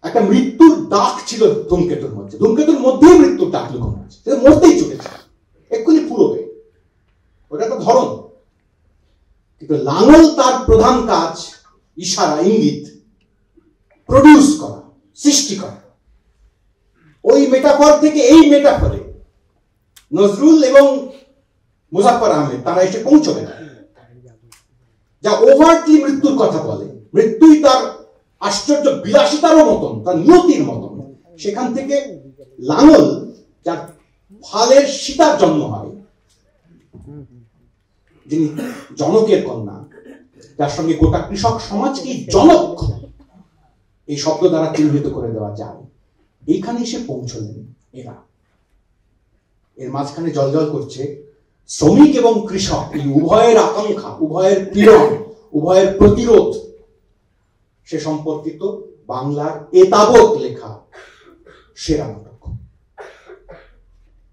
[SPEAKER 3] একটা মৃত্যুর ডাক ছিল ধূমকেতুর মধ্যে, ধূমকেতুর মধ্যেই মৃত্যুর ডাক লুকোনো আছে, মরতেই চলেছে, এক্ষুনি পুরোবে, ওটা তো ধরন। কিন্তু লাঙল তার প্রধান কাজ ইশারা, ইঙ্গিত প্রডিউস করা, সৃষ্টি করা। ওই মেটাফর থেকে এই মেটাফরে নজরুল এবং মুজাফফর আহমেদ তারা এসে পৌঁছবে না, যা ওভারটলি মৃত্যুর কথা বলে, মৃত্যুই তার আশ্চর্য বিলাসিতারও মতন, তার নিয়তির মতন। সেখান থেকে লাঙল, যার ফালের সীতার জন্ম হয়, যিনি জনকের কন্যা, যার সঙ্গে গোটা কৃষক সমাজকে জনক এই শব্দ দ্বারা চিহ্নিত করে দেওয়া যায়, এইখানে এসে পৌঁছলেন এরা। এর মাঝখানে জলজল করছে শ্রমিক এবং কৃষক এই উভয়ের আকাঙ্ক্ষা, উভয়ের পীড়ন, উভয়ের প্রতিরোধ সে সম্পর্কিত বাংলার এতাবৎ লেখা সেরা নাটক।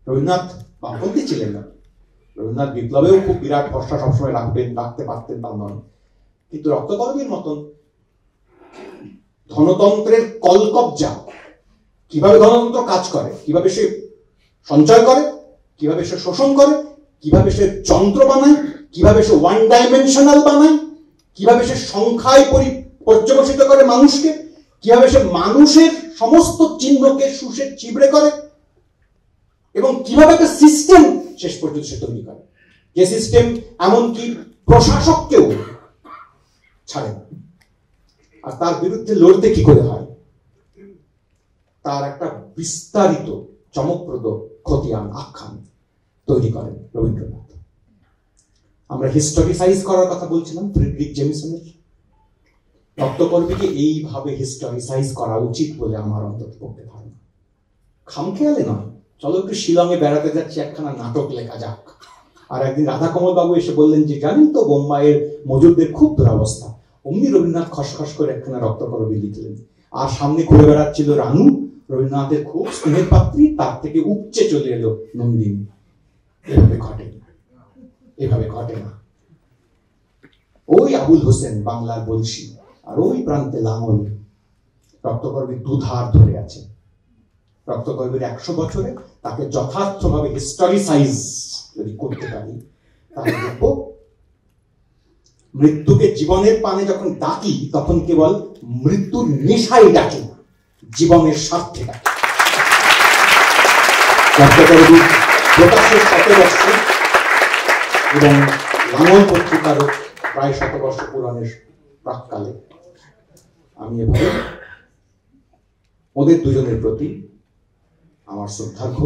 [SPEAKER 3] রবীন্দ্রনাথ বামপন্থী ছিলেন না, রবীন্দ্রনাথ বিপ্লবেও খুব বিরাট ভরসা সবসময় রাখতে পারতেন তা নয়, কিন্তু রক্তকর্মীর মতন ধনতন্ত্রের কলকবজা, কিভাবে ধনতন্ত্র কাজ করে, কিভাবে সে সঞ্চয় করে, কিভাবে সে শোষণ করে, কিভাবে সে যন্ত্র বানায়, কিভাবে সে ওয়ান ডাইমেনশনাল বানায়, কিভাবে সে সংখ্যায় পর্যবসিত করে মানুষকে, কিভাবে সে মানুষের সমস্ত চিহ্নকে শুষে চিবড়ে করে, এবং কিভাবে একটা সিস্টেম শেষ পর্যন্ত সে তৈরি করে, যে সিস্টেম এমনকি প্রশাসককেও ছাড়ে না। আর তার বিরুদ্ধে লড়তে কি করে হয়, তার একটা বিস্তারিত চমকপ্রদ খতিয়ান আখ্যান তৈরি করেন রবীন্দ্রনাথ। আমরা হিস্টোরিসাইজ করার কথা বলছিলাম ফ্রেডরিক জেমিসনের। রক্তকর্মীকে এইভাবে হিস্টোরিসাইজ করা উচিত বলে আমার অন্তত পক্ষে ধারণা। খামখেয়ালে নয়, চলো একটু শিলংয়ে বেড়াতে যাচ্ছি, একখানা নাটক লেখা যাক। আর একদিন রাধাকমল বাবু এসে বললেন যে জানেন তো বোম্বাইয়ের মজুরদের খুব দুরবস্থা। অমনি রবীন্দ্রনাথ খসখস করে একখানা রক্তকরবী লিখলেন। আর সামনে ঘুরে বেড়াচ্ছিল রানু, রবীন্দ্রনাথের খুব স্নেহের পাত্রী, তার থেকে উপচে চলে এলো নন্দিনী। এভাবে ঘটে, এভাবে ঘটে না। ওই আবুল হোসেন বাংলার বলছি, আর ওই প্রান্তে লাঙল। রক্তকর্মীর দুধার ধরে আছে। রক্তকর্মীর 100 বছরে তাকে যথার্থভাবে হিস্টোরিসাইজ যদি করতে পারি, তাহলে দেখব মৃত্যুকে জীবনের পানে যখন ডাকি, তখন কেবল মৃত্যুর নেশায় ডাকি, জীবনের স্বার্থে ডাকি। রক্তকর্মী প্রকাশের 100 বছর এবং লাঙল পত্রিকারও প্রায় 100 বর্ষ পুরাণের প্রাককালে আমি এভাবে ওদের দুজনের প্রতি আমার শ্রদ্ধার্ঘ্য